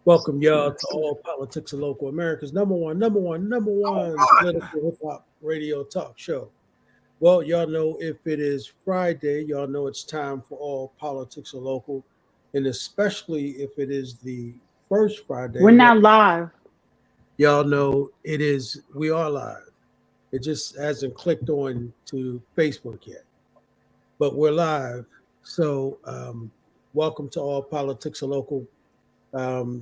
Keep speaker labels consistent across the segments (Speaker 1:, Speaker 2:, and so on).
Speaker 1: Welcome y'all to All Politics of Local America's number one political hip hop radio talk show. Well, y'all know if it is Friday, y'all know it's time for All Politics of Local, and especially if it is the first
Speaker 2: We're
Speaker 1: Friday,
Speaker 2: not live.
Speaker 1: y'all know it is. We are live. It just hasn't clicked on to Facebook yet, but we're live. So, welcome to All Politics of Local.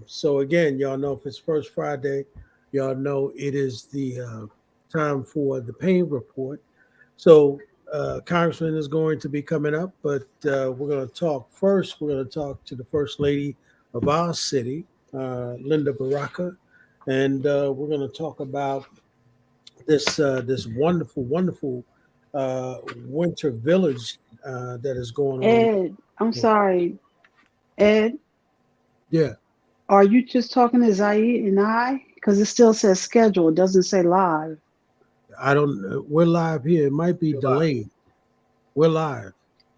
Speaker 1: So again, y'all know if it's first Friday, y'all know it is the time for the Payne report. So Congressman is going to be coming up, but we're going to talk first. We're going to talk to the First Lady of our city, Linda Baraka, and we're going to talk about this wonderful winter village that is going on.
Speaker 2: Ed, I'm sorry. Ed,
Speaker 1: Yeah,
Speaker 2: are you just talking to Zaid and I? Because it still says schedule. It doesn't say live.
Speaker 1: I don't. We're live here. It might be
Speaker 3: You're live.
Speaker 1: delayed. We're live.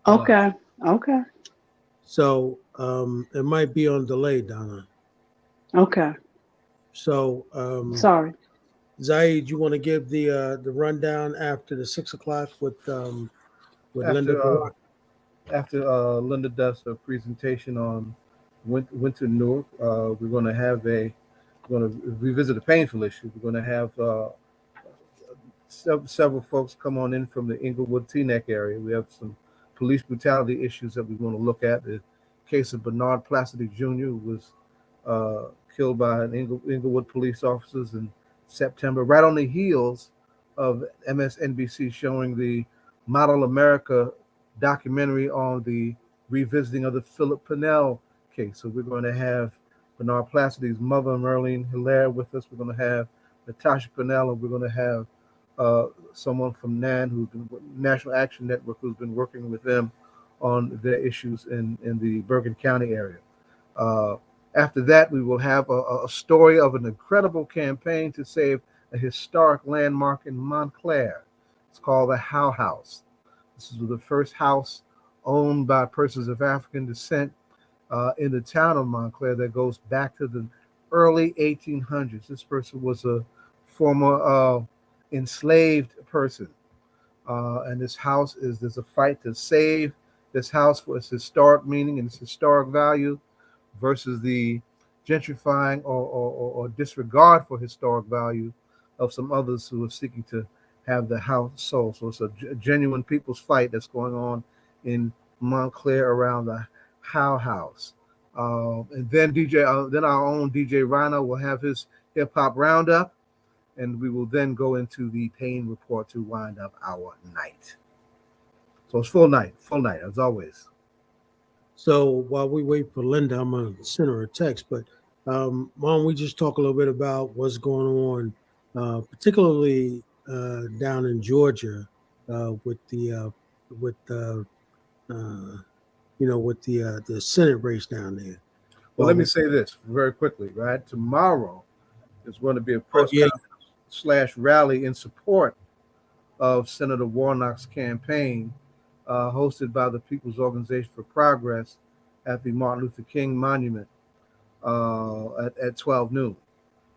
Speaker 3: You're live.
Speaker 2: Okay. Okay.
Speaker 1: So it might be on delay, Donna.
Speaker 2: Okay.
Speaker 1: So
Speaker 2: Sorry.
Speaker 1: Zaid, you want to give the rundown after the 6 o'clock with Linda
Speaker 3: After
Speaker 1: Barak?
Speaker 3: Linda does her presentation on winter Newark, we're going to revisit a painful issue. We're going to have several folks come on in from the Inglewood Teaneck area. We have some police brutality issues that we want to look at. The case of Barnard Placide Jr., who was killed by an Inglewood police officers in September, right on the heels of MSNBC showing the Model America documentary on the revisiting of the Philip Pannell case. So we're going to have Bernard Placide's mother, Myrlene Hilaire, with us. We're going to have Natacha Pannell, and we're going to have someone from NAN, National Action Network, who's been working with them on their issues in the Bergen County area. After that, we will have a story of an incredible campaign to save a historic landmark in Montclair. It's called the Hale House. This is the first house owned by persons of African descent in the town of Montclair that goes back to the early 1800s. This person was a former enslaved person. And this house there's a fight to save this house for its historic meaning and its historic value versus the gentrifying or disregard for historic value of some others who are seeking to have the house sold. So it's a genuine people's fight that's going on in Montclair around the Hale House. And then then our own DJ Rhino will have his hip hop roundup, and we will then go into the Payne report to wind up our night. So it's full night as always.
Speaker 1: So while we wait for Linda, I'm gonna send her a text. But why don't we just talk a little bit about what's going on, particularly down in Georgia with the the Senate race down there.
Speaker 3: Well, let me say this very quickly, right? Tomorrow is going to be a press conference / rally in support of Senator Warnock's campaign, hosted by the People's Organization for Progress at the Martin Luther King Monument at 12 noon.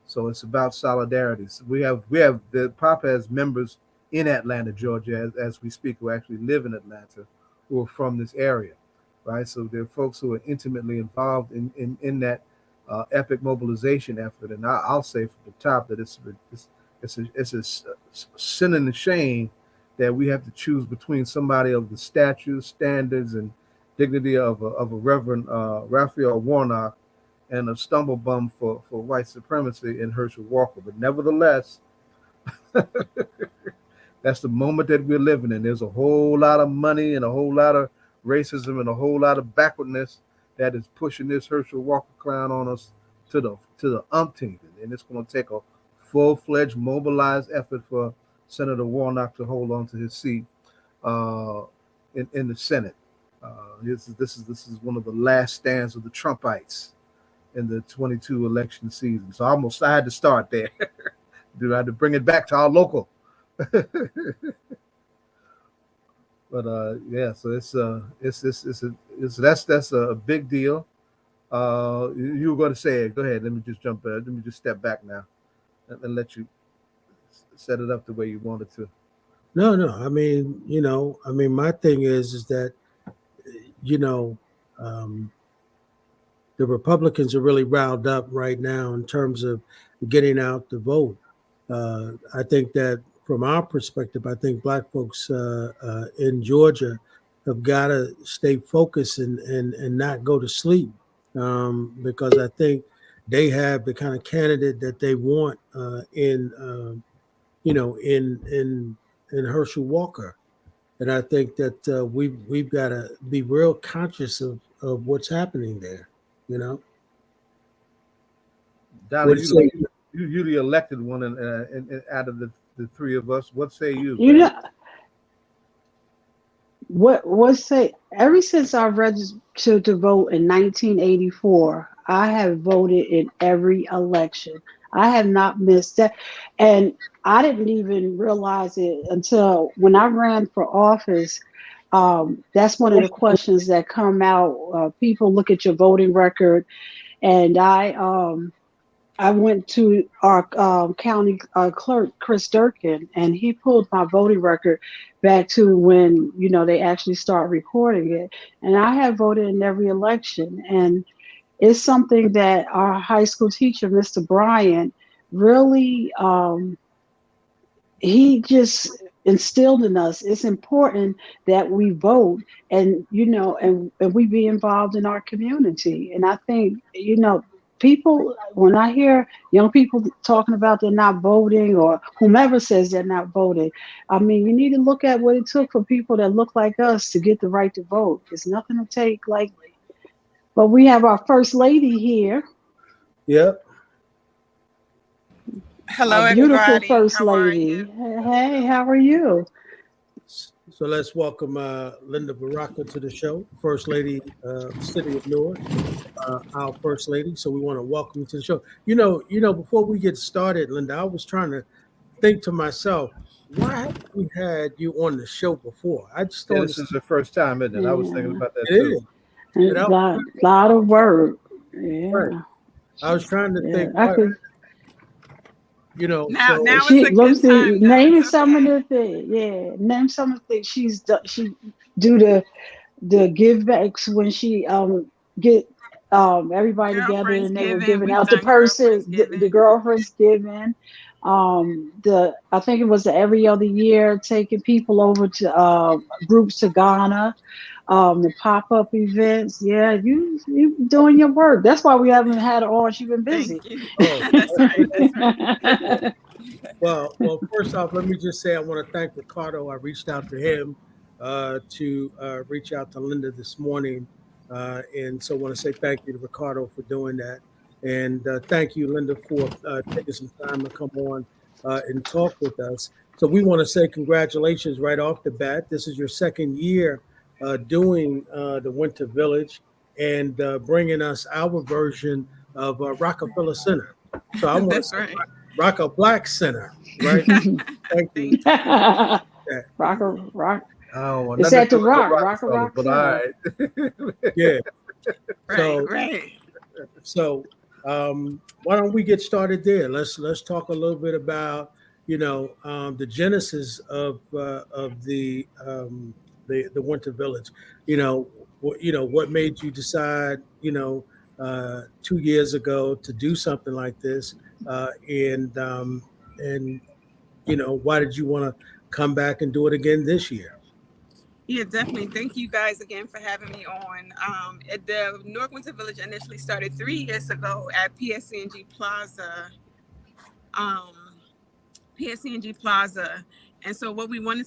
Speaker 3: So it's about solidarity. So we have the POP has members in Atlanta, Georgia, as we speak, who actually live in Atlanta, who are from this area, right? So there are folks who are intimately involved in that epic mobilization effort. And I'll say from the top that it's a sin and a shame that we have to choose between somebody of the stature, standards, and dignity of a Reverend Raphael Warnock and a stumble bum for white supremacy in Herschel Walker. But nevertheless, that's the moment that we're living in. There's a whole lot of money and a whole lot of racism and a whole lot of backwardness that is pushing this Herschel Walker clown on us to the umpteenth. And it's going to take a full-fledged, mobilized effort for Senator Warnock to hold on to his seat in the Senate. This is one of the last stands of the Trumpites in the 22 election season. So I had to start there. I had to bring it back to our local. But yeah, so that's a big deal. You were going to say it. Go ahead. Let me just jump. Let me just step back now and let you set it up the way you wanted to.
Speaker 1: No, no. I mean, my thing is that, you know, the Republicans are really riled up right now in terms of getting out the vote. I think that from our perspective, I think Black folks in Georgia have got to stay focused and not go to sleep, because I think they have the kind of candidate that they want in Herschel Walker. And I think that we've got to be real conscious of what's happening there. You know,
Speaker 3: Donna, you're the elected one, and out of the three of us, what say you?
Speaker 2: You know, what say? Ever since I registered to vote in 1984, I have voted in every election. I have not missed that, and I didn't even realize it until when I ran for office. That's one of the questions that come out. People look at your voting record, and I went to our county clerk, Chris Durkin, and he pulled my voting record back to when they actually start recording it. And I have voted in every election, and it's something that our high school teacher, Mr. Bryant, really he just instilled in us. It's important that we vote and we be involved in our community. And I think people, when I hear young people talking about they're not voting, or whomever says they're not voting, I mean, you need to look at what it took for people that look like us to get the right to vote. It's nothing to take lightly. But we have our first lady here.
Speaker 1: Yep.
Speaker 4: Hello,
Speaker 2: our beautiful
Speaker 4: everybody.
Speaker 2: First
Speaker 4: How are
Speaker 2: lady.
Speaker 4: you?
Speaker 2: Hey, how are you?
Speaker 1: So let's welcome Linda Baraka to the show, First Lady of the City of Newark, our First Lady. So we want to welcome you to the show. Before we get started, Linda, I was trying to think to myself, why haven't we had you on the show before? I just thought
Speaker 3: this is the first time, isn't it? I was thinking about that too.
Speaker 2: A lot of work. Yeah.
Speaker 1: Right. I was trying to think.
Speaker 2: I could.
Speaker 4: Now
Speaker 2: She,
Speaker 4: it's a good time.
Speaker 2: Name some of the things. Yeah, name some of the things she's done. She do the give backs when she get everybody together and they were giving out the purses, the girlfriends giving. I think it was the every other year taking people over to groups to Ghana. The pop-up events. Yeah, you doing your work. That's why we haven't had her on. She's been busy.
Speaker 4: Thank you. That's right.
Speaker 1: Well, first off, let me just say I want to thank Ricardo. I reached out to him to reach out to Linda this morning. And so I want to say thank you to Ricardo for doing that. And thank you, Linda, for taking some time to come on and talk with us. So we want to say congratulations right off the bat. This is your second year doing the Winter Village and bringing us our version of Rockefeller Center. So I want to say Rocka Black Center, right? Thank you.
Speaker 2: Rock.
Speaker 3: Oh,
Speaker 2: it's at the Rock.
Speaker 3: But all right.
Speaker 1: Yeah.
Speaker 4: Right.
Speaker 1: So why don't we get started there? Let's talk a little bit about the genesis of the Winter Village. What made you decide 2 years ago to do something like this, and why did you want to come back and do it again this year?
Speaker 4: Yeah, definitely. Thank you guys again for having me on. The Newark Winter Village initially started 3 years ago at PSCNG Plaza. And so what we wanted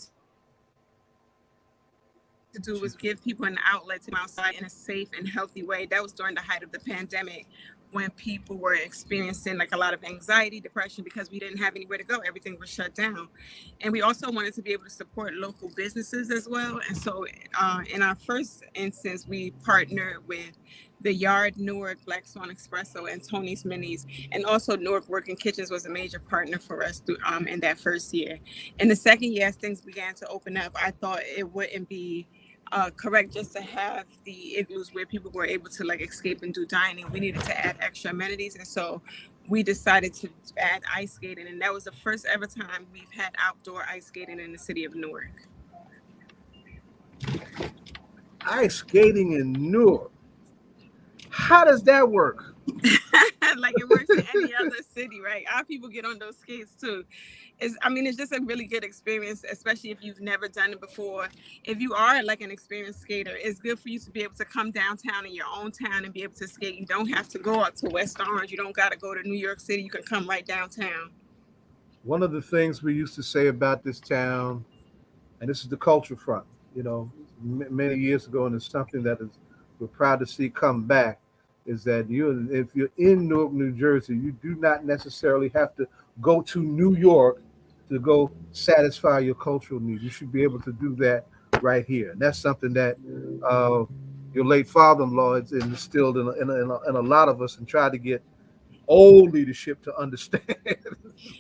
Speaker 4: to do was give people an outlet to come outside in a safe and healthy way. That was during the height of the pandemic, when people were experiencing like a lot of anxiety, depression, because we didn't have anywhere to go. Everything was shut down. And we also wanted to be able to support local businesses as well. And so in our first instance, we partnered with The Yard, Newark, Black Swan Espresso, and Tony's Minis. And also Newark Working Kitchens was a major partner for us in that first year. In the second year, as things began to open up, I thought it wouldn't be correct just to have the igloos where people were able to like escape and do dining. We needed to add extra amenities, and so we decided to add ice skating, and that was the first ever time we've had outdoor ice skating in the city of Newark.
Speaker 3: Ice skating in Newark. How does that work?
Speaker 4: Like it works in any other city, right? Our people get on those skates too. It's just a really good experience, especially if you've never done it before. If you are like an experienced skater, it's good for you to be able to come downtown in your own town and be able to skate. You don't have to go up to West Orange. You don't got to go to New York City. You can come right downtown.
Speaker 3: One of the things we used to say about this town, and this is the culture front, many years ago, and it's something that we're proud to see come back, is that if you're in Newark, New Jersey, you do not necessarily have to go to New York to go satisfy your cultural needs. You should be able to do that right here. And that's something that your late father-in-law has instilled in a lot of us and tried to get old leadership to understand.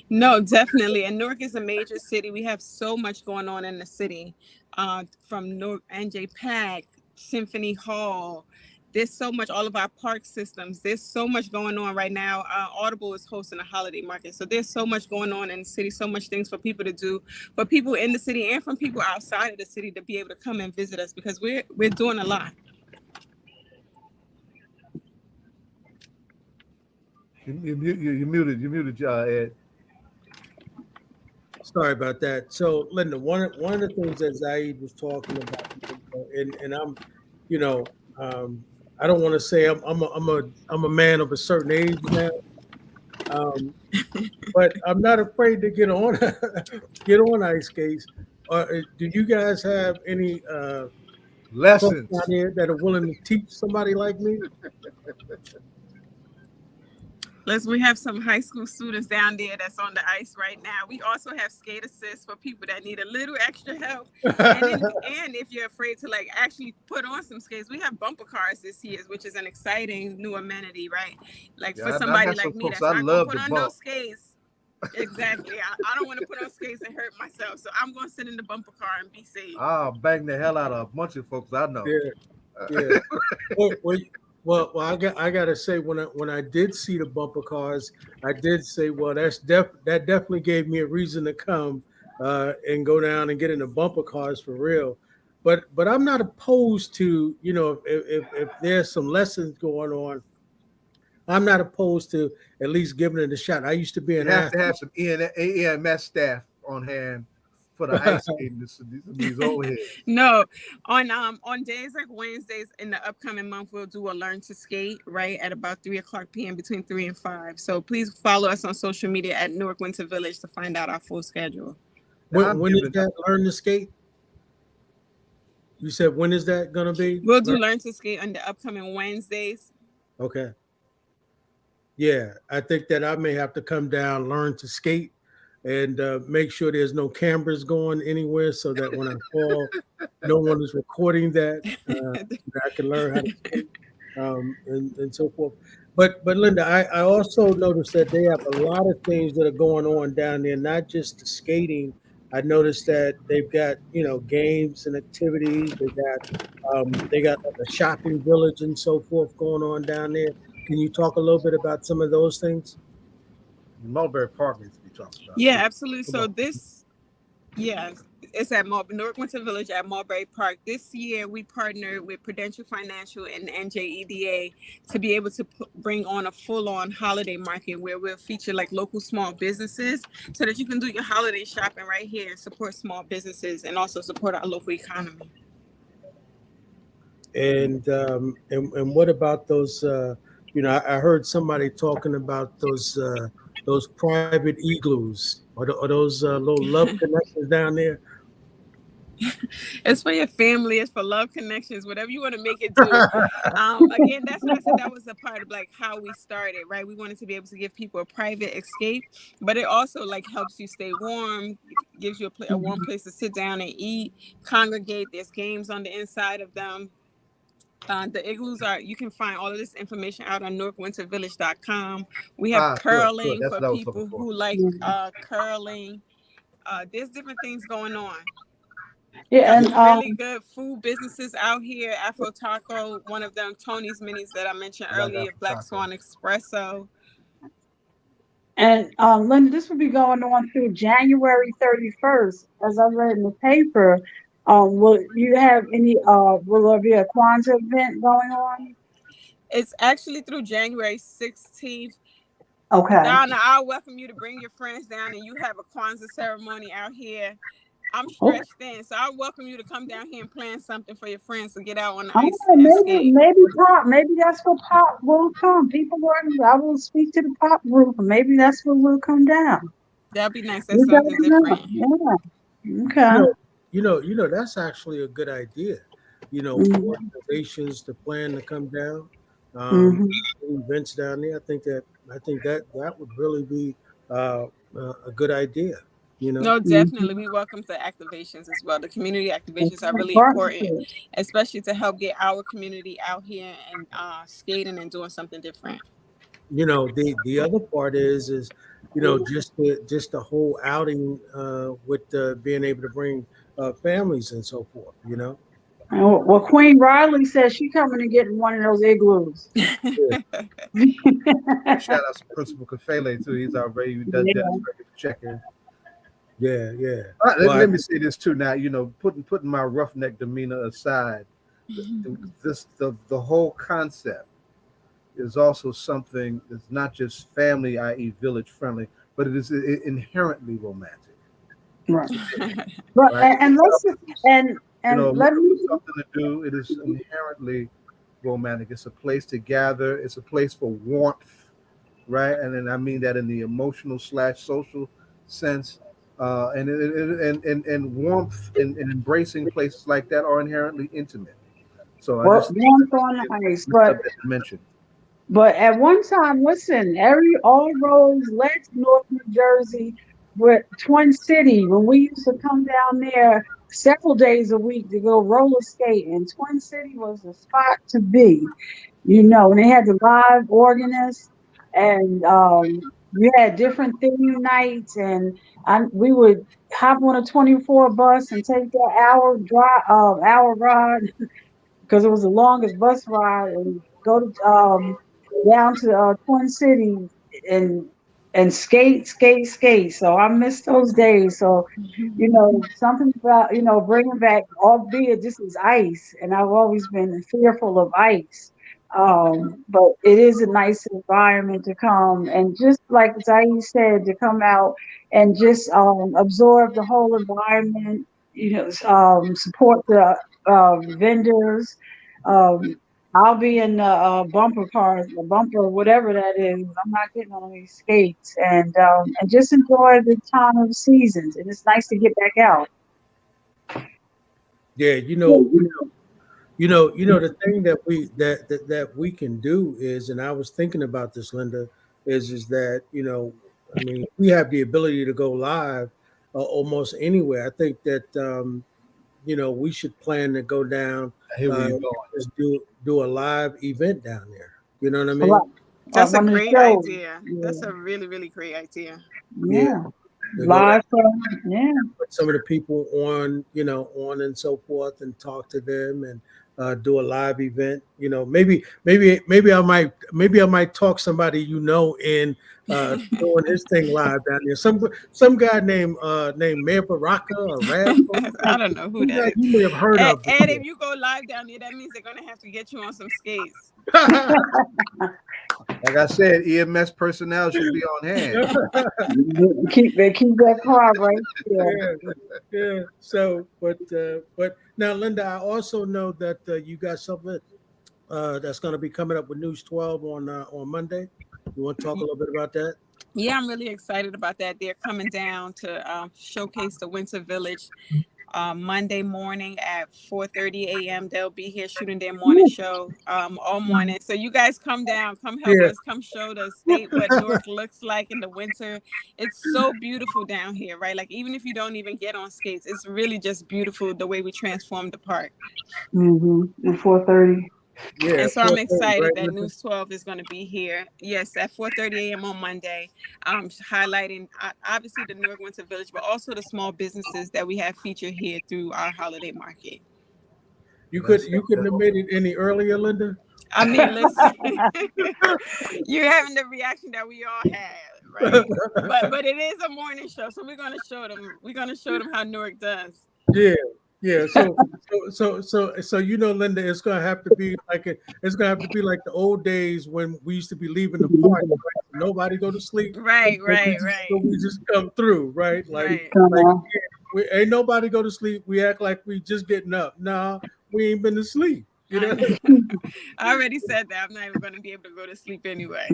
Speaker 4: No, definitely. And Newark is a major city. We have so much going on in the city, from Newark NJ Pack, Symphony Hall. There's so much, all of our park systems. There's so much going on right now. Audible is hosting a holiday market. So there's so much going on in the city, so much things for people to do, for people in the city and from people outside of the city to be able to come and visit us, because we're doing a lot.
Speaker 3: You muted, Ed.
Speaker 1: Sorry about that. So, Linda, one of the things that Zaid was talking about, and I'm, I don't want to say I'm a man of a certain age now, but I'm not afraid to get on ice skates. Do you guys have any
Speaker 3: lessons
Speaker 1: out here that are willing to teach somebody like me?
Speaker 4: We have some high school students down there that's on the ice right now. We also have skate assists for people that need a little extra help. And if you're afraid to like actually put on some skates, we have bumper cars this year, which is an exciting new amenity, right? Like for somebody like me that's not going to put on those skates. Exactly. I don't want to put on skates and hurt myself. So I'm going to sit in the bumper car and be safe.
Speaker 3: I'll bang the hell out of a bunch of folks I know.
Speaker 1: Yeah. Well, I got to say, when I did see the bumper cars, I did say, well, that definitely gave me a reason to come and go down and get in the bumper cars for real. But I'm not opposed to, if there's some lessons going on, I'm not opposed to at least giving it a shot. I used to be an athlete.
Speaker 3: You have to have some EMS staff on hand for the ice skating. These old heads.
Speaker 4: No, on days like Wednesdays in the upcoming month, we'll do a learn to skate right at about 3:00 p.m. between 3 and 5. So please follow us on social media at Newark Winter Village to find out our full schedule.
Speaker 1: When is that learn to skate? You said when is that gonna be?
Speaker 4: We'll do learn to skate on the upcoming Wednesdays.
Speaker 1: Okay. Yeah, I think that I may have to come down, learn to skate, and make sure there's no cameras going anywhere, so that when I fall, no one is recording that. I can learn how to skate, and so forth. But Linda, I also noticed that they have a lot of things that are going on down there, not just the skating. I noticed that they've got games and activities. They got like a shopping village and so forth going on down there. Can you talk a little bit about some of those things?
Speaker 3: Mulberry Park needs to be talked about.
Speaker 4: Yeah, absolutely. So it's at Newark Winter Village at Mulberry Park. This year, we partnered with Prudential Financial and NJEDA to be able to bring on a full-on holiday market where we'll feature like local small businesses so that you can do your holiday shopping right here, support small businesses, and also support our local economy.
Speaker 1: And what about those? I heard somebody talking about those private igloos or those little love connections down there.
Speaker 4: It's for your family. It's for love connections, whatever you want to make it do. Again, that's what I said. That was a part of like how we started, right? We wanted to be able to give people a private escape, but it also like helps you stay warm, gives you a warm place to sit down and eat, congregate. There's games on the inside of them. The igloos you can find all of this information out on NewarkWinterVillage.com. We have curling for people who like curling. There's different things going on.
Speaker 2: Yeah,
Speaker 4: Got
Speaker 2: and
Speaker 4: some really good food businesses out here. Afro Taco, one of them, Tony's Minis that I mentioned
Speaker 3: I like
Speaker 4: earlier,
Speaker 3: Afro
Speaker 4: Black
Speaker 3: Taco.
Speaker 4: Swan Espresso.
Speaker 2: And Linda, this will be going on through January 31st, as I read in the paper. Will you have any? Will there be a Kwanzaa event going on?
Speaker 4: It's actually through January 16th.
Speaker 2: Okay.
Speaker 4: Donna, I'll welcome you to bring your friends down and you have a Kwanzaa ceremony out here. I'm
Speaker 2: Oh,
Speaker 4: stretched thin, so I welcome you to come down here and plan something for your friends to get out on the
Speaker 2: all
Speaker 4: ice
Speaker 2: right,
Speaker 4: and skate.
Speaker 2: maybe Pop. Maybe that's what Pop will come. People are. I will speak to the Pop group, and maybe that's what will come down.
Speaker 4: That'd be nice. That's
Speaker 2: You
Speaker 4: something
Speaker 2: never know.
Speaker 4: different.
Speaker 2: Yeah.
Speaker 1: You
Speaker 2: Okay.
Speaker 1: know, that's actually a good idea. For
Speaker 2: Mhm.
Speaker 1: organizations to plan to come down, um,
Speaker 2: Mhm.
Speaker 1: events down there. I think that would really be a good idea. You know,
Speaker 4: No,
Speaker 2: Mhm.
Speaker 4: definitely. We welcome the activations as well. The community activations are
Speaker 2: Okay.
Speaker 4: really important,
Speaker 2: Partnership.
Speaker 4: especially to help get our community out here and skating and doing something different.
Speaker 1: the other part is just the whole outing with being able to bring families and so forth.
Speaker 2: Well, Queen Riley says she coming to get in one of those igloos.
Speaker 1: Yeah,
Speaker 3: Shout out to Principal Kafele too. He's already does
Speaker 2: Yeah.
Speaker 3: his regular check-in.
Speaker 1: yeah, yeah.
Speaker 3: Let,
Speaker 1: Well,
Speaker 3: let me say this too. Now, putting my roughneck demeanor aside, the whole concept is also something that's not just family, i.e., village friendly, but it is inherently romantic,
Speaker 2: Right. But
Speaker 3: right?
Speaker 2: and let's let
Speaker 3: Looking
Speaker 2: me.
Speaker 3: for something to do. It is inherently romantic. It's a place to gather. It's a place for warmth, right? And then I mean that in the emotional / social sense. And warmth and embracing places like that are inherently intimate. So I
Speaker 2: Well,
Speaker 3: just think
Speaker 2: once
Speaker 3: that
Speaker 2: on the ice,
Speaker 3: lift up that dimension.
Speaker 2: but at one time, listen, all roads led to North New Jersey, with Twin City. When we used to come down there several days a week to go roller skate, and Twin City was the spot to be. And they had the live organist, and you had different theme nights, and we would hop on a 24 bus and take that hour ride because it was the longest bus ride, and go to down to Twin Cities and skate, skate, skate. So I miss those days. So something about bringing back, albeit this is ice, and I've always been fearful of ice. But it is a nice environment to come, and just like Zai said, to come out and just absorb the whole environment. Support the vendors. Um, I'll be in the bumper cars, the bumper, whatever that is. I'm not getting on these skates, and just enjoy the time of the seasons. And it's nice to get back out.
Speaker 1: yeah. The thing that we can do is, and I was thinking about this, Linda, is that I mean, we have the ability to go live almost anywhere. I think that we should plan to go down,
Speaker 3: I hear where
Speaker 1: uh,
Speaker 3: you're going.
Speaker 1: just do a live event down there. You know what I
Speaker 2: A lot,
Speaker 1: mean?
Speaker 4: That's a
Speaker 2: on the
Speaker 4: great
Speaker 2: show.
Speaker 4: idea. That's
Speaker 2: Yeah,
Speaker 4: a really, really great idea.
Speaker 1: Yeah,
Speaker 2: yeah.
Speaker 1: to go down,
Speaker 2: Live from, yeah.
Speaker 1: put some of the people on and so forth, and talk to them, and do a live event. Maybe I might talk somebody in doing his thing live down there. Some guy named Mayor Baraka or Rab.
Speaker 4: I don't know who
Speaker 1: Some
Speaker 4: that
Speaker 1: guy
Speaker 4: is.
Speaker 1: you may have heard of
Speaker 4: Ed,
Speaker 1: before.
Speaker 4: if you go live down there, that means they're gonna have to get you on some skates.
Speaker 3: Like I said, EMS personnel should be on hand.
Speaker 2: Keep that car right there.
Speaker 1: Yeah. So, but now, Linda, I also know that you got something that's going to be coming up with News 12 on Monday. You want to talk a little bit about that?
Speaker 4: Yeah, I'm really excited about that. They're coming down to showcase the Winter Village Monday morning at 4:30 a.m. They'll be here shooting their morning show all morning. So you guys come down, come help
Speaker 1: Yeah.
Speaker 4: us, come show the state what Newark looks like in the winter. It's so beautiful down here, right? Like even if you don't even get on skates, it's really just beautiful the way we transform the park.
Speaker 2: At 4:30.
Speaker 1: Yeah.
Speaker 4: And so I'm
Speaker 1: 4:30,
Speaker 4: excited
Speaker 1: right,
Speaker 4: that
Speaker 1: Linda?
Speaker 4: News 12 is going to be here. Yes, at 4:30 a.m. on Monday, highlighting obviously the Newark Winter Village, but also the small businesses that we have featured here through our holiday market.
Speaker 1: You couldn't have made it any earlier, Linda.
Speaker 4: I mean, listen, you're having the reaction that we all had, right? But it is a morning show, so we're gonna show them. We're gonna show them how Newark does.
Speaker 1: Yeah. Yeah, so you know, Linda, it's gonna have to be like the old days when we used to be leaving the park. Right? Nobody go to sleep.
Speaker 4: Right.
Speaker 1: So we just come through, right?
Speaker 4: Right.
Speaker 1: We ain't nobody go to sleep. We act like we just getting up. Nah, we ain't been to sleep. You know.
Speaker 4: I already said that. I'm not even going to be able to go to sleep anyway.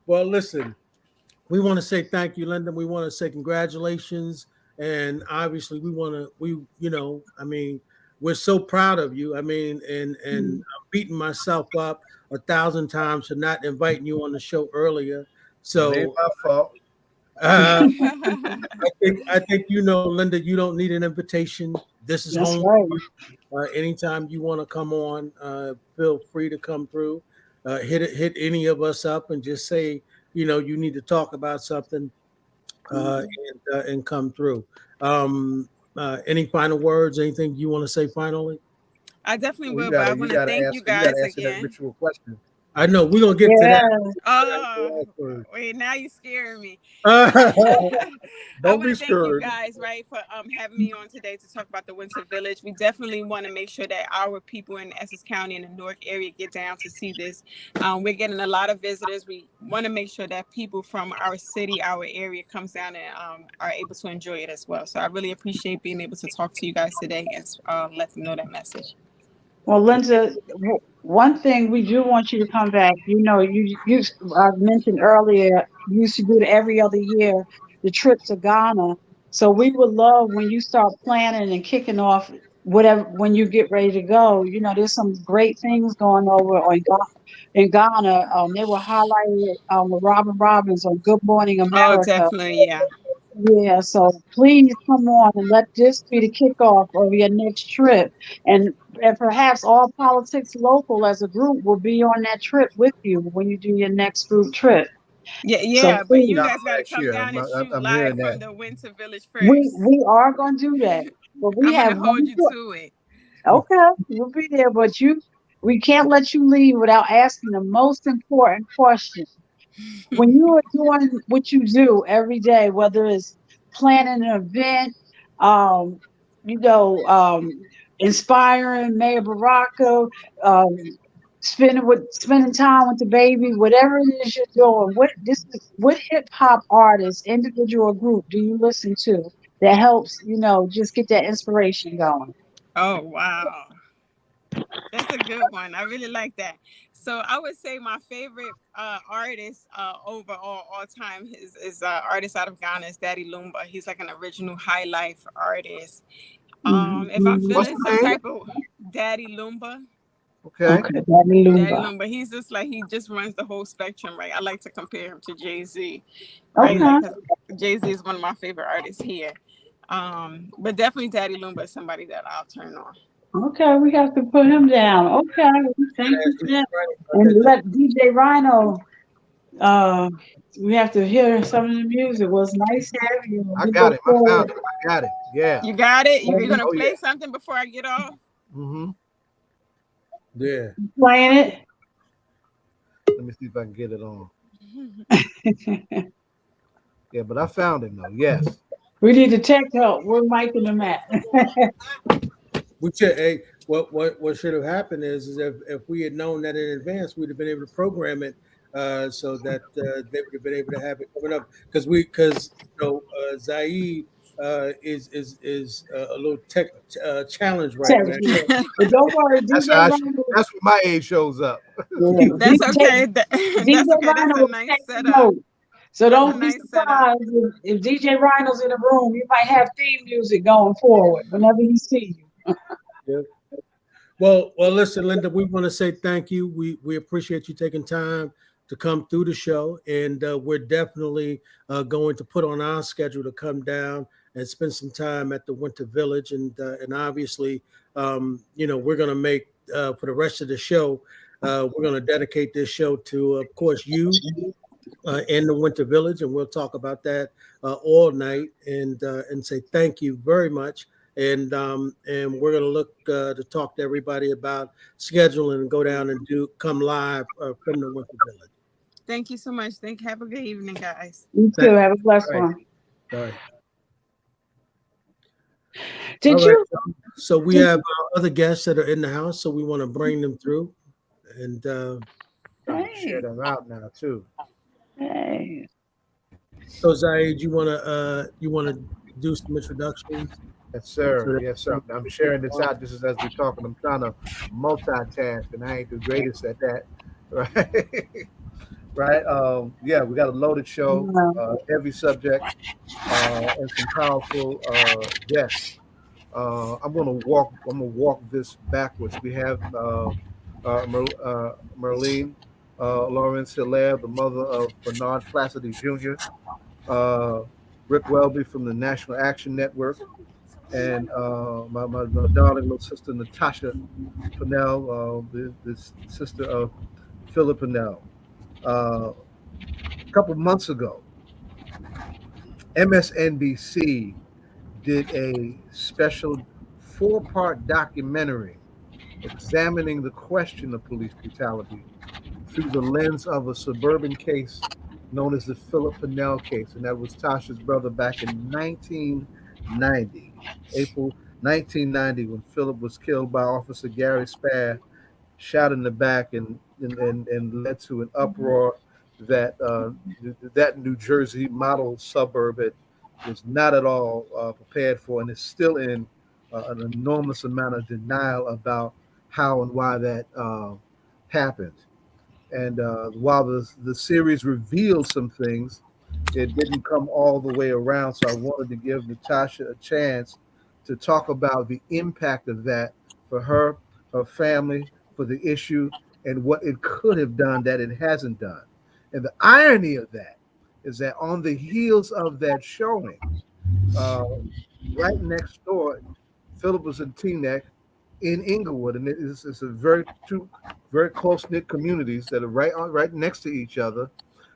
Speaker 1: Well, listen, we want to say thank you, Linda. We want to say congratulations. And obviously I mean, we're so proud of you. I mean, and I'm beating myself up 1,000 times for not inviting you on the show earlier. So
Speaker 3: it ain't my fault.
Speaker 1: I think Linda, you don't need an invitation. This is
Speaker 2: That's
Speaker 1: home.
Speaker 2: right.
Speaker 1: Anytime you want to come on, feel free to come through. Hit any of us up and just say, you need to talk about something. And come through. Any final words? Anything you want to say finally?
Speaker 4: I definitely will, but I want to thank you guys again.
Speaker 3: That ritual question.
Speaker 1: I know we're gonna get to that.
Speaker 4: Oh, wait! Now you're scaring me.
Speaker 1: Don't be scared.
Speaker 4: Thank you guys, right, for having me on today to talk about the Winter Village. We definitely want to make sure that our people in Essex County and the Newark area get down to see this. We're getting a lot of visitors. We want to make sure that people from our city, our area, comes down and are able to enjoy it as well. So I really appreciate being able to talk to you guys today and let them know that message.
Speaker 2: Well, Linda, one thing we do want you to come back. You mentioned earlier you used to do it every other year, the trip to Ghana. So we would love when you start planning and kicking off whatever when you get ready to go. There's some great things going over in Ghana. They were highlighted with Robin Robbins on Good Morning America.
Speaker 4: Oh, definitely, yeah.
Speaker 2: Yeah, so please come on and let this be the kickoff of your next trip. And perhaps All Politics Local as a group will be on that trip with you when you do your next group trip.
Speaker 4: Yeah, so but you guys got to come down and shoot live from the Winter Village first.
Speaker 2: We are going to do that. But I'm going to
Speaker 4: hold you to it.
Speaker 2: Okay, we'll be there. But we can't let you leave without asking the most important question. When you are doing what you do every day, whether it's planning an event, inspiring Mayor Baraka, spending time with the baby, whatever it is you're doing, what hip hop artist, individual or group do you listen to that helps, just get that inspiration going?
Speaker 4: Oh, wow. That's a good one. I really like that. So I would say my favorite artist overall all time is artist out of Ghana is Daddy Lumba. He's like an original high life artist. If I'm feeling some type of Daddy Lumba.
Speaker 2: Okay. Daddy
Speaker 4: Lumba. He's just like, he just runs the whole spectrum, right? I like to compare him to Jay-Z. Right?
Speaker 2: Okay.
Speaker 4: Jay-Z is one of my favorite artists here. But definitely Daddy Lumba is somebody that I'll turn on.
Speaker 2: Okay, we have to put him down. Okay, thank you for that. And let DJ Rhino. We have to hear some of the music. It was nice having you.
Speaker 3: I got it. I found it. I got it. Yeah.
Speaker 4: You got it? You're gonna play something before I get off?
Speaker 3: Mm-hmm.
Speaker 1: Yeah.
Speaker 2: Playing it.
Speaker 3: Let me see if I can get it on. Yeah, but I found him though. Yes.
Speaker 2: We need the tech help. We're miking them at.
Speaker 1: We should. Hey, what should have happened is if we had known that in advance, we'd have been able to program it so that they would have been able to have it coming up. Because Zaid is a little tech challenge right now.
Speaker 2: But don't worry,
Speaker 3: that's where my age shows up.
Speaker 2: Yeah.
Speaker 4: That's okay. That's okay. That's a nice setup.
Speaker 2: So don't be surprised if DJ Rhino's in the room. You might have theme music going forward whenever he sees you.
Speaker 1: Yeah. Well, listen, Linda, we want to say thank you. We appreciate you taking time to come through the show, and we're definitely going to put on our schedule to come down and spend some time at the Winter Village, and obviously we're going to make for the rest of the show. We're going to dedicate this show to, of course, you in the Winter Village, and we'll talk about that all night and say thank you very much. And we're going to look to talk to everybody about scheduling and go down and come live from the Winter Village.
Speaker 4: Thank you so much. Have a good evening, guys.
Speaker 2: You too. Have a blessed
Speaker 1: All right.
Speaker 2: one.
Speaker 1: All right.
Speaker 2: Did
Speaker 1: All
Speaker 2: you?
Speaker 1: right. So we have other guests that are in the house, so we want to bring them through. And
Speaker 3: Trying to share them out now too.
Speaker 2: Hey.
Speaker 1: so Zaid, you wanna do some introductions?
Speaker 3: Yes, sir. Yes, sir. I'm sharing this out just as we're talking. I'm trying to multitask, and I ain't the greatest at that. Right. Right. Yeah, we got a loaded show, heavy subject, and some powerful guests. I'm gonna walk this backwards. We have Myrlene Lawrence Hilaire, the mother of Barnard Placide Jr., Rick Welby from the National Action Network, and my darling little sister Natacha Pannell, the sister of Philip Pannell. A couple months ago, MSNBC did a special 4-part documentary examining the question of police brutality through the lens of a suburban case known as the Philip Pannell case. And that was Tasha's brother back in 1990, April 1990, when Philip was killed by Officer Gary Spare, shot in the back, and led to an uproar that that New Jersey model suburb was not at all prepared for, and is still in an enormous amount of denial about how and why that happened. And while the series revealed some things, it didn't come all the way around. So I wanted to give Natacha a chance to talk about the impact of that for her family, for the issue, and what it could have done that it hasn't done. And the irony of that is that on the heels of that showing, right next door, Philip was in Teaneck in Inglewood, and it's a two very close-knit communities that are right next to each other.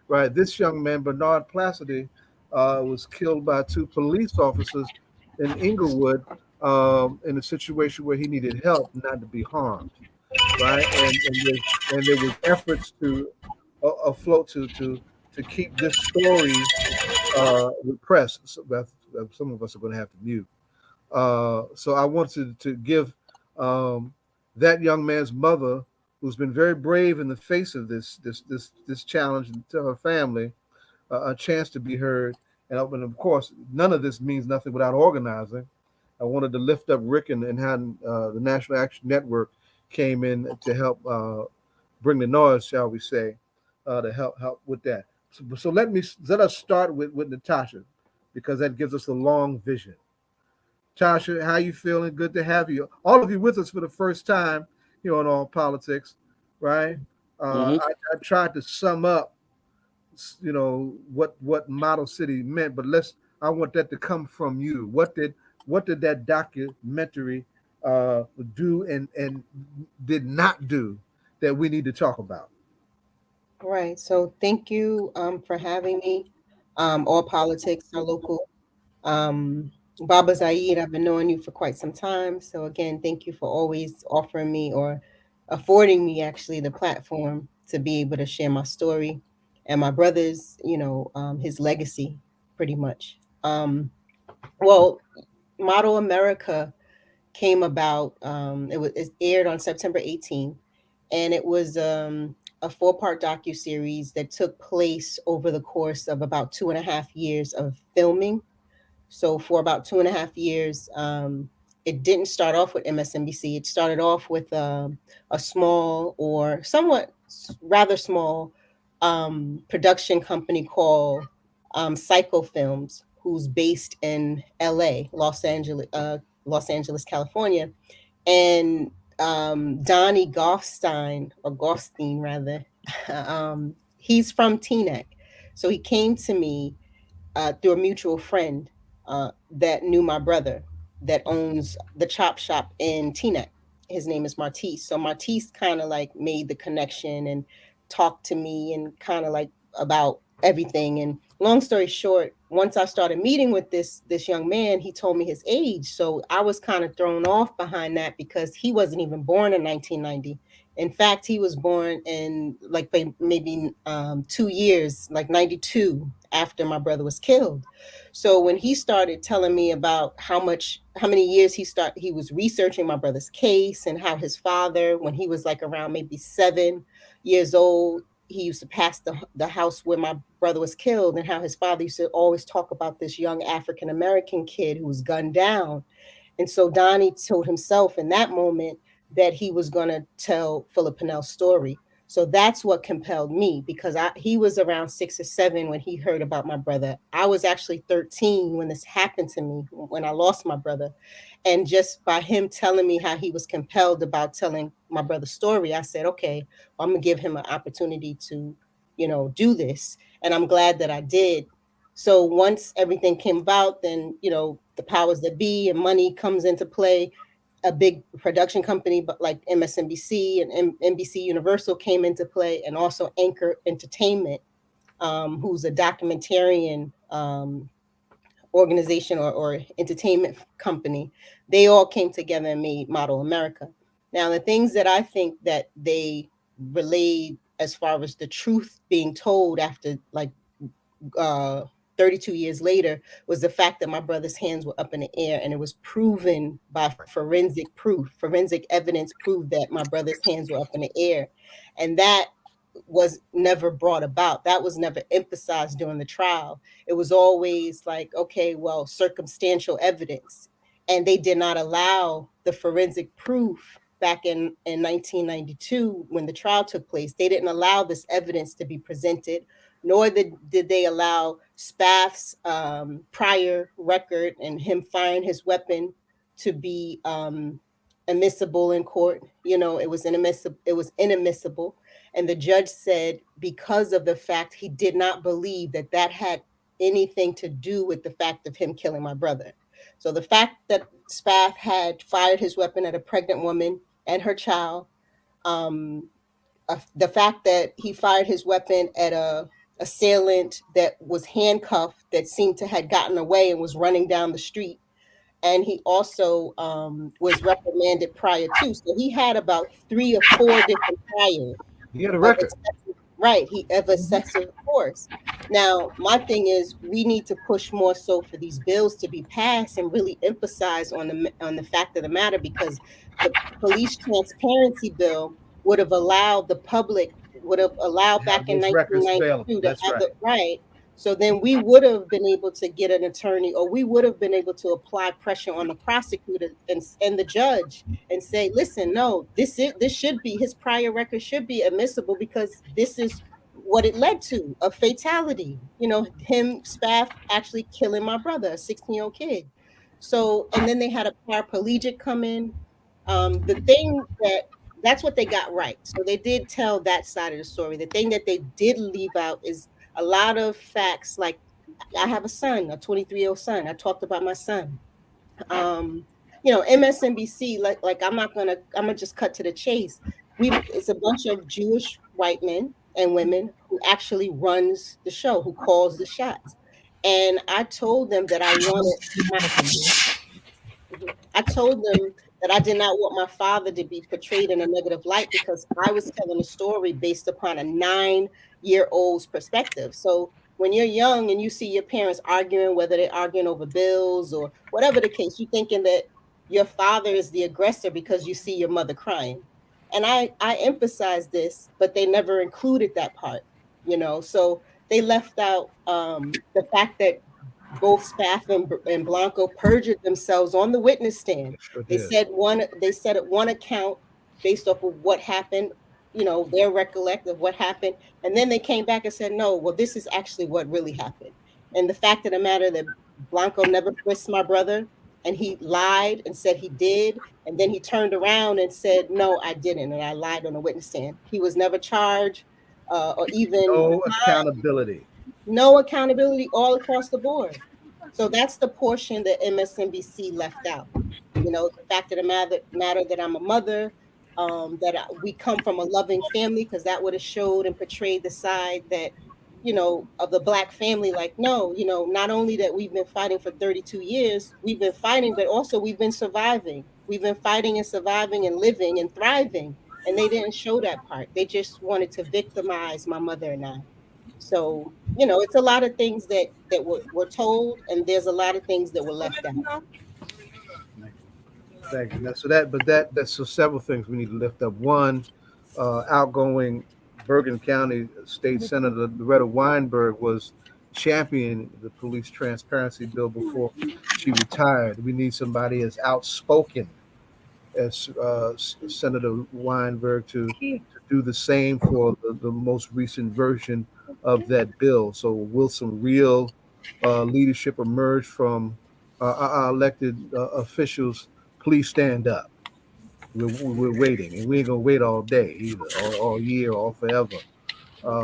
Speaker 3: Right, this young man, Barnard Placide, was killed by 2 police officers in Inglewood in a situation where he needed help, not to be harmed. Right, and there was efforts to afloat to keep this story repressed. So some of us are going to have to mute. So I wanted to give that young man's mother, who's been very brave in the face of this challenge to her family, a chance to be heard. And of course, none of this means nothing without organizing. I wanted to lift up Rick and how the National Action Network came in to help bring the noise, shall we say, to help with that. So let us start with Natacha, because that gives us a long vision. Tasha, how you feeling? Good to have you. All of you with us for the first time here on All Politics, right? I tried to sum up, what Model City meant, but I want that to come from you. What did that documentary do and did not do that we need to talk about?
Speaker 5: Right. So thank you for having me. All Politics are local. Baba Zaid, I've been knowing you for quite some time. So again, thank you for always offering me or affording me actually the platform to be able to share my story and my brother's, his legacy pretty much. Well, Model America came about, it aired on September 18th, and it was a 4-part docuseries that took place over the course of about 2.5 years of filming. So for about 2.5 years, it didn't start off with MSNBC. It started off with a small or somewhat rather small production company called Psycho Films, who's based in LA, Los Angeles, California. And Donnie Goffstein, or Goffstein rather, he's from Teaneck. So he came to me through a mutual friend that knew my brother. that owns the chop shop in Teaneck. His name is Martise. So Martise kind of like made the connection and talked to me and kind of like about everything. And long story short, once I started meeting with this young man, he told me his age. So I was kind of thrown off behind that because he wasn't even born in 1990. In fact, he was born in like maybe 2 years, like 92, after my brother was killed. So when he started telling me about how many years he was researching my brother's case, and how his father, when he was like around maybe 7 years old, he used to pass the house where my brother was killed, and how his father used to always talk about this young African American kid who was gunned down. And so Donnie told himself in that moment that he was going to tell Philip Pannell's story. So that's what compelled me, because he was around 6 or 7 when he heard about my brother. I was actually 13 when this happened to me, when I lost my brother. And just by him telling me how he was compelled about telling my brother's story, I said, okay, I'm going to give him an opportunity to, do this. And I'm glad that I did. So once everything came about, then, the powers that be and money comes into play. A big production company, but like MSNBC and NBC Universal came into play, and also Anchor Entertainment, who's a documentarian organization or entertainment company. They all came together and made Model America. Now, the things that I think that they relayed as far as the truth being told after like uh, 32 years later, was the fact that my brother's hands were up in the air, and it was proven by forensic evidence proved that my brother's hands were up in the air. And that was never brought about. That was never emphasized during the trial. It was always like, okay, well, circumstantial evidence. And they did not allow the forensic proof back in 1992 when the trial took place. They didn't allow this evidence to be presented, nor did they allow Spath's prior record and him firing his weapon to be admissible in court. It was inadmissible. And the judge said, because of the fact he did not believe that had anything to do with the fact of him killing my brother. So the fact that Spath had fired his weapon at a pregnant woman and her child, the fact that he fired his weapon at a assailant that was handcuffed, that seemed to had gotten away and was running down the street, and he also was reprimanded prior to. So he had about 3 or 4 different priors.
Speaker 3: He had a record.
Speaker 5: He of excessive force. Now, my thing is, we need to push more so for these bills to be passed and really emphasize on the fact of the matter, because the police transparency bill would have allowed the public, back in 1992 to have the right. So then we would have been able to get an attorney, or we would have been able to apply pressure on the prosecutor and the judge and say, listen, no, this should be, his prior record should be admissible, because this is what it led to, a fatality. Him, Spath, actually killing my brother, a 16-year-old kid. So, and then they had a paraplegic come in. The thing that's what they got right. So they did tell that side of the story. The thing that they did leave out is a lot of facts. Like, I have a son, a 23-year-old son. I talked about my son. MSNBC, like I'm gonna just cut to the chase. It's a bunch of Jewish white men and women who actually runs the show, who calls the shots. And I told them that I told them that I did not want my father to be portrayed in a negative light, because I was telling a story based upon a 9-year-old's perspective. So when you're young and you see your parents arguing, whether they're arguing over bills or whatever the case, you're thinking that your father is the aggressor because you see your mother crying. And I emphasize this, but they never included that part, so they left out the fact that both Spath and Blanco perjured themselves on the witness stand. They said at one account based off of what happened, their recollection of what happened. And then they came back and said, no, well, this is actually what really happened. And the fact of the matter that Blanco never frisked my brother, and he lied and said he did. And then he turned around and said, no, I didn't. And I lied on the witness stand. He was never charged or even
Speaker 3: no accountability.
Speaker 5: No accountability all across the board. So that's the portion that MSNBC left out. The fact of the matter that I'm a mother, we come from a loving family, because that would have showed and portrayed the side that, of the Black family. Like, no, not only that we've been fighting for 32 years, we've been fighting, but also we've been surviving. We've been fighting and surviving and living and thriving. And they didn't show that part. They just wanted to victimize my mother and I. So, it's a lot of things that were told, and there's a lot of things that were left out.
Speaker 3: Thank you. That's so several things we need to lift up. One, outgoing Bergen County State Senator Loretta Weinberg was championing the police transparency bill before she retired. We need somebody as outspoken as Senator Weinberg to do the same for the most recent version of that bill. So will some real leadership emerge from our elected officials? Please stand up. We're waiting, and we ain't gonna wait all day either, or all year, or forever.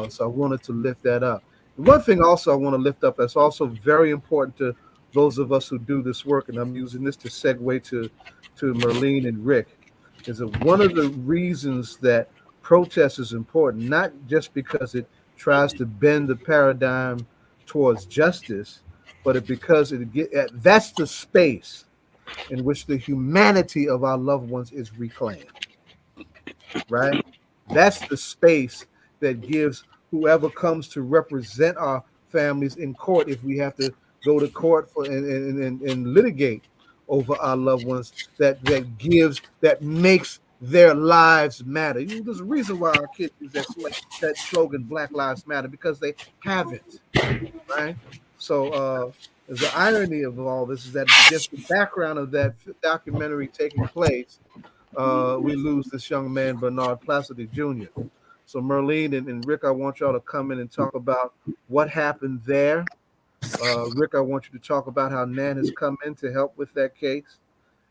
Speaker 3: So I wanted to lift that up. One thing also I want to lift up that's also very important to those of us who do this work, and I'm using this to segue to Myrlene and Rick, is that one of the reasons that protest is important, not just because it tries to bend the paradigm towards justice, but because that's the space in which the humanity of our loved ones is reclaimed, right? That's the space that gives whoever comes to represent our families in court, if we have to go to court for and litigate over our loved ones, that makes their lives matter. There's a reason why our kids use that slogan, Black Lives Matter, because they haven't, right? So the irony of all this is that against the background of that documentary taking place, we lose this young man, Barnard Placide Jr. So Myrlene and Rick, I want y'all to come in and talk about what happened there. Rick, I want you to talk about how Nan has come in to help with that case.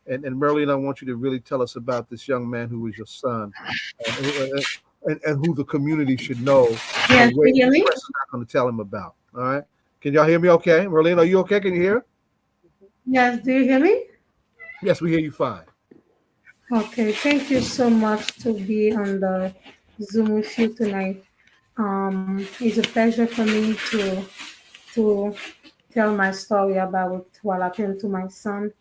Speaker 3: And Myrlene, I want you to really tell us about this young man who was your son, and who the community should know.
Speaker 6: Yes,
Speaker 3: Where
Speaker 6: can you hear me?
Speaker 3: we're not going to tell him about. All right. Can y'all hear me okay? Myrlene, are you okay? Can you hear?
Speaker 6: Yes, do you hear me?
Speaker 3: Yes, we hear you fine.
Speaker 6: Okay, thank you so much to be on the Zoom with you tonight. It's a pleasure for me to tell my story about what happened to my son.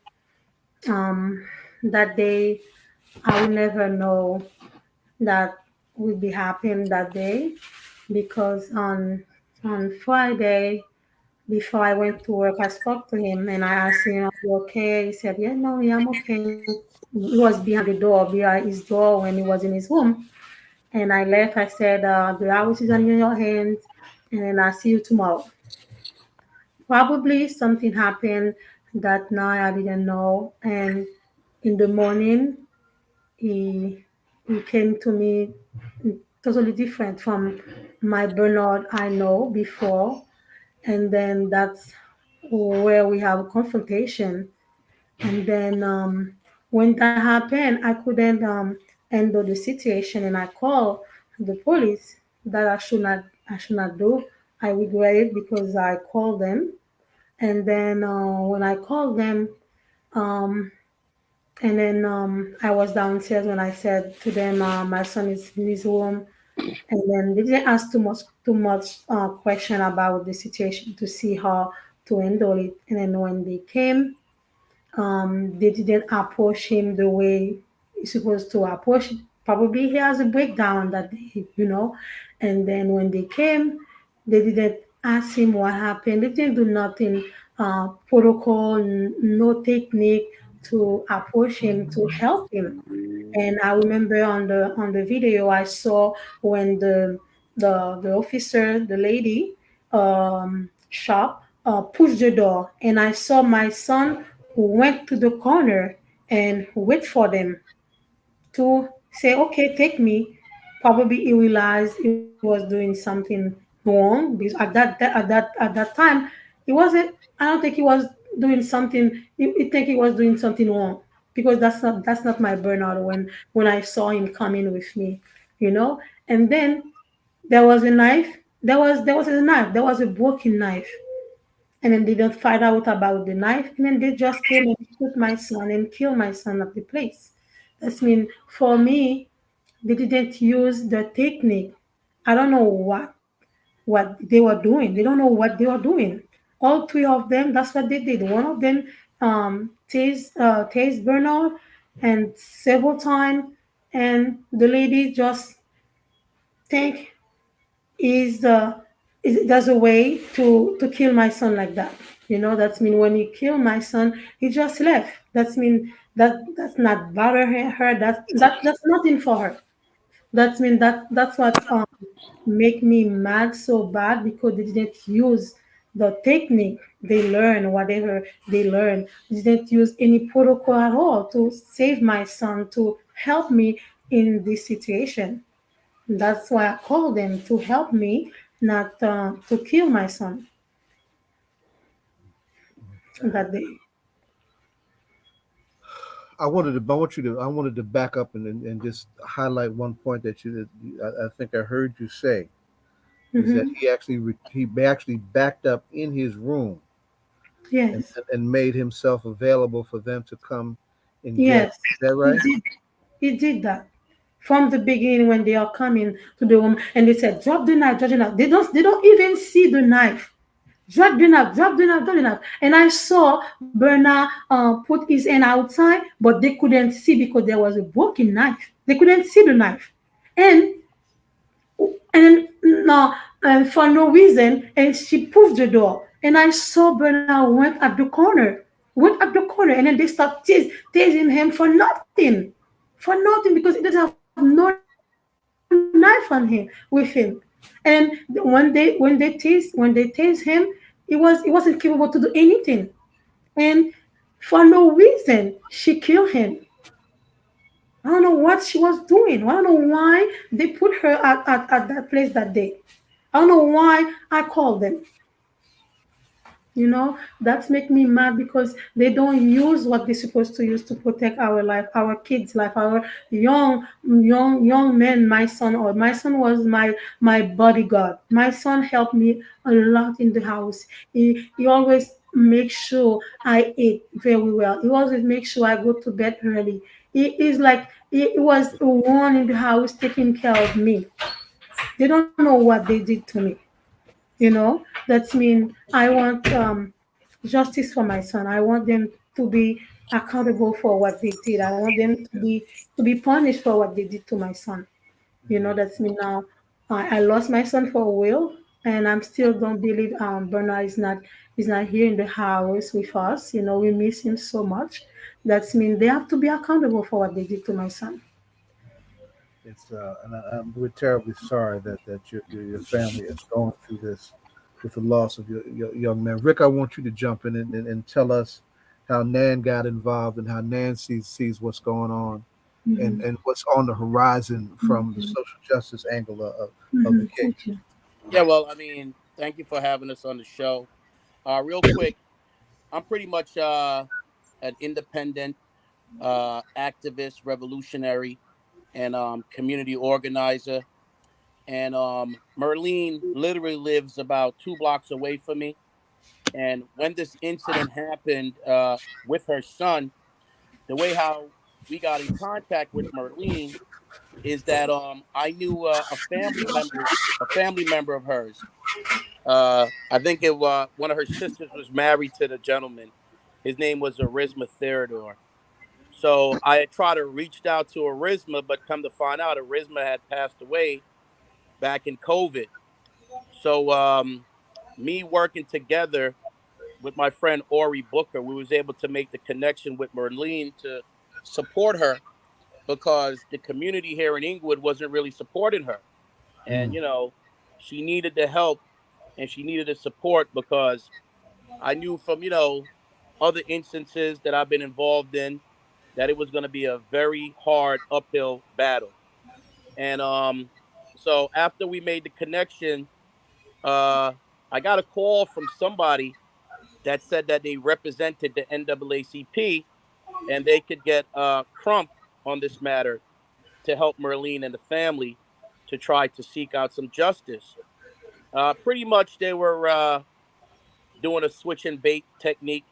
Speaker 6: Um, that day, I will never know that will be happening that day, because on Friday, before I went to work, I spoke to him and I asked him, "Are you okay?" He said, "Yeah, no, yeah, I'm okay." He was behind the door, behind his door when he was in his room. And I left. I said, "The house is on your hands, and then I'll see you tomorrow." Probably something happened that night I didn't know. And in the morning, he he came to me totally different from my Bernard I know before. And then that's where we have a confrontation. And then when that happened, I couldn't handle the situation, and I called the police. That I should not do. I regret it because I called them, and then when I called them, um, and then I was downstairs when I said to them, my son is in his room, and then they didn't ask too much question about the situation to see how to handle it. And then when they came, they didn't approach him the way he's supposed to approach. Probably he has a breakdown that day. And then when they came, they didn't ask him what happened. They didn't do nothing, protocol, no technique to approach him to help him. And I remember on the video I saw when the officer, the lady, shop pushed the door, and I saw my son who went to the corner and wait for them to say, "Okay, take me." Probably he realized he was doing something wrong, because at that time he wasn't. I don't think he was doing something. He think he was doing something wrong, because that's not my burnout when I saw him coming with me. And then there was a knife. There was a knife. There was a broken knife. and then they don't find out about the knife, and then they just came and shoot my son and kill my son at the place. That's mean for me, they didn't use the technique. I don't know what they were doing. They don't know what they were doing. All three of them, that's what they did. One of them tased Bernard and several times, and the lady just think is there's a way to kill my son like that. That's mean when he killed my son, he just left. That's mean that's not bother her. That's nothing for her. That's mean that's what make me mad so bad because they didn't use the technique they learn, whatever they learn. They didn't use any protocol at all to save my son, to help me in this situation. That's why I called them to help me, not to kill my son that day.
Speaker 3: I wanted to back up and just highlight one point I think I heard you say is that
Speaker 6: Hmm.
Speaker 3: he actually backed up in his room and
Speaker 6: Yes,
Speaker 3: and made himself available for them to come and get him.
Speaker 6: yes,
Speaker 3: Is that
Speaker 6: he
Speaker 3: right?
Speaker 6: did. He did that from the beginning when they are coming to the room and they said, "Drop the knife, drop the knife." They don't even see the knife. Drop the knife, drop the knife, drop the knife. And I saw Bernard put his hand outside, but they couldn't see because there was a broken knife. They couldn't see the knife. And no, for no reason, and she pushed the door. And I saw Bernard went at the corner, and then they start tasing him for nothing because he doesn't have no knife on him with him. And when they tased him, he wasn't capable to do anything. And for no reason, she killed him. I don't know what she was doing. I don't know why they put her at that place that day. I don't know why I called them. That's make me mad because they don't use what they're supposed to use to protect our life, our kids' life, our young men. My son was my bodyguard. My son helped me a lot in the house. He always make sure I ate very well. He always make sure I go to bed early. He is like he was the one in the house taking care of me. They don't know what they did to me. That's mean I want justice for my son. I want them to be accountable for what they did. I want them to be punished for what they did to my son. That's me now. I lost my son for a will, and I'm still don't believe Bernard is not here in the house with us. We miss him so much. That's mean they have to be accountable for what they did to my son.
Speaker 3: We're terribly sorry that your family is going through this with the loss of your young man. Rick, I want you to jump in and tell us how Nan got involved and how Nan sees what's going on
Speaker 6: Hmm.
Speaker 3: and what's on the horizon from the social justice angle of the
Speaker 6: Hmm.
Speaker 3: case.
Speaker 6: Thank you.
Speaker 7: Yeah, well, I mean, thank you for having us on the show. Real quick, I'm pretty much an independent activist, revolutionary, and community organizer. And Myrlene literally lives about 2 blocks away from me. And when this incident happened with her son, the way how we got in contact with Myrlene is that I knew a family member of hers. I think one of her sisters was married to the gentleman. His name was Arisma Theodore. So I had tried to reach out to Arisma, but come to find out, Arisma had passed away back in COVID. So me working together with my friend Ori Booker, we was able to make the connection with Merlene to support her because the community here in Inglewood wasn't really supporting her. And,
Speaker 3: Mm.
Speaker 7: she needed the help and she needed the support because I knew from, other instances that I've been involved in that it was going to be a very hard uphill battle. And so after we made the connection, uh, I got a call from somebody that said that they represented the NAACP and they could get Crump on this matter to help Merlene and the family to try to seek out some justice. Pretty much they were doing a switch and bait technique.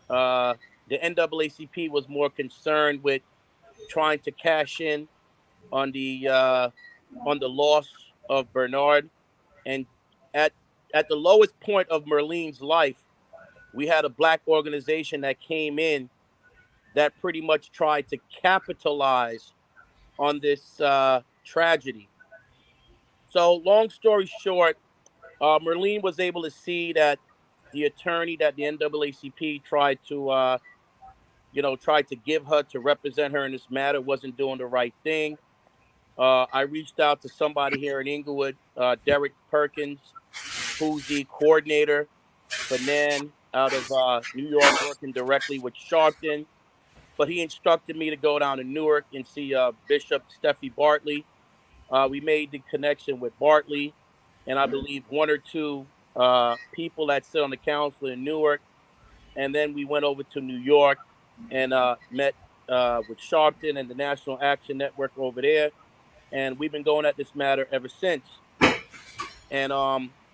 Speaker 7: The NAACP was more concerned with trying to cash in on the loss of Barnard, and at the lowest point of Myrlene's life, we had a Black organization that came in that pretty much tried to capitalize on this tragedy. So, long story short, Myrlene was able to see that the attorney that the NAACP tried to give her to represent her in this matter wasn't doing the right thing. I reached out to somebody here in Inglewood, Derek Perkins, who's the coordinator for NAN out of New York, working directly with Sharpton. But he instructed me to go down to Newark and see Bishop Steffi Bartley. We made the connection with Bartley, and I believe one or two people that sit on the council in Newark. And then we went over to New York and met with Sharpton and the National Action Network over there. And we've been going at this matter ever since. And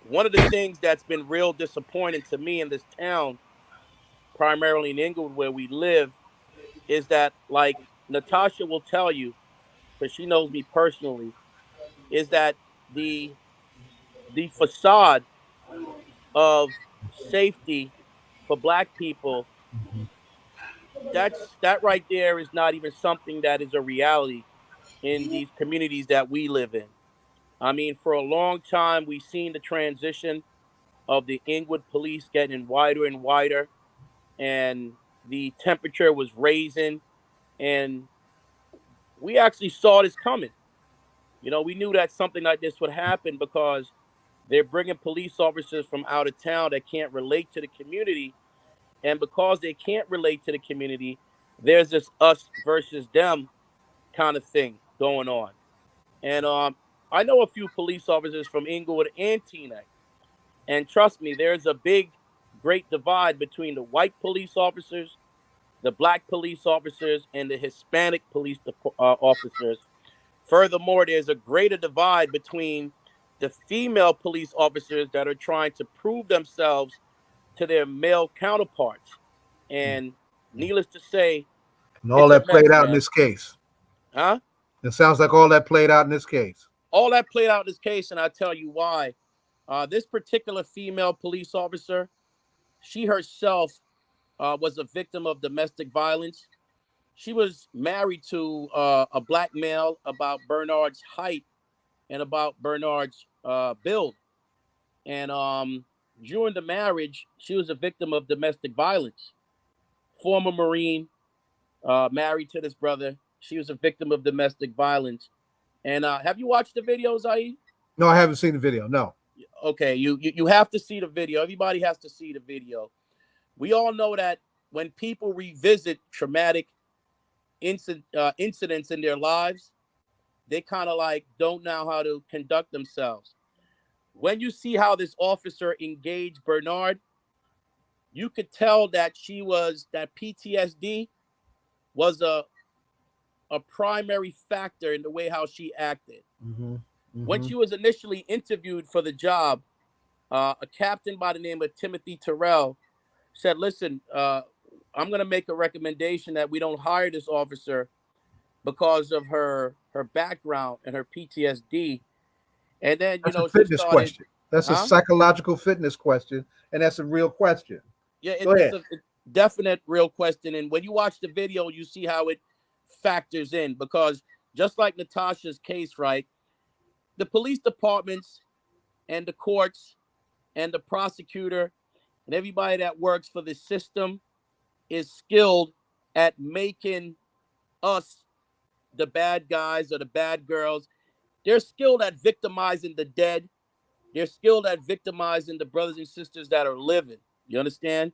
Speaker 7: one of the things that's been real disappointing to me in this town, primarily in Inglewood where we live, is that, like Natacha will tell you, because she knows me personally, is that the facade of safety for Black people, that right there is not even something that is a reality in these communities that we live in. I mean, for a long time, we've seen the transition of the Inglewood police getting wider and wider, and the temperature was raising, and we actually saw this coming. You know, we knew that something like this would happen because they're bringing police officers from out of town that can't relate to the community, and because they can't relate to the community, there's this us versus them kind of thing going on. And I know a few police officers from Inglewood and Teaneck. And trust me, there's a great divide between the white police officers, the Black police officers, and the Hispanic police officers. Furthermore, there's a greater divide between the female police officers that are trying to prove themselves to their male counterparts. And needless to say,
Speaker 3: and all that played out in this case.
Speaker 7: Huh?
Speaker 3: It sounds like all that played out in this case.
Speaker 7: All that played out in this case, and I'll tell you why. This particular female police officer, she herself was a victim of domestic violence. She was married to a Black male about Barnard's height and about Barnard's build. And during the marriage, she was a victim of domestic violence. Former Marine, married to this brother. She was a victim of domestic violence. And have you watched the video, Zaid?
Speaker 3: No, I haven't seen the video. No.
Speaker 7: Okay, you have to see the video. Everybody has to see the video. We all know that when people revisit traumatic incidents in their lives, they kind of like don't know how to conduct themselves. When you see how this officer engaged Barnard, you could tell that that PTSD was a primary factor in the way how she acted. Mm-hmm. Mm-hmm. When she was initially interviewed for the job, a captain by the name of Timothy Terrell said, listen, I'm going to make a recommendation that we don't hire this officer because of her background and her PTSD. And then,
Speaker 3: that's a fitness question. That's a psychological fitness question, and that's a real question.
Speaker 7: Yeah, it's a definite real question. And when you watch the video, you see how it factors in, because just like Natacha's case, right, the police departments and the courts and the prosecutor and everybody that works for the system is skilled at making us the bad guys or the bad girls. They're skilled at victimizing the dead. They're skilled at victimizing the brothers and sisters that are living. You understand?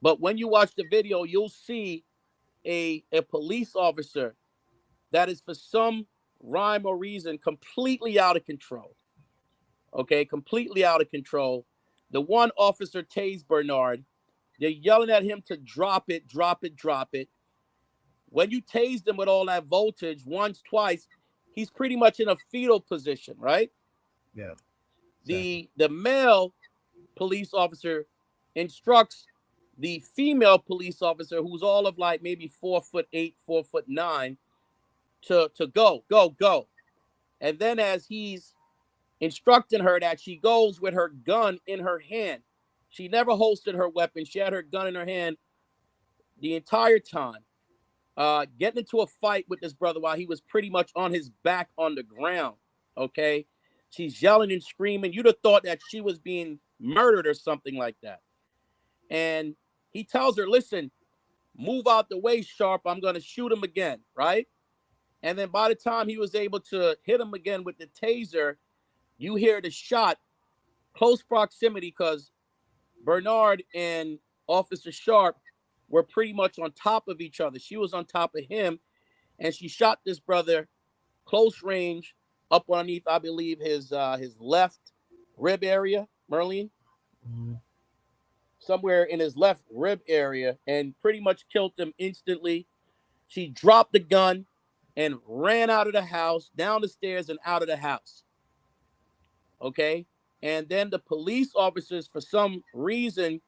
Speaker 7: But when you watch the video, you'll see a police officer that is, for some rhyme or reason, completely out of control. Okay, completely out of control. The one officer tased Barnard. They're yelling at him to drop it, drop it, drop it. When you tased him with all that voltage once, twice, he's pretty much in a fetal position, right?
Speaker 3: Yeah.
Speaker 7: Exactly. The male police officer instructs the female police officer, who's all of like maybe 4'8", 4'9", to go. And then as he's instructing her that, she goes with her gun in her hand. She never holstered her weapon. She had her gun in her hand the entire time. Getting into a fight with this brother while he was pretty much on his back on the ground. Okay. She's yelling and screaming. You'd have thought that she was being murdered or something like that. And he tells her, listen, move out the way, Sharp. I'm going to shoot him again. Right. And then by the time he was able to hit him again with the taser, you hear the shot, close proximity, because Barnard and Officer Sharp were pretty much on top of each other. She was on top of him, and she shot this brother close range up underneath, I believe, his left rib area, Myrlene.
Speaker 3: Mm-hmm.
Speaker 7: Somewhere in his left rib area, and pretty much killed him instantly. She dropped the gun and ran out of the house, down the stairs and out of the house. Okay. And then the police officers, for some reason,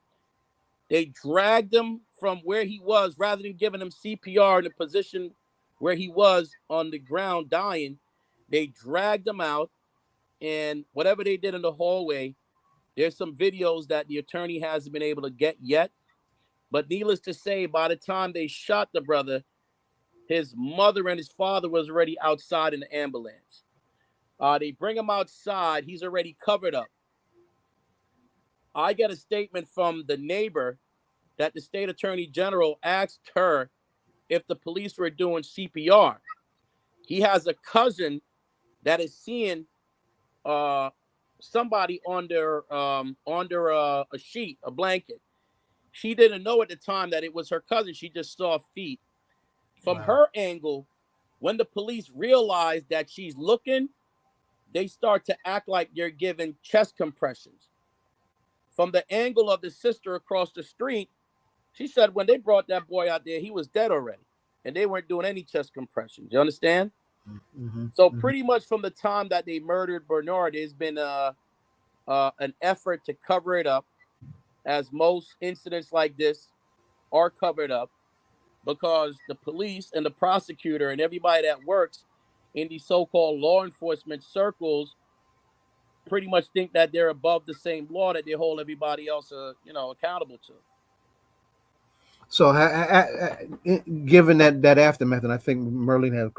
Speaker 7: they dragged him from where he was, rather than giving him CPR in the position where he was on the ground dying. They dragged him out, and whatever they did in the hallway, there's some videos that the attorney hasn't been able to get yet. But needless to say, by the time they shot the brother, his mother and his father was already outside in the ambulance. They bring him outside. He's already covered up. I get a statement from the neighbor that the state attorney general asked her if the police were doing CPR. He has a cousin that is seeing somebody under a sheet, a blanket. She didn't know at the time that it was her cousin. She just saw feet. From her angle, when the police realize that she's looking, they start to act like they're giving chest compressions. From the angle of the sister across the street, she said when they brought that boy out there, he was dead already, and they weren't doing any chest compressions. You understand?
Speaker 3: Mm-hmm.
Speaker 7: So pretty much from the time that they murdered Barnard, there's been an effort to cover it up, as most incidents like this are covered up, because the police and the prosecutor and everybody that works in these so-called law enforcement circles pretty much think that they're above the same law that they hold everybody else, accountable to.
Speaker 3: So, given that aftermath, and I think Myrlene had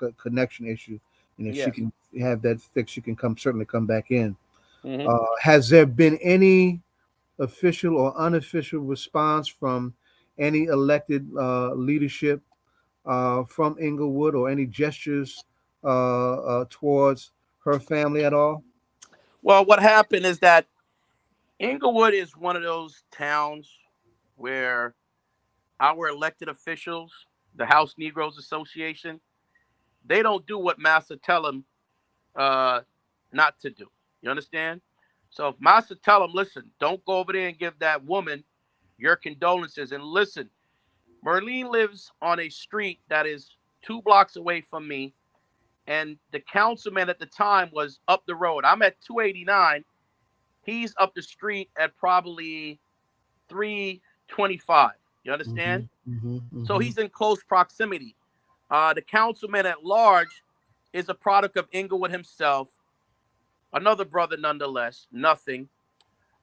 Speaker 3: a connection issue, and if she can have that fixed, she can certainly come back in.
Speaker 7: Mm-hmm.
Speaker 3: Has there been any official or unofficial response from any elected leadership from Inglewood, or any gestures towards her family at all?
Speaker 7: Well, what happened is that Inglewood is one of those towns where our elected officials, the House Negroes Association, they don't do what Massa tell them not to do. You understand? So if Massa tell them, listen, don't go over there and give that woman your condolences. And listen, Myrlene lives on a street that is 2 blocks away from me, and the councilman at the time was up the road. I'm at 289. He's up the street at probably 325. You understand?
Speaker 3: Mm-hmm, mm-hmm.
Speaker 7: So he's in close proximity. The councilman at large is a product of Inglewood himself. Another brother, nonetheless. Nothing.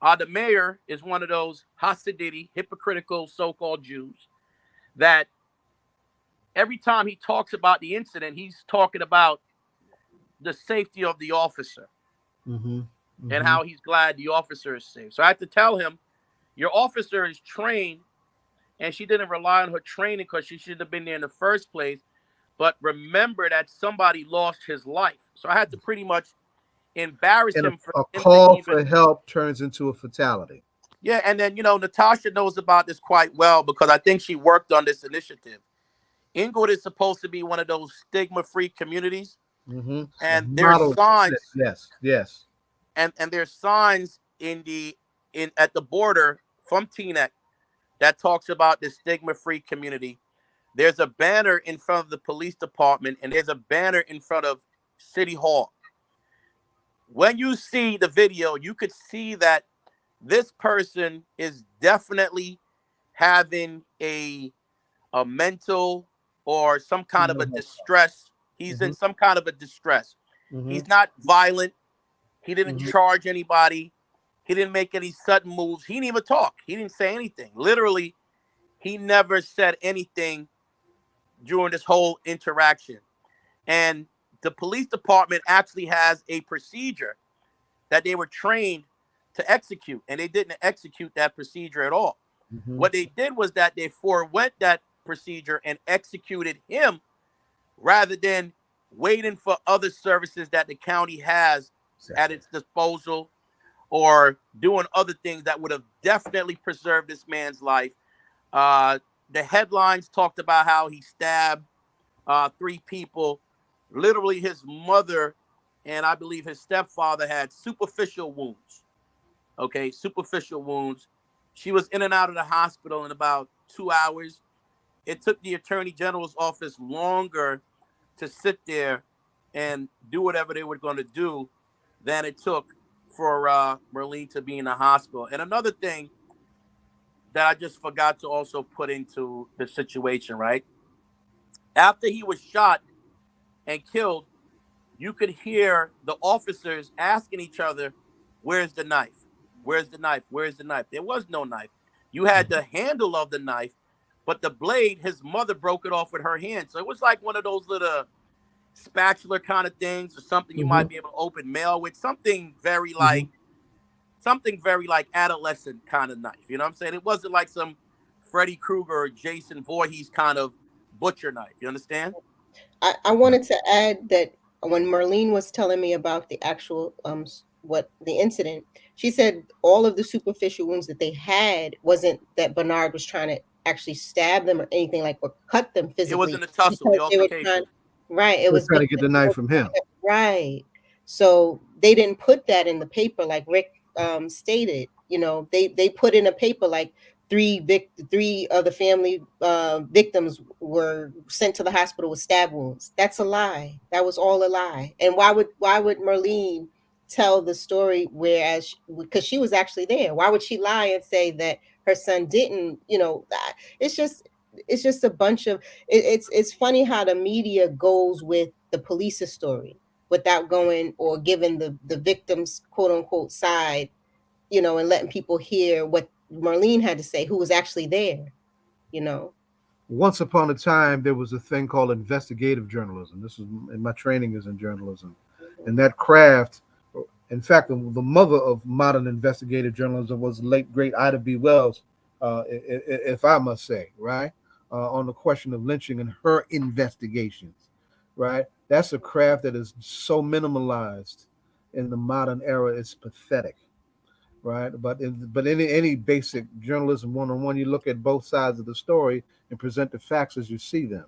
Speaker 7: The mayor is one of those Hasididi, hypocritical so-called Jews that every time he talks about the incident, he's talking about the safety of the officer.
Speaker 3: Mm-hmm. Mm-hmm.
Speaker 7: And how he's glad the officer is safe. So I had to tell him, your officer is trained, and she didn't rely on her training because she should have been there in the first place. But remember that somebody lost his life. So I had to pretty much embarrass him.
Speaker 3: A call for help turns into a fatality.
Speaker 7: Yeah, and then, Natacha knows about this quite well because I think she worked on this initiative. Inglewood is supposed to be one of those stigma-free communities.
Speaker 3: Mm-hmm.
Speaker 7: And there's signs.
Speaker 3: Yes.
Speaker 7: And there's signs at the border from Teaneck that talks about the stigma-free community. There's a banner in front of the police department, and there's a banner in front of City Hall. When you see the video, you could see that this person is definitely having a mental or some kind of a distress. He's in some kind of a distress. He's not violent. He didn't charge anybody. He didn't make any sudden moves. He didn't even talk. He didn't say anything. Literally, he never said anything during this whole interaction. And the police department actually has a procedure that they were trained to execute, and they didn't execute that procedure at all. What they did was that they forewent that procedure and executed him rather than waiting for other services that the county has at its disposal or doing other things that would have definitely preserved this man's life. The headlines talked about how he stabbed 3 people. Literally, his mother and I believe his stepfather had superficial wounds. Okay, superficial wounds. She was in and out of the hospital in about 2 hours. It took the Attorney General's office longer to sit there and do whatever they were going to do than it took for Myrlene to be in the hospital. And another thing that I just forgot to also put into the situation, right? After he was shot and killed, you could hear the officers asking each other, where's the knife? Where's the knife? Where's the knife? There was no knife. You had the handle of the knife, but the blade, his mother broke it off with her hand. So it was like one of those little spatula kind of things, or something you might be able to open mail with, something very like adolescent kind of knife. You know what I'm saying? It wasn't like some Freddy Krueger or Jason Voorhees kind of butcher knife. You understand?
Speaker 5: I wanted to add that when Myrlene was telling me about the actual what the incident, she said all of the superficial wounds that they had wasn't that Barnard was trying to actually stab them or anything like or cut them physically.
Speaker 7: It wasn't a tussle, the altercation.
Speaker 5: It was
Speaker 3: trying to get the knife from him.
Speaker 5: Right. So they didn't put that in the paper like Rick stated. You know, they put in a paper like 3 of the family victims were sent to the hospital with stab wounds. That's a lie. That was all a lie. And why would Myrlene tell the story whereas because she was actually there? Why would she lie and say that her son didn't? You know, it's just a bunch of it's funny how the media goes with the police's story without going or giving the victim's quote unquote side, you know, and letting people hear what Myrlene had to say, who was actually there, you know.
Speaker 3: Once upon a time, there was a thing called investigative journalism. This is, and my training is in journalism, and that craft. In fact, the mother of modern investigative journalism was the late great Ida B. Wells, if I must say, right, on the question of lynching and her investigations, right. That's a craft that is so minimalized in the modern era. It's pathetic. Right, but any basic journalism 101, you look at both sides of the story and present the facts as you see them.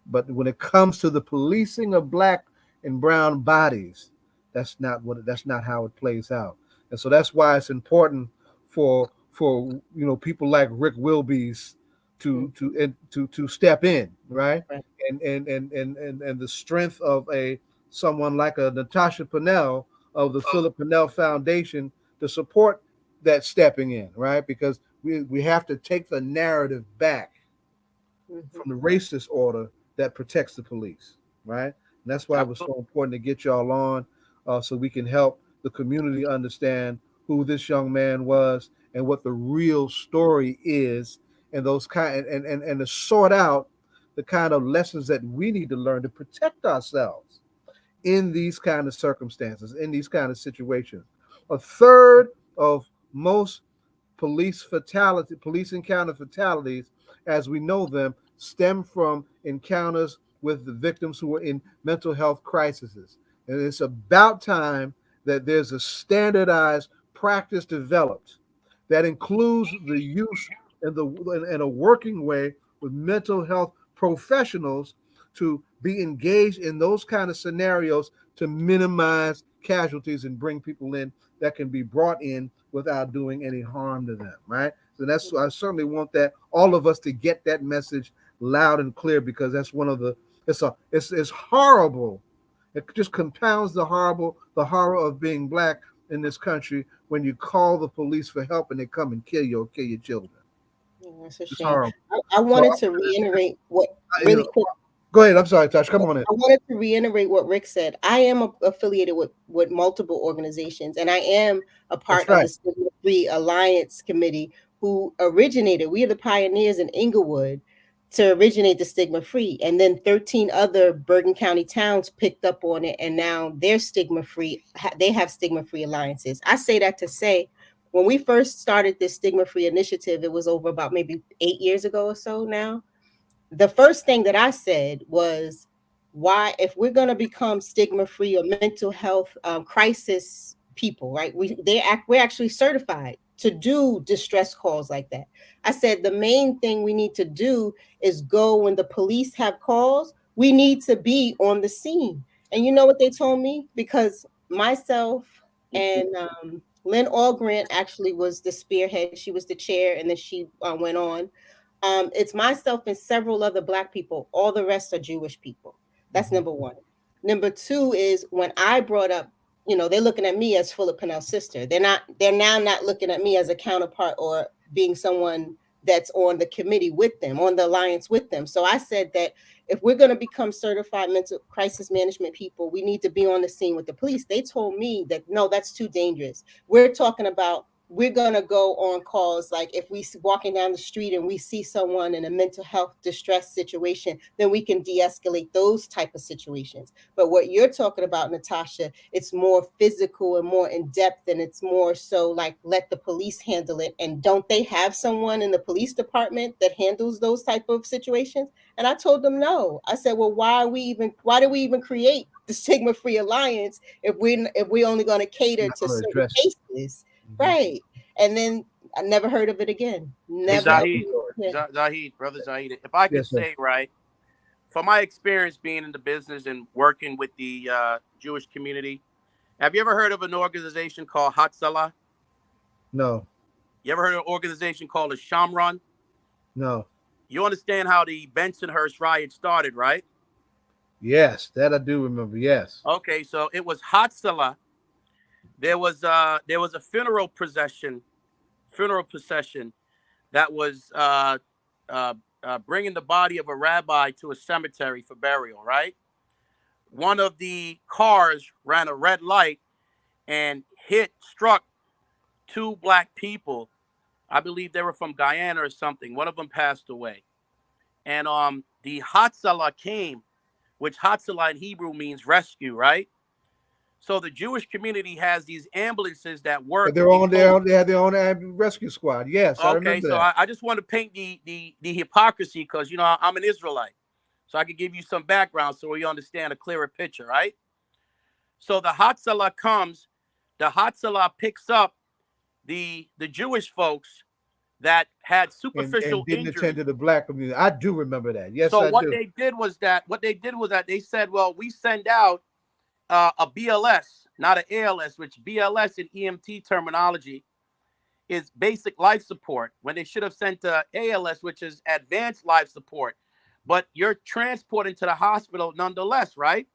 Speaker 3: But when it comes to the policing of black and brown bodies, that's not how it plays out. And so that's why it's important for people like Rick Wilby's to step in, right? And the strength of someone like a Natacha Pannell of the Philip Pannell Foundation to support that stepping in, right? Because we have to take the narrative back from the racist order that protects the police, right? And that's why it was so important to get y'all on, so we can help the community understand who this young man was and what the real story is, and those and to sort out the kind of lessons that we need to learn to protect ourselves in these kind of circumstances, in these kind of situations. A third of most police encounter fatalities, as we know them, stem from encounters with the victims who are in mental health crises. And it's about time that there's a standardized practice developed that includes the use and a working way with mental health professionals to be engaged in those kind of scenarios to minimize casualties and bring people in that can be brought in without doing any harm to them, right? So I certainly want that all of us to get that message loud and clear, because that's one of the it's horrible. It just compounds the horror of being black in this country when you call the police for help and they come and kill your children.
Speaker 5: Yeah, that's a
Speaker 3: It's
Speaker 5: shame.
Speaker 3: horrible.
Speaker 5: I wanted to reiterate what
Speaker 3: You
Speaker 5: really
Speaker 3: know,
Speaker 5: quick.
Speaker 3: go ahead. I'm sorry, Tosh. Come on in.
Speaker 5: I wanted to reiterate what Rick said. I am affiliated with multiple organizations, and I am a
Speaker 3: That's
Speaker 5: part of
Speaker 3: right.
Speaker 5: the Stigma Free Alliance Committee, who originated. We are the pioneers in Inglewood to originate the Stigma Free, and then 13 other Bergen County towns picked up on it, and now they're stigma free. They have stigma free alliances. I say that to say, when we first started this stigma free initiative, it was over about maybe 8 years ago or so now. The first thing that I said was, why, if we're going to become stigma free or mental health crisis people, right? We're actually certified to do distress calls like that. I said the main thing we need to do is go when the police have calls. We need to be on the scene. And you know what they told me? Because myself and Lynn Allgrant actually was the spearhead. She was the chair, and then she went on. It's myself and several other Black people. All the rest are Jewish people. That's number one. Number two is, when I brought up, they're looking at me as Philip Pannell's sister. They're now not looking at me as a counterpart or being someone that's on the committee with them, on the alliance with them. So I said that if we're going to become certified mental crisis management people, we need to be on the scene with the police. They told me that, no, that's too dangerous. We're talking about, we're going to go on calls. Like if we walking down the street and we see someone in a mental health distress situation, then we can de-escalate those type of situations. But what you're talking about, Natacha, it's more physical and more in depth, and it's more so like, let the police handle it. And don't they have someone in the police department that handles those type of situations? And I told them no. I said, well, why did we even create the Stigma Free Alliance if we're only going to cater to certain cases? Right. And then I never heard of it again. Never.
Speaker 7: Zahid, brother Zahid, if I could say, right, from my experience being in the business and working with the Jewish community, have you ever heard of an organization called Hatzalah?
Speaker 3: No.
Speaker 7: You ever heard of an organization called a Shamron?
Speaker 3: No.
Speaker 7: You understand how the Bensonhurst riot started, right?
Speaker 3: Yes, that I do remember. Yes.
Speaker 7: Okay, so it was Hatzalah. There was a funeral procession that was bringing the body of a rabbi to a cemetery for burial, right? One of the cars ran a red light and struck two Black people. I believe they were from Guyana or something. One of them passed away. And the Hatzalah came, which Hatzalah in Hebrew means rescue, right? So the Jewish community has these ambulances that work.
Speaker 3: They have their own rescue squad. Yes, I remember that.
Speaker 7: I just want to paint the hypocrisy, because I'm an Israelite, so I could give you some background so you understand a clearer picture, right? So the Hatzalah comes, the Hatzalah picks up the Jewish folks that had superficial
Speaker 3: and didn't
Speaker 7: injuries.
Speaker 3: attend to the Black community. I do remember that. Yes,
Speaker 7: so
Speaker 3: I
Speaker 7: what
Speaker 3: do.
Speaker 7: they did was that they said, well, we send out a BLS, not an ALS, which BLS in EMT terminology is basic life support, when they should have sent ALS, which is advanced life support. But you're transporting to the hospital nonetheless, right?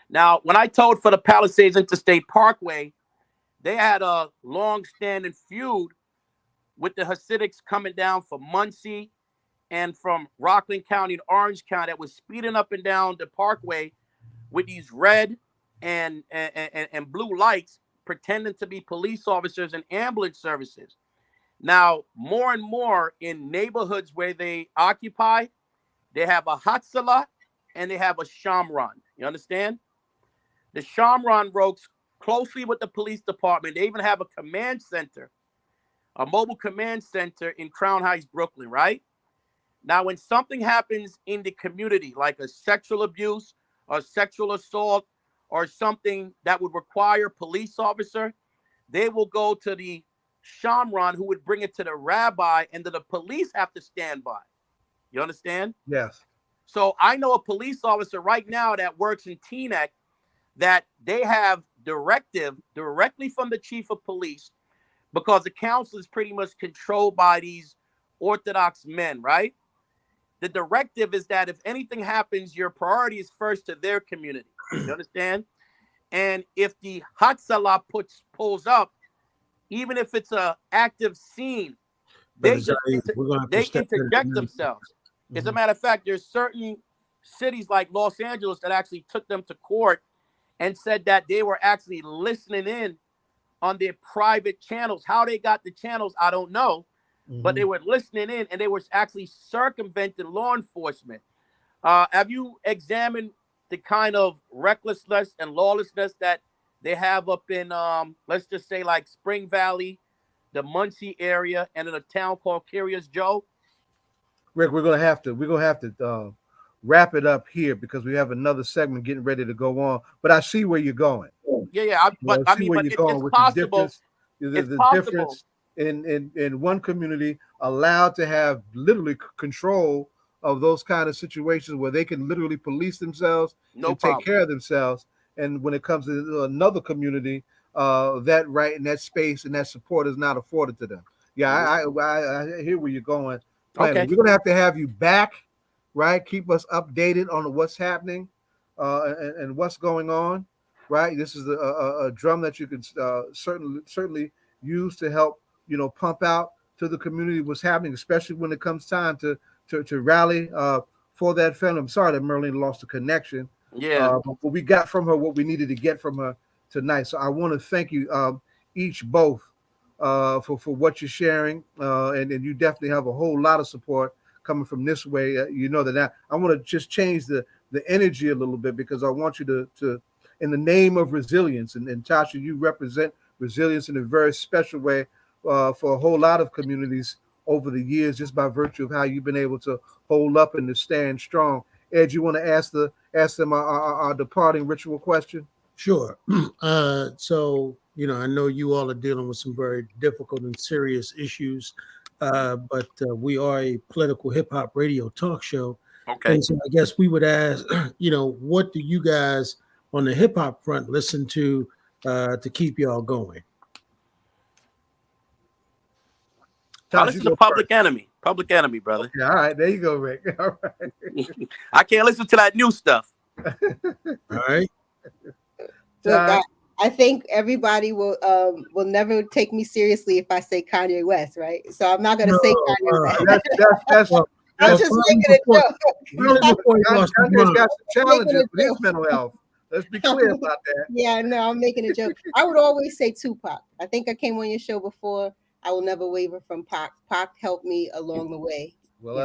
Speaker 7: Now, when I told for the Palisades Interstate Parkway, they had a long-standing feud with the Hasidics coming down from Muncie and from Rockland County and Orange County that was speeding up and down the parkway with these red and blue lights, pretending to be police officers and ambulance services. Now, more and more in neighborhoods where they occupy, they have a Hatzalah and they have a Shamron. You understand? The Shamron works closely with the police department. They even have a command center, a mobile command center in Crown Heights, Brooklyn, right? Now, when something happens in the community, like a sexual abuse or sexual assault or something that would require a police officer, they will go to the Shamron, who would bring it to the rabbi, and then the police have to stand by. You understand?
Speaker 3: Yes.
Speaker 7: So I know a police officer right now that works in Teaneck that they have directive directly from the chief of police, because the council is pretty much controlled by these Orthodox men, right? The directive is that if anything happens, your priority is first to their community. You understand? And if the Hatsala pulls up, even if it's a active scene,
Speaker 1: But
Speaker 7: we're gonna they interject themselves. As a matter of fact, there's certain cities like Los Angeles that actually took them to court and said that they were actually listening in on their private channels. How they got the channels, I don't know, but they were listening in and they were actually circumventing law enforcement. Have you examined the kind of recklessness and lawlessness that they have up in, let's just say like Spring Valley, the Muncie area, and in a town called Curious Joe?
Speaker 3: Rick, we're gonna have to wrap it up here because we have another segment getting ready to go on. But I see where you're going.
Speaker 7: Yeah. But I mean, it's possible.
Speaker 3: The difference in one community allowed to have literally control of those kind of situations where they can literally police themselves and take care of themselves. And when it comes to another community, that right in that space and that support is not afforded to them. Yeah, I hear where you're going. Okay. We're gonna have to have you back, right? Keep us updated on what's happening and what's going on, right? This is a drum that you can certainly use to help, pump out to the community what's happening, especially when it comes time to rally for that family. I'm sorry that Myrlene lost the connection.
Speaker 7: Yeah.
Speaker 3: But we got from her what we needed to get from her tonight. So I want to thank you both for what you're sharing. And you definitely have a whole lot of support coming from this way. You know that I want to just change the energy a little bit because I want you to in the name of resilience, and Tasha, you represent resilience in a very special way for a whole lot of communities over the years, just by virtue of how you've been able to hold up and to stand strong. Ed, you want to ask them our departing ritual question?
Speaker 1: Sure. So, I know you all are dealing with some very difficult and serious issues, but we are a political hip hop radio talk show.
Speaker 7: Okay.
Speaker 1: And so I guess we would ask, what do you guys on the hip hop front listen to keep y'all going?
Speaker 7: I listen to Public Enemy. Public Enemy, brother.
Speaker 3: Yeah, all right, there you go, Rick. All right.
Speaker 7: I can't listen to that new stuff.
Speaker 1: All right.
Speaker 5: Look, I think everybody will never take me seriously if I say Kanye West, right? So I'm not gonna say Kanye West. I'm just making a joke.
Speaker 3: Kanye's got some challenges with his mental health. Let's be clear about that.
Speaker 5: Yeah, no, I'm making a joke. I would always say Tupac. I think I came on your show before. I will never waver from Pac. Pac helped me along the way.
Speaker 3: Well,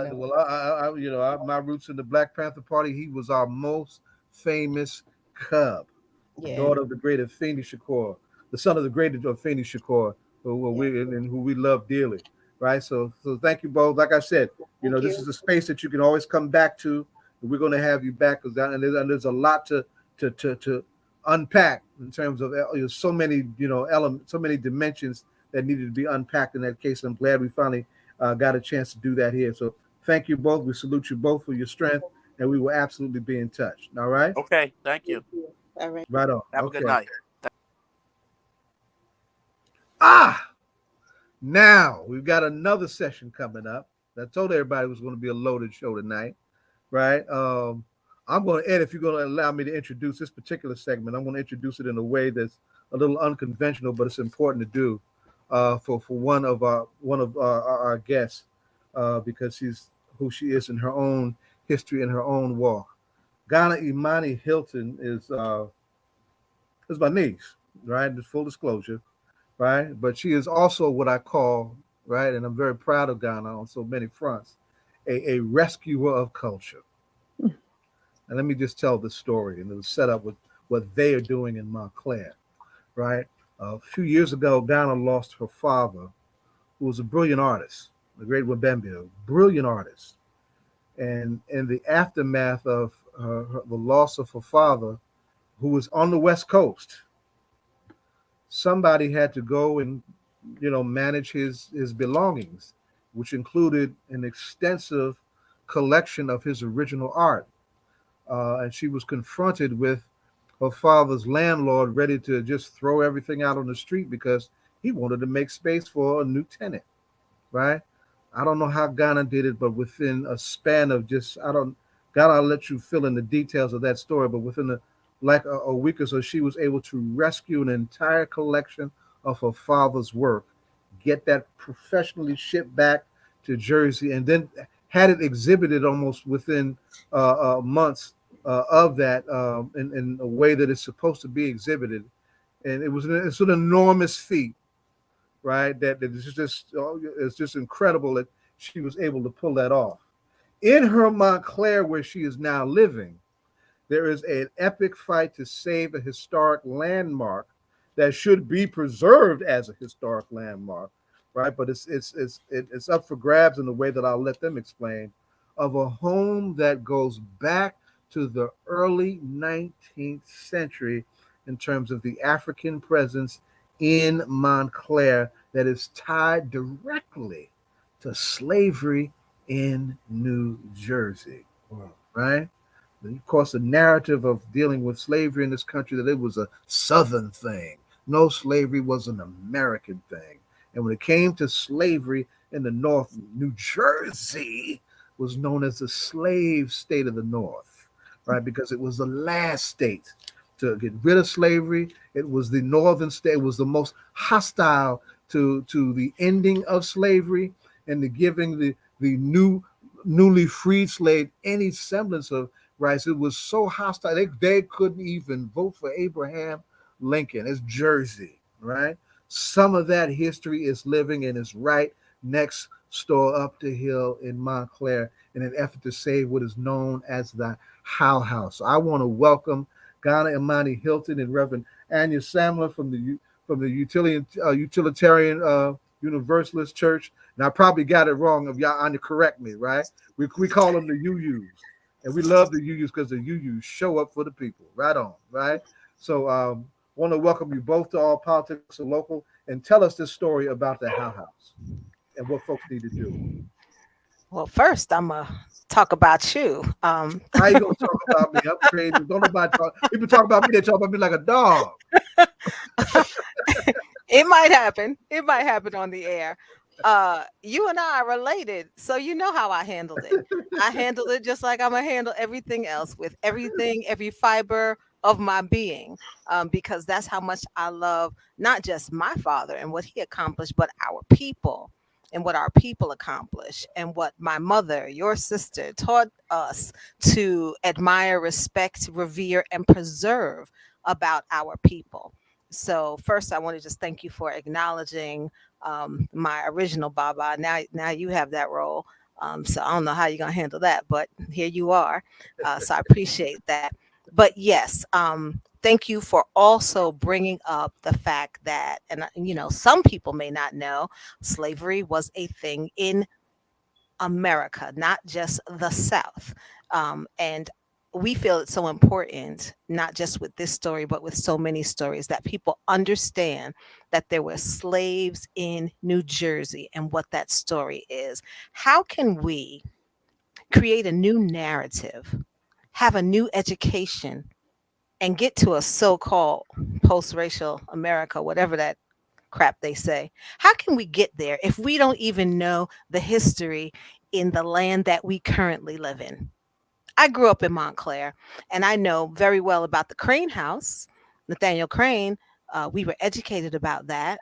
Speaker 3: my roots in the Black Panther Party. He was our most famous Cub, daughter of the great Afeni Shakur, the son of the great Afeni Shakur, who we love dearly. Right. So thank you both. Like I said, this is a space that you can always come back to. We're going to have you back because there's a lot to unpack in terms of so many elements, so many dimensions that needed to be unpacked in that case. I'm glad we finally got a chance to do that here. So thank you both. We salute you both for your strength, and we will absolutely be in touch. All right.
Speaker 7: Okay. Thank you.
Speaker 5: All right.
Speaker 3: Right on.
Speaker 7: Have a good night.
Speaker 3: Now we've got another session coming up. I told everybody it was going to be a loaded show tonight, right? I'm going to, Ed, if you're going to allow me to introduce this particular segment, I'm going to introduce it in a way that's a little unconventional, but it's important to do for one of our guests because she's who she is in her own history and her own walk. Ghana Hylton is my niece, right? Full disclosure, right? But she is also what I call, right, and I'm very proud of Ghana on so many fronts, a rescuer of culture. And let me just tell the story, and it was set up with what they are doing in Montclair, right? A few years ago, Ghana lost her father, who was a brilliant artist, the great Wabembe, a brilliant artist. And in the aftermath of the loss of her father, who was on the West Coast, somebody had to go and, manage his belongings, which included an extensive collection of his original art. And she was confronted with her father's landlord ready to just throw everything out on the street because he wanted to make space for a new tenant, right? I don't know how Ghana did it, but within a span of I'll let you fill in the details of that story, but within like a week or so, she was able to rescue an entire collection of her father's work, get that professionally shipped back to Jersey, and then had it exhibited almost within months of that in a way that it's supposed to be exhibited. And it's an enormous feat, right? That is just it's just incredible that she was able to pull that off. In her Montclair, where she is now living, there is an epic fight to save a historic landmark that should be preserved as a historic landmark, right? But it's up for grabs in the way that I'll let them explain, of a home that goes back to the early 19th century in terms of the African presence in Montclair that is tied directly to slavery in New Jersey, right? Of course, the narrative of dealing with slavery in this country, that it was a Southern thing. No, slavery was an American thing. And when it came to slavery in the North, New Jersey was known as the slave state of the North, right? Because it was the last state to get rid of slavery. It was the northern state. It was the most hostile to the ending of slavery and to giving the newly freed slave any semblance of rights. It was so hostile. They couldn't even vote for Abraham Lincoln. It's Jersey, right? Some of that history is living and is right next door up the hill in Montclair in an effort to save what is known as the Hale House. So I want to welcome Ghana Hylton and Reverend Anya Samler from the Utilitarian Universalist Church. And I probably got it wrong. If y'all Anya correct me, right? We call them the UUs. And we love the UUs because the UUs show up for the people. Right on, right? So want to welcome you both to All Politics Are Local, and tell us this story about the Hale House and what folks need to do.
Speaker 8: Well, first, I'm going to talk about you.
Speaker 3: How you going to talk about me? I'm crazy. Don't nobody talk. People talk about me, they talk about me like a dog.
Speaker 8: It might happen. It might happen on the air. You and I are related, so you know how I handled it. I handled it just like I'm going to handle everything else, with everything, every fiber of my being, because that's how much I love not just my father and what he accomplished, but our people and what our people accomplish, and what my mother, your sister, taught us to admire, respect, revere, and preserve about our people. So first, I want to just thank you for acknowledging my original Baba. Now you have that role. So I don't know how you're going to handle that, but here you are. So I appreciate that. But yes, thank you for also bringing up the fact that, and some people may not know, slavery was a thing in America, not just the South. And we feel it's so important, not just with this story, but with so many stories, that people understand that there were slaves in New Jersey and what that story is. How can we create a new narrative, have a new education, and get to a so-called post-racial America, whatever that crap they say? How can we get there if we don't even know the history in the land that we currently live in? I grew up in Montclair, and I know very well about the Crane House, Nathaniel Crane. We were educated about that.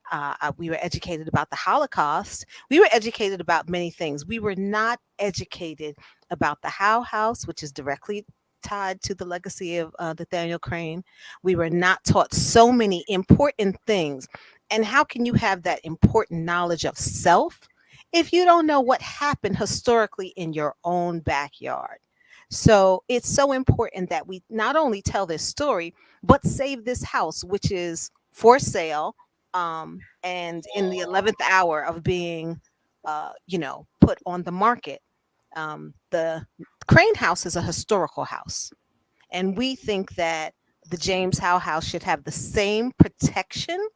Speaker 8: We were educated about the Holocaust. We were educated about many things. We were not educated about the Hale House, which is directly tied to the legacy of Nathaniel Crane. We were not taught so many important things. And how can you have that important knowledge of self if you don't know what happened historically in your own backyard? So it's so important that we not only tell this story, but save this house, which is for sale, and in the 11th hour of being, put on the market. The Crane House is a historical house, and we think that the James Hale House should have the same protection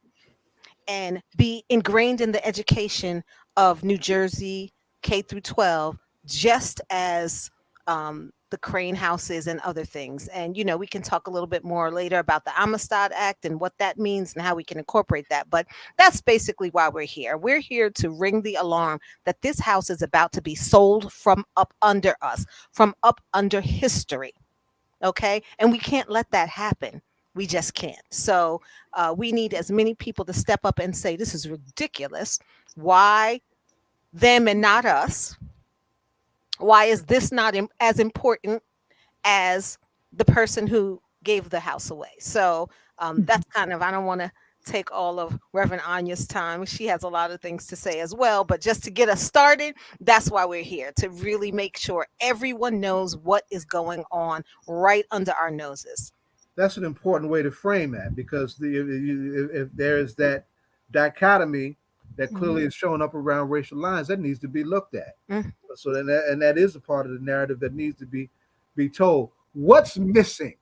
Speaker 8: and be ingrained in the education of New Jersey K through 12, just as the Crane houses and other things. And, we can talk a little bit more later about the Amistad Act and what that means and how we can incorporate that. But that's basically why we're here. We're here to ring the alarm that this house is about to be sold from up under us, from up under history. Okay. And we can't let that happen. We just can't. So we need as many people to step up and say, this is ridiculous. Why them and not us? Why is this not as important as the person who gave the house away? So that's kind of, I don't want to take all of Reverend Anya's time. She has a lot of things to say as well, but just to get us started, that's why we're here, to really make sure everyone knows what is going on right under our noses.
Speaker 3: That's an important way to frame that, because if there's that dichotomy that clearly is showing up around racial lines, that needs to be looked at. So then that is a part of the narrative that needs to be told. What's missing,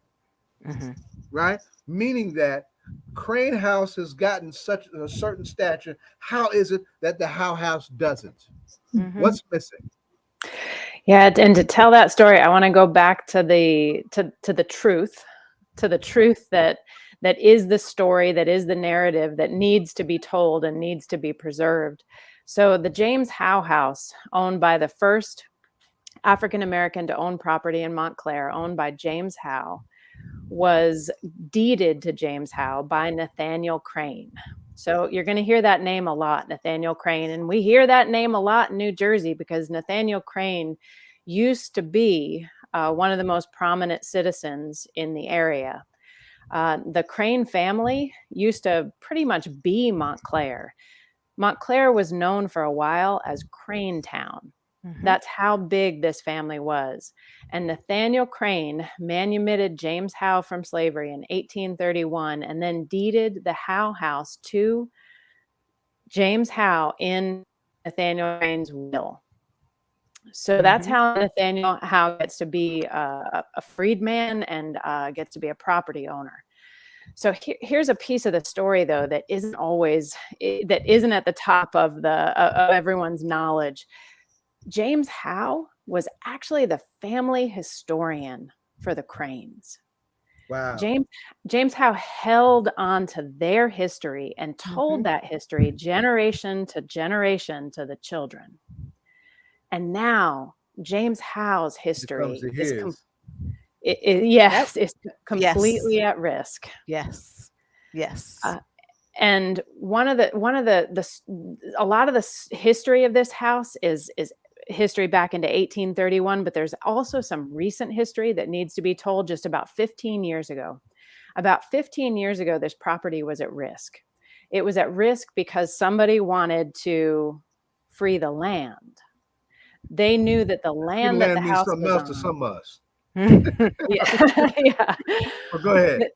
Speaker 3: right? Meaning that Crane House has gotten such a certain stature. How is it that the Hale House doesn't? What's missing?
Speaker 9: Yeah, and to tell that story, I want to go back to the truth, that is the story, that is the narrative that needs to be told and needs to be preserved. So the James Hale House, owned by the first African American to own property in Montclair, owned by James Hale, was deeded to James Hale by Nathaniel Crane. So you're going to hear that name a lot, Nathaniel Crane. And we hear that name a lot in New Jersey because Nathaniel Crane used to be one of the most prominent citizens in the area. The Crane family used to pretty much be Montclair. Montclair was known for a while as Crane Town. That's how big this family was. And Nathaniel Crane manumitted James Hale from slavery in 1831 and then deeded the Hale House to James Hale in Nathaniel Crane's will. So that's how Nathaniel Hale gets to be a freedman and gets to be a property owner. So here's a piece of the story, though, that isn't at the top of everyone's knowledge. James Hale was actually the family historian for the Cranes.
Speaker 3: Wow.
Speaker 9: James Hale held on to their history and told that history generation to generation to the children. And now James Hale's history is completely at risk.
Speaker 8: Yes.
Speaker 9: And a lot of the history of this house is history back into 1831, but there's also some recent history that needs to be told. Just about 15 years ago, this property was at risk. It was at risk because somebody wanted to free the land. They knew that the land that the house
Speaker 3: something
Speaker 9: was
Speaker 3: else
Speaker 9: on,
Speaker 3: to some of us.
Speaker 9: yeah.
Speaker 3: Well, go ahead.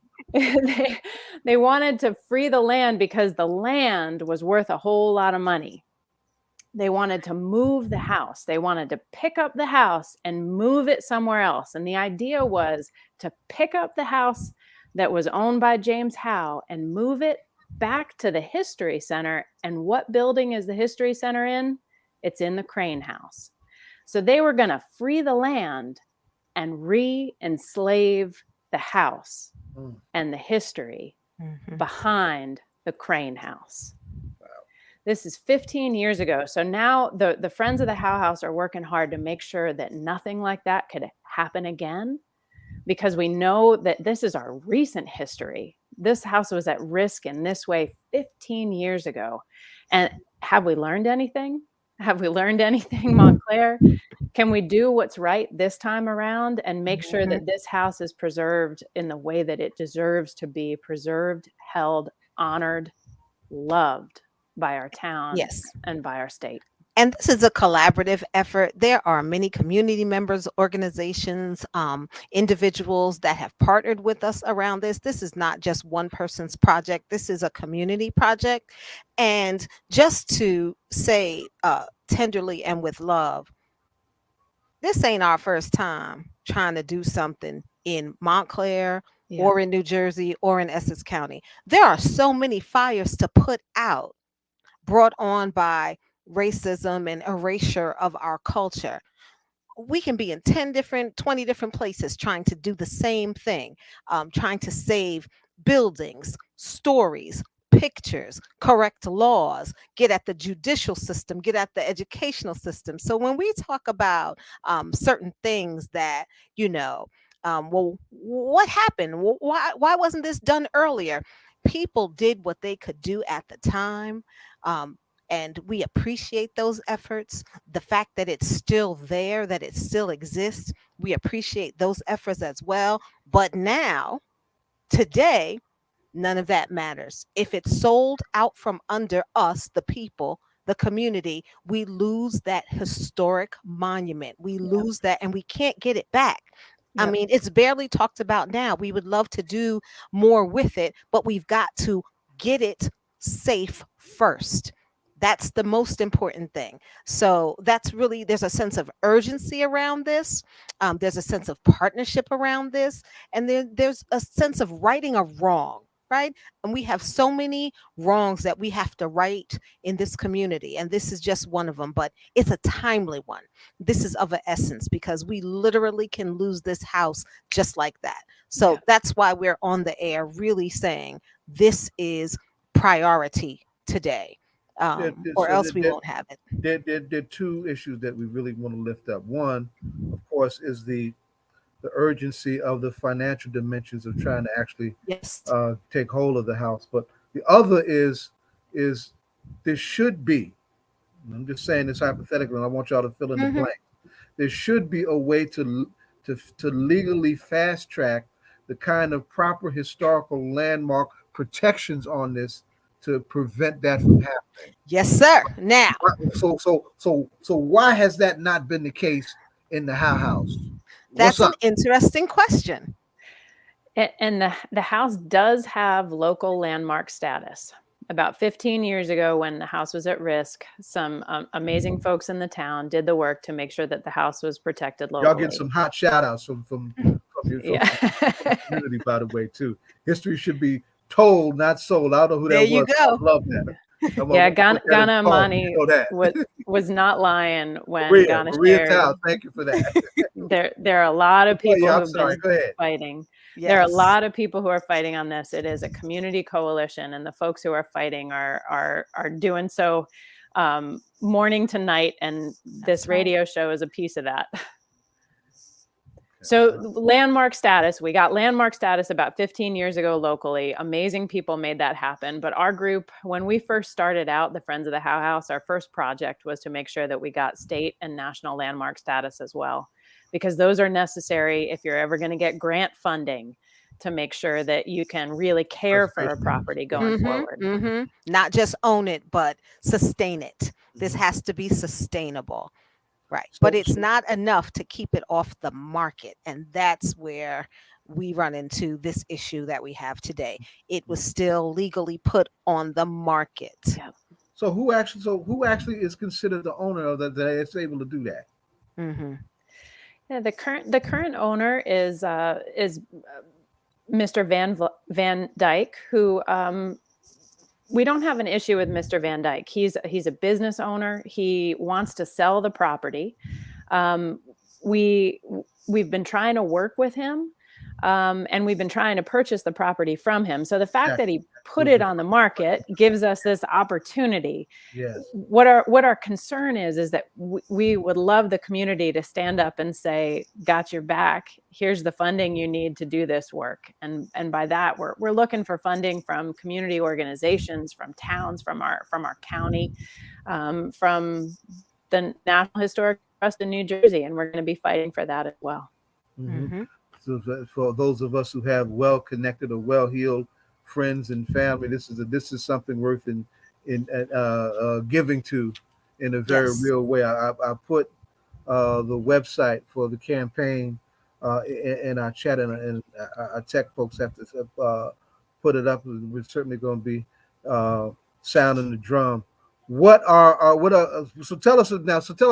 Speaker 9: They wanted to free the land because the land was worth a whole lot of money. They wanted to move the house. They wanted to pick up the house and move it somewhere else. And the idea was to pick up the house that was owned by James Hale and move it back to the History Center. And what building is the History Center in? It's in the Crane House. So they were going to free the land and re-enslave the house and the history behind the Crane House. This is 15 years ago. So now the Friends of the Hale House are working hard to make sure that nothing like that could happen again, because we know that this is our recent history. This house was at risk in this way 15 years ago. And have we learned anything? Montclair? Can we do what's right this time around and make sure that this house is preserved in the way that it deserves to be preserved, held, honored, loved by our town and by our state?
Speaker 8: And this is a collaborative effort. There are many community members, organizations, individuals that have partnered with us around this. This is not just one person's project. This is a community project. And just to say tenderly and with love, this ain't our first time trying to do something in Montclair or in New Jersey or in Essex County. There are so many fires to put out brought on by racism and erasure of our culture. We can be in 20 different places trying to do the same thing, trying to save buildings, stories, pictures, correct laws, get at the judicial system, get at the educational system. So when we talk about certain things that, Well, what happened? Why wasn't this done earlier? People did what they could do at the time. And we appreciate those efforts. The fact that it's still there, that it still exists, we appreciate those efforts as well. But now, today, none of that matters. If it's sold out from under us, the people, the community, we lose that historic monument. We lose that, and we can't get it back. I
Speaker 9: Yep.
Speaker 8: mean, it's barely talked about now. We would love to do more with it, but we've got to get it safe first. That's the most important thing. So that's really, there's a sense of urgency around this. There's a sense of partnership around this. And there's a sense of righting a wrong, right? And we have so many wrongs that we have to right in this community. And this is just one of them, but it's a timely one. This is of an essence because we literally can lose this house just like that. So
Speaker 9: Yeah.
Speaker 8: that's why we're on the air really saying this is priority today. Or
Speaker 3: So
Speaker 8: else we won't have it.
Speaker 3: there are two issues that we really want to lift up. One, of course, is the urgency of the financial dimensions of trying to actually
Speaker 8: Yes.
Speaker 3: take hold of the house. But the other is there should be, and I'm just saying this hypothetically, and I want y'all to fill in the
Speaker 8: Mhm.
Speaker 3: blank. There should be a way to legally fast track the kind of proper historical landmark protections on this to prevent that from happening.
Speaker 8: Yes, sir. Now,
Speaker 3: So why has that not been the case in the Hale House? What's
Speaker 8: that's an
Speaker 3: up?
Speaker 8: interesting question.
Speaker 9: And the house does have local landmark status. About 15 years ago, when the house was at risk, some amazing folks in the town did the work to make sure that the house was protected locally.
Speaker 3: Y'all get some hot shout outs from your
Speaker 9: Yeah.
Speaker 3: community, by the way, too. History should be told, not sold. I don't know who that
Speaker 8: There you
Speaker 3: was.
Speaker 8: go.
Speaker 3: I love that.
Speaker 9: Yeah, Ghana
Speaker 3: put that in poem.
Speaker 9: Amani
Speaker 3: You know that.
Speaker 9: was not lying when
Speaker 3: Maria
Speaker 9: Ghana shared.
Speaker 3: Tao, thank you for that.
Speaker 9: There are a lot of people
Speaker 3: I'm
Speaker 9: who've
Speaker 3: sorry.
Speaker 9: been
Speaker 3: Go ahead.
Speaker 9: fighting.
Speaker 8: Yes.
Speaker 9: There are a lot of people who are fighting on this. It is a community coalition, and the folks who are fighting are doing so morning to night, and this radio show is a piece of that. So landmark status, we got landmark status about 15 years ago locally. Amazing people made that happen. But our group, when we first started out, the Friends of the Hale House, our first project was to make sure that we got state and national landmark status as well, because those are necessary if you're ever going to get grant funding to make sure that you can really care for a property going forward.
Speaker 8: Not just own it, but sustain it. This has to be sustainable. Right. But it's not enough to keep it off the market. And that's where we run into this issue that we have today. It was still legally put on the market.
Speaker 9: Yeah.
Speaker 3: So who actually is considered the owner of that is able to do that?
Speaker 8: Mm-hmm.
Speaker 9: Yeah, the current owner is Mr. Van Dyke, who we don't have an issue with Mr. Van Dyke. He's a business owner. He wants to sell the property. We've been trying to work with him, and we've been trying to purchase the property from him. So the fact that he put it on the market gives us this opportunity.
Speaker 3: Yes.
Speaker 9: What our concern is that we would love the community to stand up and say, "Got your back. Here's the funding you need to do this work." And by that, we're looking for funding from community organizations, from towns, from our county, from the National Historic Trust in New Jersey, and we're going to be fighting for that as well.
Speaker 3: Mm-hmm. So for those of us who have well-connected or well-heeled friends and family, this is something worth in giving to in a very real way. I put the website for the campaign in our chat, and our tech folks have to put it up. We're certainly going to be sounding the drum. So tell us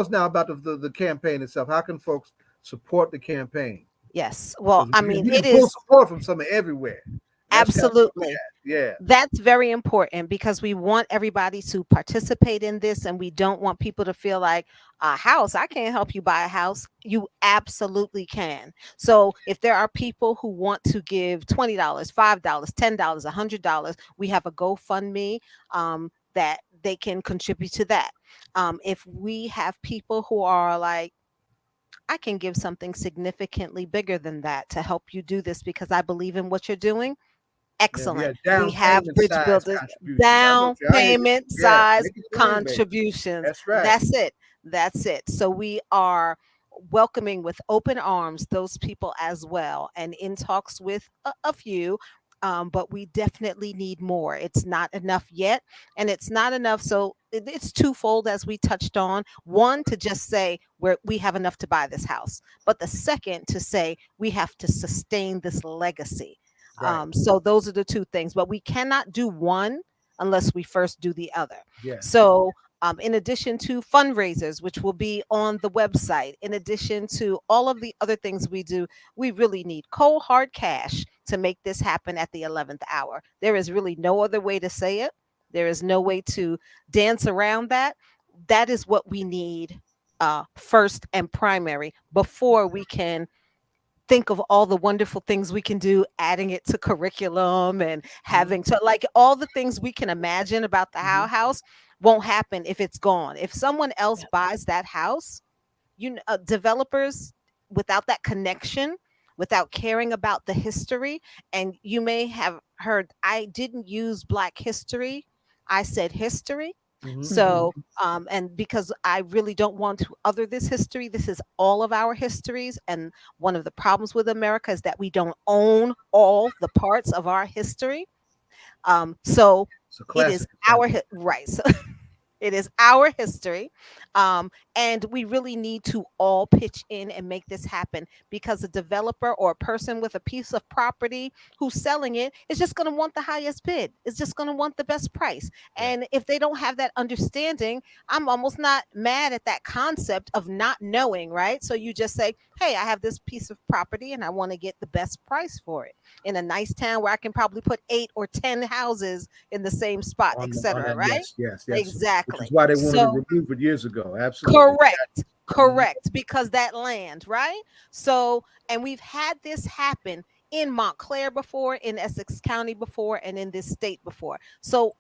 Speaker 3: now about the campaign itself. How can folks support the campaign?
Speaker 8: Yes. Well, I mean,
Speaker 3: it is support from some everywhere.
Speaker 8: Absolutely.
Speaker 3: Yeah.
Speaker 8: That's very important because we want everybody to participate in this, and we don't want people to feel like a house. I can't help you buy a house. You absolutely can. So if there are people who want to give $20, $5, $10, $100, we have a GoFundMe that they can contribute to that. If we have people who are like, I can give something significantly bigger than that to help you do this because I believe in what you're doing. Excellent. We
Speaker 3: down
Speaker 8: have
Speaker 3: payment
Speaker 8: bridge
Speaker 3: size
Speaker 8: builders,
Speaker 3: contributions. I
Speaker 8: down
Speaker 3: want you. I hear you.
Speaker 8: payment
Speaker 3: Yeah,
Speaker 8: size
Speaker 3: make it plain, baby.
Speaker 8: contributions.
Speaker 3: That's right.
Speaker 8: That's it. That's it. So we are welcoming with open arms those people as well, and in talks with a few. But we definitely need more. It's not enough yet, and it's not enough. So it's twofold, as we touched on. One, to just say we have enough to buy this house, but the second to say we have to sustain this legacy.
Speaker 3: Right.
Speaker 8: So those are the two things, but we cannot do one unless we first do the other.
Speaker 3: Yes.
Speaker 8: So in addition to fundraisers, which will be on the website, in addition to all of the other things we do, we really need cold hard cash to make this happen at the 11th hour. There is really no other way to say it. There is no way to dance around that. That is what we need first and primary before we can think of all the wonderful things we can do, adding it to curriculum and having to, like, all the things we can imagine about the Hale House won't happen if it's gone. If someone else buys that house, developers, without that connection, without caring about the history, and you may have heard I didn't use Black history, I said history. So, and because I really don't want to other this history, this is all of our histories. And one of the problems with America is that we don't own all the parts of our history. So it is our right. So it is our history. And we really need to all pitch in and make this happen, because a developer or a person with a piece of property who's selling it is just going to want the highest bid. It's just going to want the best price. And if they don't have that understanding, I'm almost not mad at that concept of not knowing, right? So you just say, hey, I have this piece of property and I want to get the best price for it in a nice town where I can probably put 8 or 10 houses in the same spot, etc. Right?
Speaker 3: Yes.
Speaker 8: Exactly.
Speaker 3: Which is why they wanted to remove it years ago. Absolutely.
Speaker 8: Correct. Because that land, right? So, and we've had this happen in Montclair before, in Essex County before, and in this state before. So,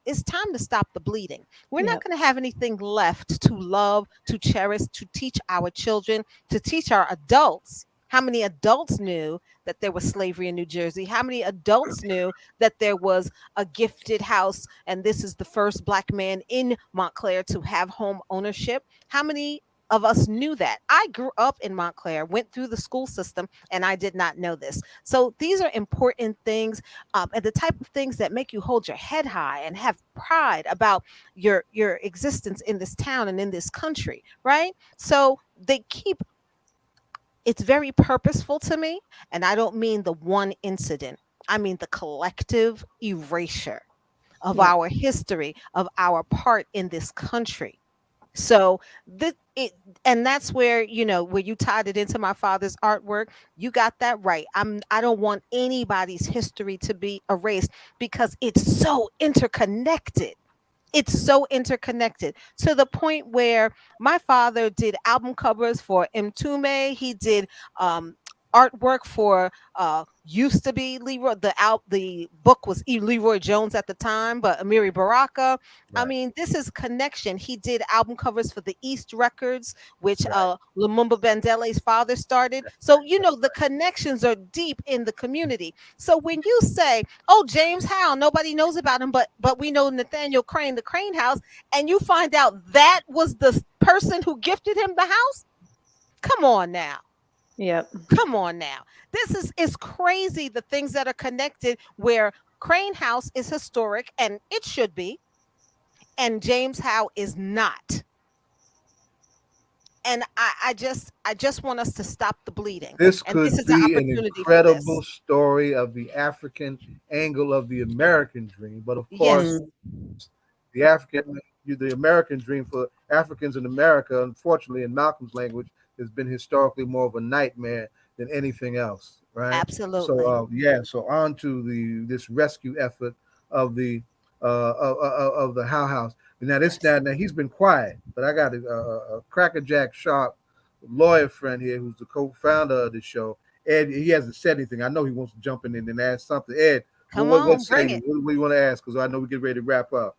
Speaker 8: it's time to stop the bleeding. We're not going to have anything left to love, to cherish, to teach our children, to teach our adults. How many adults knew that there was slavery in New Jersey? How many adults knew that there was a gifted house and this is the first Black man in Montclair to have home ownership? How many of us knew that? I grew up in Montclair, went through the school system, and I did not know this. So these are important things, and the type of things that make you hold your head high and have pride about your existence in this town and in this country, right? So it's very purposeful to me, and I don't mean the one incident. I mean the collective erasure of our history, of our part in this country. So and that's where, where you tied it into my father's artwork. You got that right. I don't want anybody's history to be erased because it's so interconnected. It's so interconnected to the point where my father did album covers for Mtume. He did artwork for used to be Leroy. The book was Leroy Jones at the time, but Amiri Baraka. Right. I mean, this is connection. He did album covers for the East Records, which Lumumba Bandele's father started. So the connections are deep in the community. So when you say, "Oh, James Howell, nobody knows about him, but we know Nathaniel Crane, the Crane House," and you find out that was the person who gifted him the house, come on now.
Speaker 9: Yep.
Speaker 8: Come on now. This is crazy, the things that are connected, where Crane House is historic and it should be, and James Howe is not. And I just want us to stop the bleeding.
Speaker 3: This
Speaker 8: and
Speaker 3: could
Speaker 8: this is
Speaker 3: be
Speaker 8: an
Speaker 3: an incredible story of the African angle of the American dream. But of course, the American dream for Africans in America, unfortunately, in Malcolm's language, has been historically more of a nightmare than anything else, right?
Speaker 8: Absolutely.
Speaker 3: So on to this rescue effort of the Hale House. Now he's been quiet, but I got a crackerjack sharp lawyer friend here who's the co-founder of the show. Ed, he hasn't said anything. I know he wants to jump in and ask something. Ed, what do you want to ask? Because I know we get ready to wrap up.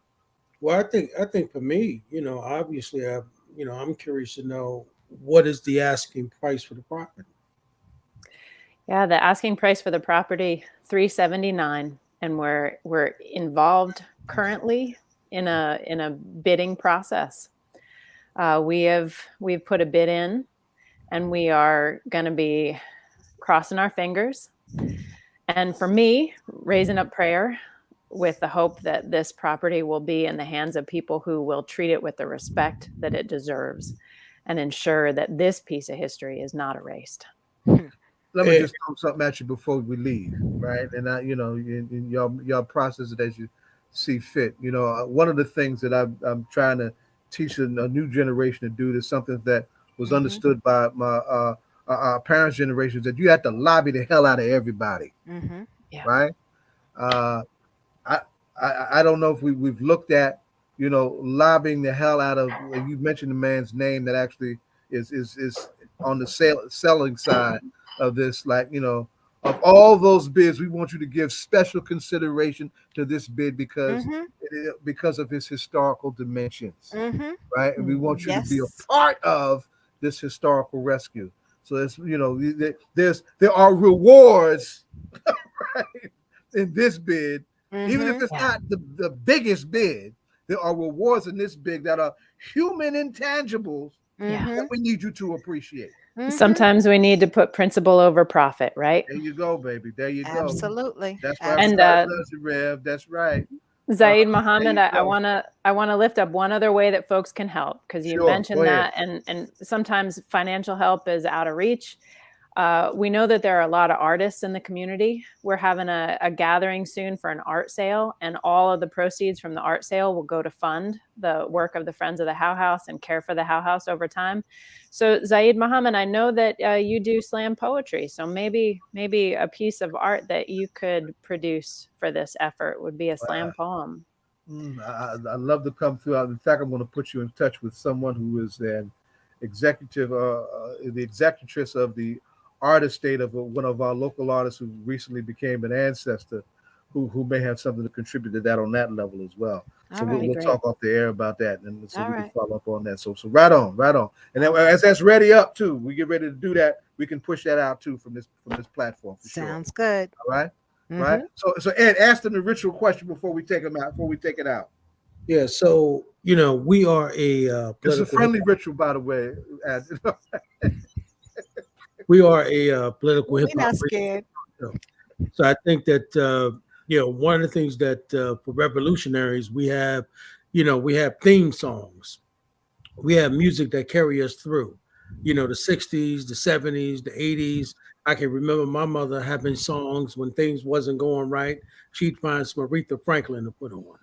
Speaker 1: Well, I think for me, obviously, I'm curious to know what is the asking price for the property?
Speaker 9: Yeah, the asking price for the property, $379, and we're involved currently in a bidding process. We've put a bid in, and we are going to be crossing our fingers. And for me, raising up prayer with the hope that this property will be in the hands of people who will treat it with the respect that it deserves and ensure that this piece of history is not erased.
Speaker 3: Let me just throw something at you before we leave, right? And in y'all process it as you see fit. One of the things that I'm trying to teach a new generation to do is something that was understood by my our parents' generations, that you have to lobby the hell out of everybody,
Speaker 9: Yeah.
Speaker 3: right? I don't know if we've looked at lobbying the hell out of. You mentioned the man's name that actually is on the selling side of this, of all those bids, we want you to give special consideration to this bid because of its historical dimensions, right? And we want you to be a part of this historical rescue. So it's there are rewards right, in this bid, even if it's not the biggest bid. There are rewards in this bid that are human intangibles that we need you to appreciate.
Speaker 9: Sometimes we need to put principle over profit, right?
Speaker 3: There you go, baby. There you go.
Speaker 8: Absolutely.
Speaker 3: That's right.
Speaker 9: And
Speaker 3: Rev. That's right.
Speaker 9: Zaid Muhammad, I want to lift up one other way that folks can help, because you mentioned that, and sometimes financial help is out of reach. We know that there are a lot of artists in the community. We're having a gathering soon for an art sale, and all of the proceeds from the art sale will go to fund the work of the Friends of the Hale House and care for the Hale House over time. So Zaid Muhammad, I know that you do slam poetry, so maybe a piece of art that you could produce for this effort would be a slam poem.
Speaker 3: I'd love to come through. In fact, I'm going to put you in touch with someone who is an executive, the executrix of the art estate of one of our local artists who recently became an ancestor, who may have something to contribute to that on that level as well. So we'll talk off the air about that, and so we can follow up on that. So right on. And then as that's ready up too, we get ready to do that. We can push that out too from this platform.
Speaker 8: Sounds good.
Speaker 3: All right. Right. So Ed, ask them the ritual question before we take them out. Before we take it out.
Speaker 1: Yeah. So we are a.
Speaker 3: It's a friendly ritual, by the way.
Speaker 1: We are a political hip hop.
Speaker 8: We're not scared.
Speaker 1: So I think that one of the things that for revolutionaries we have theme songs, we have music that carry us through. The 60s, the 70s, the 80s. I can remember my mother having songs when things wasn't going right. She'd find some Aretha Franklin to put on,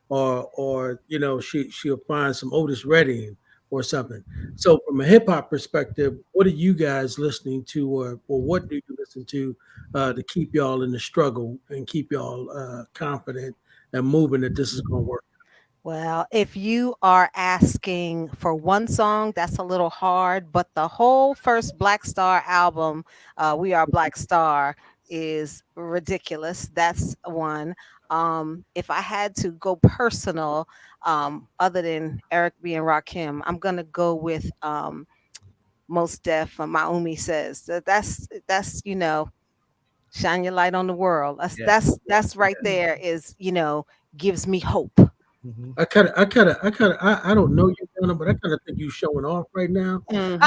Speaker 1: or she'll find some Otis Redding or something. So from a hip hop perspective, what are you guys listening to, or what do you listen to keep y'all in the struggle and keep y'all confident and moving that this is going to work?
Speaker 8: Well, if you are asking for one song, that's a little hard, but the whole first Black Star album, We Are Black Star, is ridiculous. That's one. If I had to go personal, other than Eric B. and Rakim, I'm gonna go with Mos Def. Maumi Says. That's shine your light on the world. That's right there is gives me hope.
Speaker 1: I don't know you, Donna, but I kind of think you showing off right now. So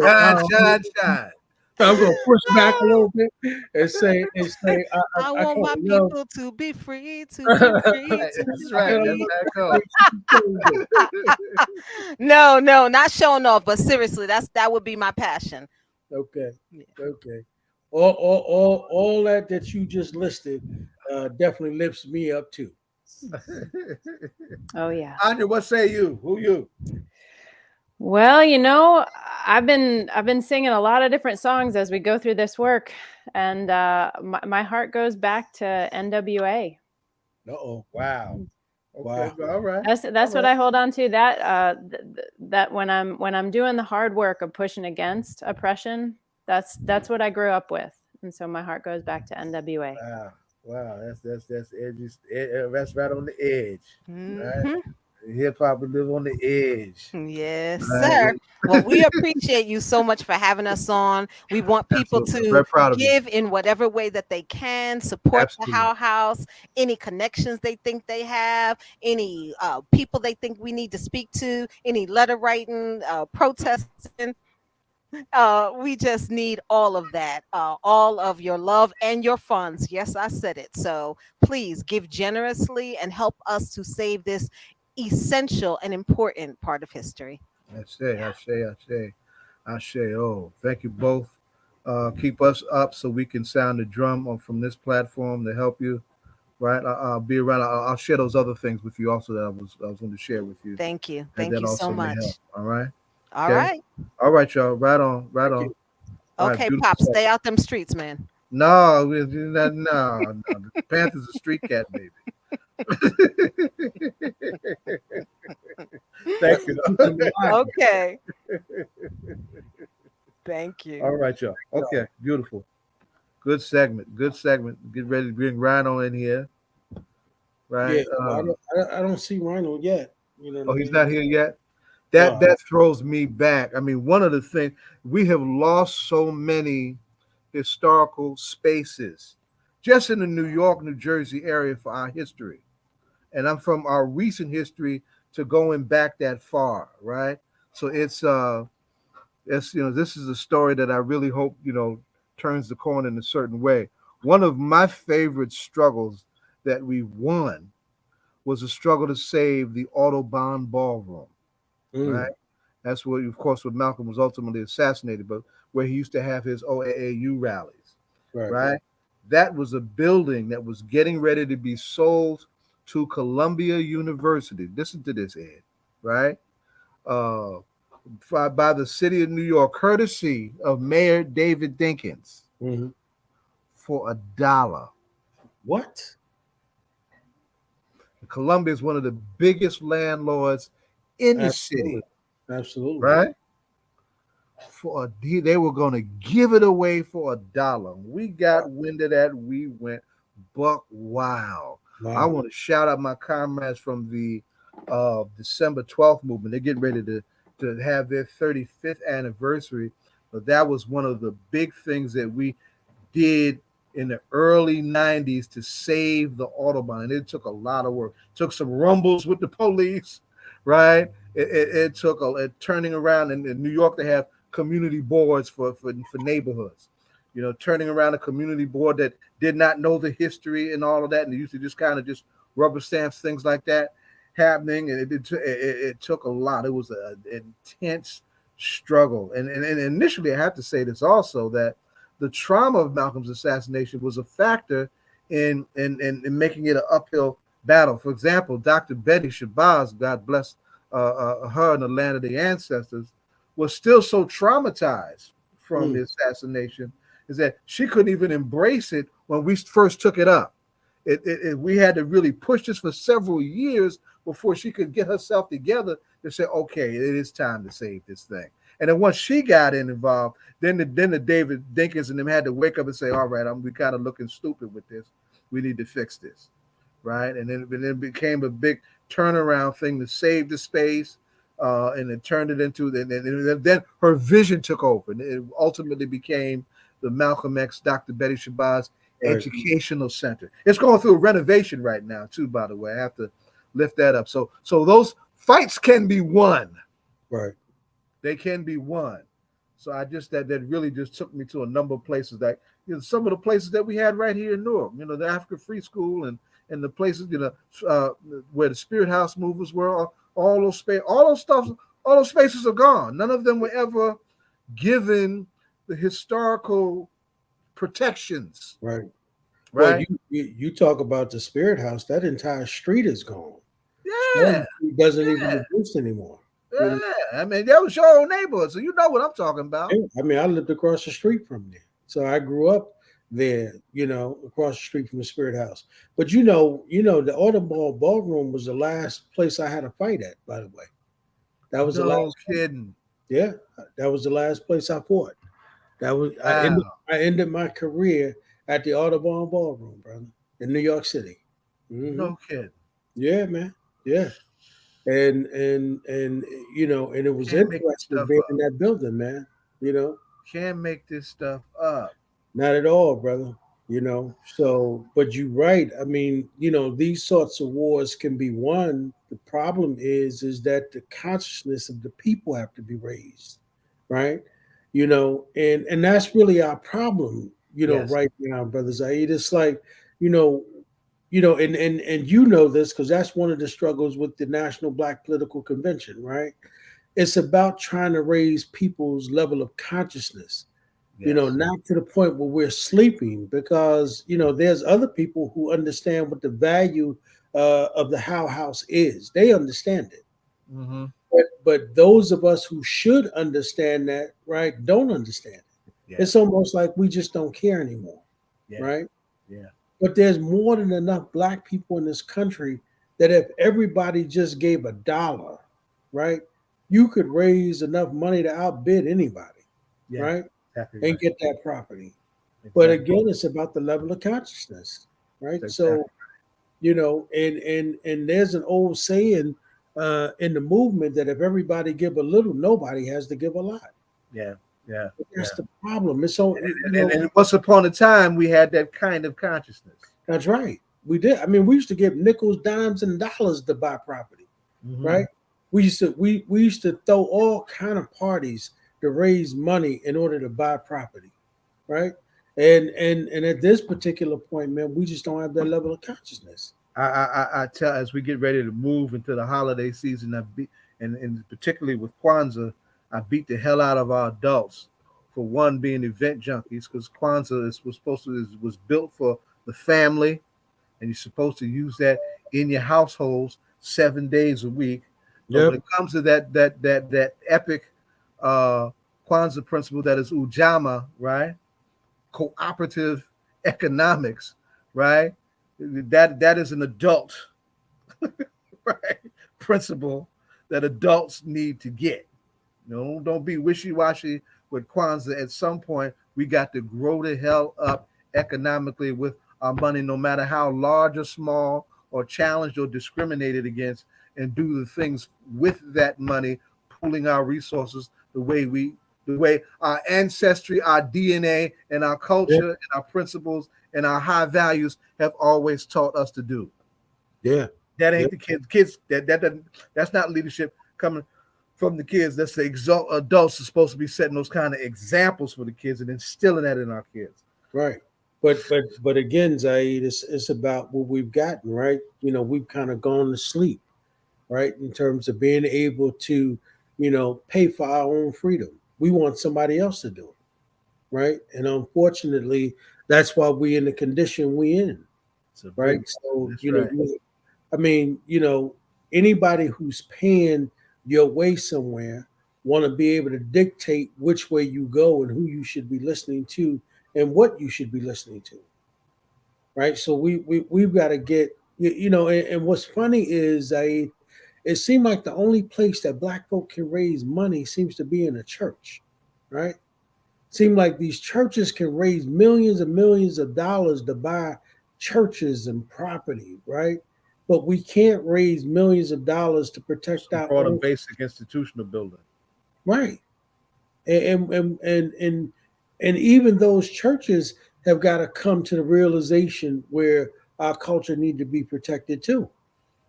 Speaker 3: Shine.
Speaker 1: I'm gonna push back a little bit and say
Speaker 8: I want my people to be free, to be free.
Speaker 3: That's right.
Speaker 8: No, not showing off, but seriously, that would be my passion.
Speaker 1: Okay. All that you just listed definitely lifts me up too.
Speaker 9: Oh yeah.
Speaker 3: Anya, what say you? Who you?
Speaker 9: Well, I've been singing a lot of different songs as we go through this work, and my heart goes back to NWA.
Speaker 3: Wow. Okay,
Speaker 1: Wow.
Speaker 3: all right.
Speaker 9: That's what I hold on to. That when I'm doing the hard work of pushing against oppression, that's what I grew up with, and so my heart goes back to NWA.
Speaker 3: Wow. That's edge. That's right on the edge. Right? Hip hop will live on the edge.
Speaker 8: Yes,
Speaker 3: Right?
Speaker 8: sir. Well, we appreciate you so much for having us on. We want people
Speaker 3: Absolutely.
Speaker 8: to
Speaker 3: Very proud of you.
Speaker 8: give in whatever way that they can, support the
Speaker 3: Absolutely.
Speaker 8: Hale House, any connections they think they have, any people they think we need to speak to, any letter writing, protesting. We just need all of that, all of your love and your funds. Yes, I said it. So please give generously and help us to save this essential and important part of history.
Speaker 3: Ashe. Oh, thank you both. Keep us up so we can sound the drum from this platform to help you. Right, I'll be around. I'll share those other things with you also that I was going to share with you.
Speaker 8: Thank you.
Speaker 3: And
Speaker 8: Thank
Speaker 3: that
Speaker 8: you so
Speaker 3: also may help.
Speaker 8: much.
Speaker 3: All right.
Speaker 8: All
Speaker 3: Okay.
Speaker 8: right.
Speaker 3: All right, y'all. Right on. Right on. All right,
Speaker 8: Okay,
Speaker 3: beautiful
Speaker 8: Pop,
Speaker 3: stuff.
Speaker 8: stay out them streets, man.
Speaker 3: No, no. The Panther's a street cat, baby. Thank you.
Speaker 8: Okay. Thank you.
Speaker 3: All right, y'all. Okay, beautiful. Good segment. Good segment. Get ready to bring Rhino in here. Right.
Speaker 1: Yeah, I don't see Rhino yet. You know what I
Speaker 3: he's
Speaker 1: mean?
Speaker 3: not here yet.
Speaker 1: No.
Speaker 3: That throws me back. I mean, one of the things we have lost so many historical spaces just in the New York, New Jersey area for our history. And I'm from our recent history to going back that far, right? So it's this is a story that I really hope, turns the corner in a certain way. One of my favorite struggles that we won was a struggle to save the Audubon Ballroom, right? That's where, of course, where Malcolm was ultimately assassinated, but where he used to have his OAAU rallies, right? That was a building that was getting ready to be sold to Columbia University. Listen to this, Ed, right? By the city of New York, courtesy of Mayor David Dinkins, for $1.
Speaker 1: What?
Speaker 3: Columbia is one of the biggest landlords in the city.
Speaker 1: Absolutely.
Speaker 3: Right? They were going to give it away for $1. We got wind of that. We went buck wild. I want to shout out my comrades from the December 12th movement. They're getting ready to have their 35th anniversary. But that was one of the big things that we did in the early 90s to save the Audubon. And it took a lot of work. It took some rumbles with the police, right? It took turning around in New York. They have community boards for neighborhoods, turning around a community board that did not know the history and all of that. And they used to just kind of just rubber stamps, things like that happening. And it took a lot. It was an intense struggle. And initially, I have to say this also, that the trauma of Malcolm's assassination was a factor in making it an uphill battle. For example, Dr. Betty Shabazz, God bless her in the land of the ancestors, was still so traumatized from the assassination is that she couldn't even embrace it when we first took it up. We had to really push this for several years before she could get herself together to say, okay, it is time to save this thing. And then once she got involved, then the David Dinkins and them had to wake up and say, all right, we kind of looking stupid with this. We need to fix this, right? And then it became a big turnaround thing to save the space, and it turned it into, and then her vision took over, and it ultimately became the Malcolm X Dr. Betty Shabazz Educational Center. It's going through a renovation right now, too, by the way. I have to lift that up. So those fights can be won.
Speaker 1: Right.
Speaker 3: They can be won. So that really just took me to a number of places that, some of the places that we had right here in Newark, the African Free School and the places, where the Spirit House movers were, all those spaces are gone. None of them were ever given the historical protections.
Speaker 1: Right.
Speaker 3: Right.
Speaker 1: Well, you talk about the Spirit House, that entire street is gone.
Speaker 3: Yeah.
Speaker 1: It doesn't even exist anymore.
Speaker 3: Yeah, I mean, that was your own neighborhood, so you know what I'm talking about.
Speaker 1: I mean, I lived across the street from there, so I grew up there, across the street from the Spirit House. But the Audubon Ballroom was the last place I had a fight at. By the way, that was the last.
Speaker 3: No kidding.
Speaker 1: Yeah, that was the last place I fought. That was I ended my career at the Audubon Ballroom, brother, in New York City.
Speaker 3: No kidding.
Speaker 1: Yeah, man. Yeah. and you know, and it was
Speaker 3: Can't make this
Speaker 1: interesting
Speaker 3: stuff
Speaker 1: being
Speaker 3: up.
Speaker 1: in that building, man. You know,
Speaker 3: Can't make this stuff up.
Speaker 1: not at all, brother. You know, so but you're right. I mean, you know, these sorts of wars can be won. The problem is that the consciousness of the people have to be raised, right? You know, and that's really our problem, you know,
Speaker 3: Yes.
Speaker 1: right now, brother Zaid. It's like, you know, and you know this because that's one of the struggles with the National Black Political Convention, right? It's about trying to raise people's level of consciousness, you know,
Speaker 3: Yes.
Speaker 1: not to the point where we're sleeping, because you know there's other people who understand what the value of the Hale House is. They understand it,
Speaker 3: Mm-hmm.
Speaker 1: but those of us who should understand that, right, don't understand it.
Speaker 3: Yeah.
Speaker 1: It's almost like we just don't care anymore,
Speaker 3: Yeah.
Speaker 1: right?
Speaker 3: Yeah.
Speaker 1: But there's more than enough black people in this country that if everybody just gave $1, right, you could raise enough money to outbid anybody,
Speaker 3: Yeah.
Speaker 1: right,
Speaker 3: Exactly
Speaker 1: and
Speaker 3: right.
Speaker 1: get that property. But
Speaker 3: Exactly.
Speaker 1: again, it's about the level of consciousness, right?
Speaker 3: That's
Speaker 1: So,
Speaker 3: exactly.
Speaker 1: you know, and there's an old saying in the movement that if everybody give a little, nobody has to give a lot.
Speaker 3: Yeah. Yeah.
Speaker 1: But
Speaker 3: Yeah.
Speaker 1: that's the problem. It's so, you know,
Speaker 3: And once upon a time, we had that kind of consciousness.
Speaker 1: that's right. We did. I mean, we used to give nickels, dimes, and dollars to buy property,
Speaker 3: Mm-hmm.
Speaker 1: right? We used to throw all kind of parties to raise money in order to buy property, right? And at this particular point, man, we just don't have that level of consciousness.
Speaker 3: I tell, as we get ready to move into the holiday season, and particularly with Kwanzaa, I beat the hell out of our adults for one being event junkies, because Kwanzaa was built for the family, and you're supposed to use that in your households 7 days a week. But when
Speaker 1: Yep.
Speaker 3: it comes to that epic Kwanzaa principle that is Ujamaa, right? Cooperative economics, right? That is an adult right principle that adults need to get. Don't be wishy-washy with Kwanzaa. At some point, we got to grow the hell up economically with our money, no matter how large or small or challenged or discriminated against, and do the things with that money, pooling our resources the way our ancestry, our DNA, and our culture, and our principles, and our high values have always taught us to do.
Speaker 1: Yeah.
Speaker 3: That ain't the kids. That's not leadership coming from the kids. That's the adults are supposed to be setting those kind of examples for the kids and instilling that in our kids.
Speaker 1: Right. But again, Zaid, it's about what we've gotten, right? You know, we've kind of gone to sleep, right? In terms of being able to, you know, pay for our own freedom. We want somebody else to do it, right? And unfortunately, that's why we're in the condition we're in, right? So,
Speaker 3: That's
Speaker 1: you know,
Speaker 3: right.
Speaker 1: I mean, you know, anybody who's paying your way somewhere want to be able to dictate which way you go and who you should be listening to and what you should be listening to, right? So we've got to get, you know, and what's funny is it seemed like the only place that black folk can raise money seems to be in a church, right? Seem like these churches can raise millions and millions of dollars to buy churches and property, right? But we can't raise millions of dollars to protect our
Speaker 3: Brought a
Speaker 1: own,
Speaker 3: basic institutional building.
Speaker 1: right? And even those churches have got to come to the realization where our culture need to be protected too,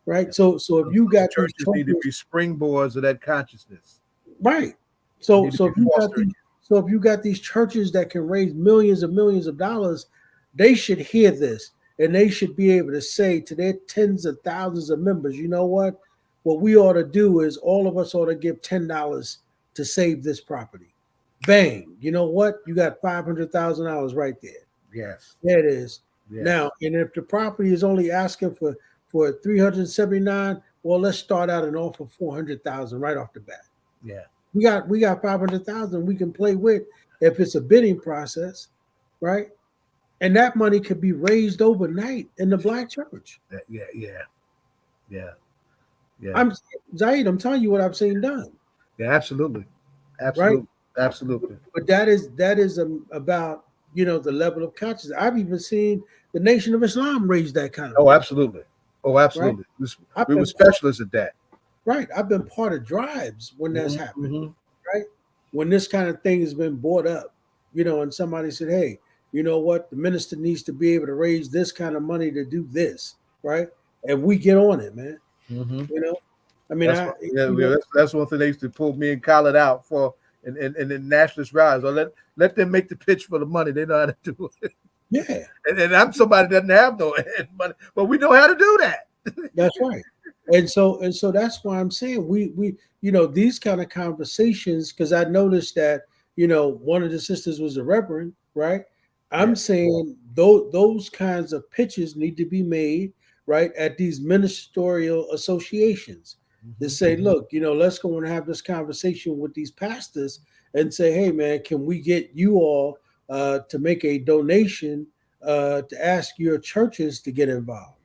Speaker 1: right? So if you got these
Speaker 3: Churches need to be springboards of that consciousness.
Speaker 1: right,
Speaker 3: Need to be fostered.
Speaker 1: if you got these churches that can raise millions and millions of dollars, they should hear this and they should be able to say to their tens of thousands of members, you know what? What we ought to do is all of us ought to give $10 to save this property. Bang! You know what? You got $500,000 right there.
Speaker 3: Yes.
Speaker 1: There it is.
Speaker 3: Yes.
Speaker 1: Now, and if the property is only asking for 379, well, let's start out and offer 400,000 right off the bat.
Speaker 3: Yeah.
Speaker 1: We got 500,000 we can play with if it's a bidding process, right? And that money could be raised overnight in the black church.
Speaker 3: Yeah.
Speaker 1: I'm Zaid, I'm telling you what I've seen done.
Speaker 3: Yeah, absolutely.
Speaker 1: Right?
Speaker 3: Absolutely.
Speaker 1: But that is about, you know, the level of consciousness. I've even seen the Nation of Islam raise that kind of
Speaker 3: Oh,
Speaker 1: money.
Speaker 3: absolutely. Oh, absolutely.
Speaker 1: Right?
Speaker 3: We were specialists at that.
Speaker 1: right. I've been part of drives when that's
Speaker 3: Mhm,
Speaker 1: happened,
Speaker 3: mhm.
Speaker 1: right? When this kind of thing has been brought up, and somebody said, hey, you know what? The minister needs to be able to raise this kind of money to do this, right? And we get on it, man.
Speaker 3: Mhm.
Speaker 1: You know, I mean,
Speaker 3: That's what, yeah, yeah, that's one thing they used to pull me and Khaled out for, and the nationalist rise. Or let them make the pitch for the money. They know how to do it.
Speaker 1: yeah,
Speaker 3: And I'm somebody that doesn't have no money, but we know how to do that.
Speaker 1: that's right. And so that's why I'm saying we these kind of conversations, because I noticed that one of the sisters was a reverend, right? I'm
Speaker 3: Yeah.
Speaker 1: saying those kinds of pitches need to be made, right, at these ministerial associations to say, look, let's go and have this conversation with these pastors and say, hey man, can we get you all to make a donation to ask your churches to get involved?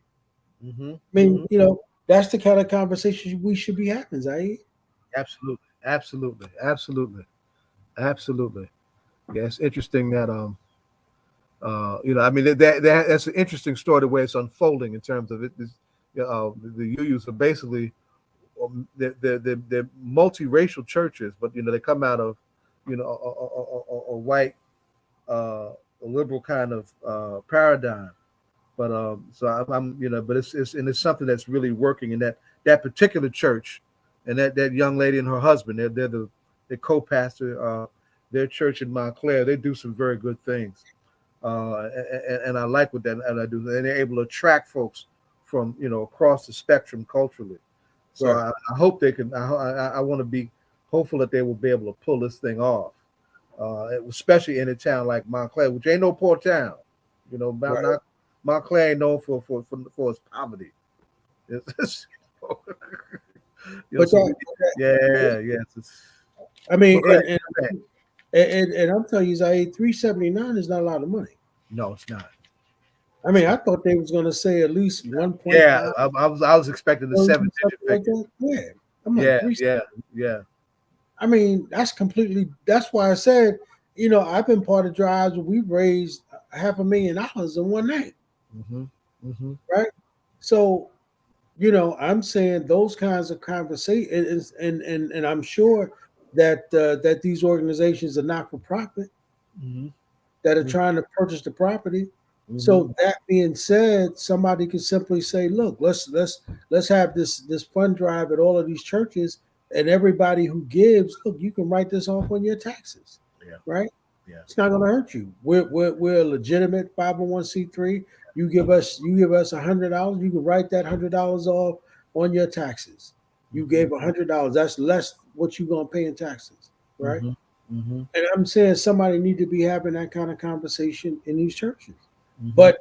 Speaker 3: Mm-hmm.
Speaker 1: I mean,
Speaker 3: Mm-hmm.
Speaker 1: that's the kind of conversation we should be having, Zaid.
Speaker 3: Absolutely, absolutely, absolutely, absolutely. Yeah, it's interesting that I mean that's an interesting story the way it's unfolding in terms of it. The UUs are basically they're multiracial churches, but they come out of a white a liberal kind of paradigm. But so I'm but it's something that's really working in that particular church, and that young lady and her husband, they're the co-pastor their church in Montclair. They do some very good things, and I like what that and I do, and they're able to attract folks from across the spectrum culturally. So
Speaker 1: Right.
Speaker 3: I hope they can. I want to be hopeful that they will be able to pull this thing off, especially in a town like Montclair, which ain't no poor town.
Speaker 1: Right.
Speaker 3: Montclair ain't known for its poverty.
Speaker 1: But
Speaker 3: So yes.
Speaker 1: I mean,
Speaker 3: Go
Speaker 1: and I'm telling you, Zaid, 379 is not a lot of money.
Speaker 3: No, it's not.
Speaker 1: I mean, I thought they was going to say at least 1.5.
Speaker 3: Yeah, I was expecting the
Speaker 1: something
Speaker 3: 7-digit
Speaker 1: like
Speaker 3: figure.
Speaker 1: that. Yeah, I'm like
Speaker 3: Yeah.
Speaker 1: I mean, that's why I said, I've been part of drives where we've raised $500,000 in one night,
Speaker 3: Mm-hmm. Mm-hmm.
Speaker 1: right? So, I'm saying those kinds of conversations, and I'm sure that these organizations are not for profit
Speaker 3: Mm-hmm.
Speaker 1: that are trying to purchase the property.
Speaker 3: Mm-hmm.
Speaker 1: So that being said, somebody could simply say, "Look, let's have this fund drive at all of these churches, and everybody who gives, look, you can write this off on your taxes,
Speaker 3: Yeah.
Speaker 1: right?
Speaker 3: Yeah.
Speaker 1: It's not going to hurt you. We're a legitimate 501c3. You give us $100, you can write that $100 off on your taxes. You gave $100. That's less what you're going to pay in taxes, right?
Speaker 3: Mm-hmm. Mm-hmm.
Speaker 1: And I'm saying somebody need to be having that kind of conversation in these churches.
Speaker 3: Mm-hmm.
Speaker 1: But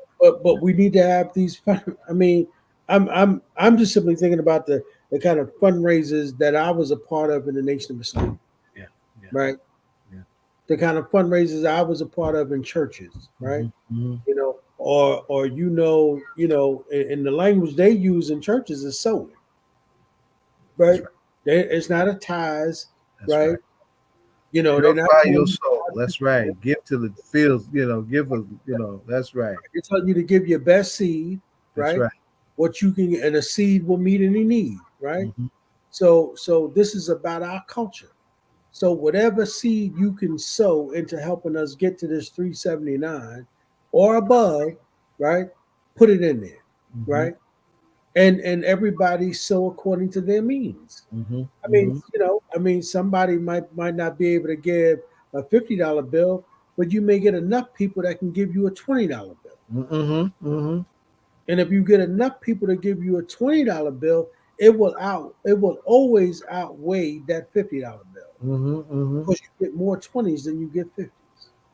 Speaker 1: we need to have these. I mean, I'm just simply thinking about the kind of fundraisers that I was a part of in the Nation of Islam.
Speaker 3: Yeah.
Speaker 1: Right.
Speaker 3: Yeah.
Speaker 1: The kind of fundraisers I was a part of in churches, right?
Speaker 3: Mm-hmm.
Speaker 1: Or in the language they use in churches is sowing, right?
Speaker 3: Right.
Speaker 1: It's not a tithes,
Speaker 3: That's
Speaker 1: right?
Speaker 3: right.
Speaker 1: They're not
Speaker 3: Purify
Speaker 1: telling
Speaker 3: your
Speaker 1: you,
Speaker 3: soul. That's right. Give to the fields. Give us. That's right.
Speaker 1: they're telling you to give your best seed,
Speaker 3: That's
Speaker 1: right?
Speaker 3: right.
Speaker 1: What you can, and a seed will meet any need, right?
Speaker 3: Mm-hmm.
Speaker 1: So this is about our culture. So whatever seed you can sow into helping us get to this 379 or above, right? Put it in there,
Speaker 3: Mm-hmm.
Speaker 1: right? And everybody sow according to their means.
Speaker 3: Mm-hmm.
Speaker 1: I mean, somebody might not be able to give a $50 bill, but you may get enough people that can give you a $20 bill.
Speaker 3: Mm-hmm. Mm-hmm.
Speaker 1: And if you get enough people to give you a $20 bill, it will always outweigh that $50 bill.
Speaker 3: Mm-hmm.
Speaker 1: Because you get more 20s than you get 50s.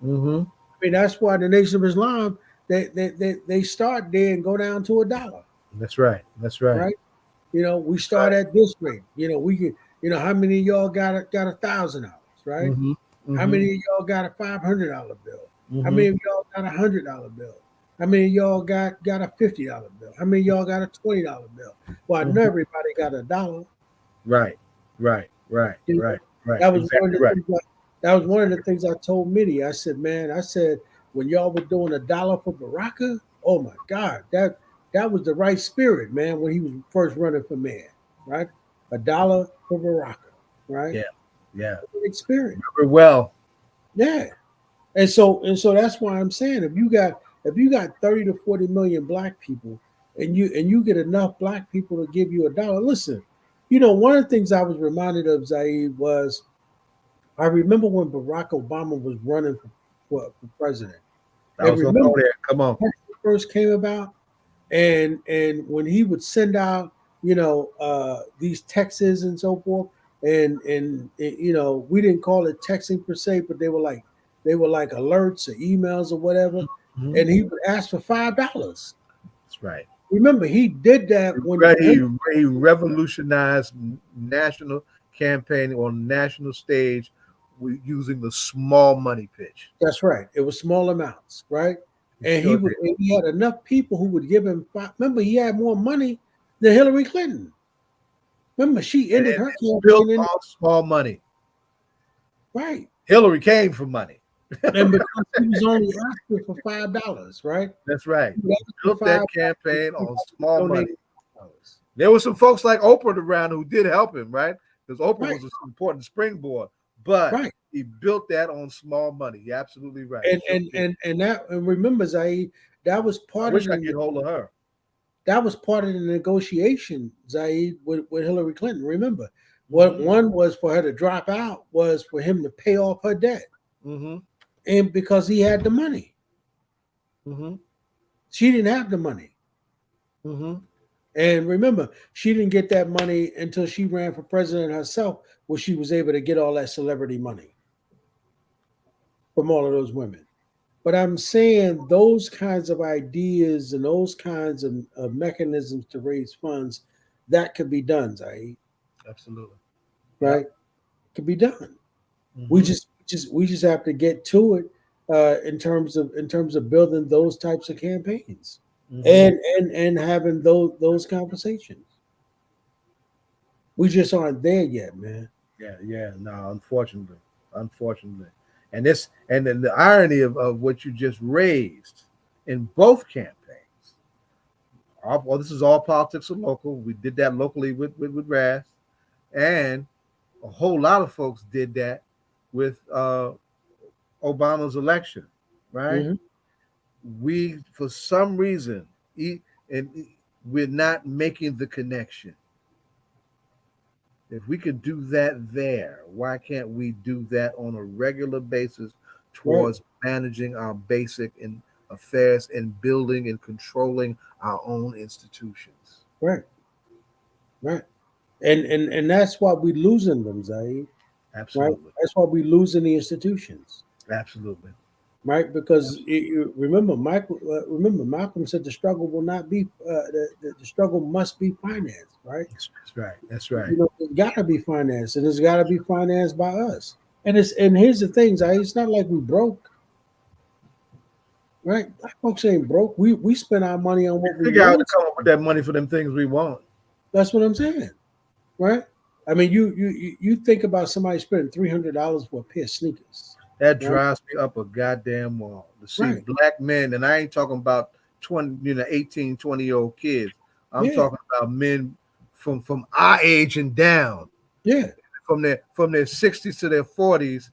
Speaker 3: Mm-hmm.
Speaker 1: I mean, that's why the Nation of Islam, they start there and go down to $1.
Speaker 3: That's right. That's right.
Speaker 1: Right? We start at this rate. We can, how many of y'all got $1,000, right?
Speaker 3: Mm-hmm. Mm-hmm.
Speaker 1: How many of y'all got a $500 bill?
Speaker 3: Mm-hmm.
Speaker 1: How many of y'all got a $100 bill? How many of y'all got a $50 bill? How many of y'all got a $20 bill? Well, I know everybody got $1.
Speaker 3: Right. Right.
Speaker 1: That was
Speaker 3: exactly
Speaker 1: one of the
Speaker 3: right.
Speaker 1: things. That was one of the things I told Mitty. I said, man, when y'all were doing $1 for Baraka, oh my God, that was the right spirit, man. When he was first running for mayor, right? $1 for Baraka, right?
Speaker 3: Yeah, yeah.
Speaker 1: Experience.
Speaker 3: Remember well.
Speaker 1: Yeah. And so that's why I'm saying if you got 30 to 40 million black people and you get enough black people to give you $1, listen, one of the things I was reminded of, Zaid, was I remember when Barack Obama was running for president.
Speaker 3: I was gonna go there. Come on.
Speaker 1: When it first came about, and when he would send out, these texts and so forth, and we didn't call it texting per se, but they were like alerts or emails or whatever, and he would ask for $5.
Speaker 3: That's right.
Speaker 1: Remember, he did that when
Speaker 3: he revolutionized national campaigning on national stage using the small money pitch.
Speaker 1: That's right. It was small amounts, right? And he had enough people who would give him remember, he had more money than Hillary Clinton. Remember, she ended her campaign
Speaker 3: built on small money.
Speaker 1: Right.
Speaker 3: Hillary came for money.
Speaker 1: And because he was only asking for $5, right?
Speaker 3: That's right. He built that campaign on small money.
Speaker 1: $5.
Speaker 3: There were some folks like Oprah around who did help him, right? Because Oprah was an important springboard. But he built that on small money. You're absolutely right.
Speaker 1: And remember, Zaid, that was part
Speaker 3: of I could hold of her.
Speaker 1: That was part of the negotiation, Zaid, with Hillary Clinton. Remember, what one was for her to drop out was for him to pay off her debt. And because he had the money. She didn't have the money. And remember, she didn't get that money until she ran for president herself, where she was able to get all that celebrity money from all of those women. But I'm saying those kinds of ideas and those kinds of mechanisms to raise funds, that could be done, Zaid.
Speaker 3: Absolutely.
Speaker 1: Right? It could be done. We just have to get to it in terms of building those types of campaigns and having those conversations. We just aren't there yet, man.
Speaker 3: Yeah. No, unfortunately. And then the irony of what you just raised in both campaigns. This is all politics and local. We did that locally with Raz, and a whole lot of folks did that with Obama's election, right? We, for some reason, we're not making the connection. If we could do that there, why can't we do that on a regular basis towards managing our basic affairs and building and controlling our own institutions?
Speaker 1: Right. And that's why we're losing them, Zaid.
Speaker 3: Absolutely.
Speaker 1: Right? That's why we're losing the institutions.
Speaker 3: Absolutely.
Speaker 1: Right, because remember, Malcolm said the struggle will not be the struggle must be financed, right?
Speaker 3: That's right.
Speaker 1: It's got to be financed, and it's got to be financed by us. And here's the thing, Zaid, it's not like we broke, right? Black folks ain't broke. We spend our money on what we
Speaker 3: figure out to come up with that money for them things we want.
Speaker 1: That's what I'm saying, right? I mean, you think about somebody spending $300 for a pair of sneakers.
Speaker 3: That drives me up a goddamn wall to see black men, and I ain't talking about 18, 20-year-old kids. I'm talking about men from our age and down.
Speaker 1: Yeah.
Speaker 3: From their 60s to their 40s,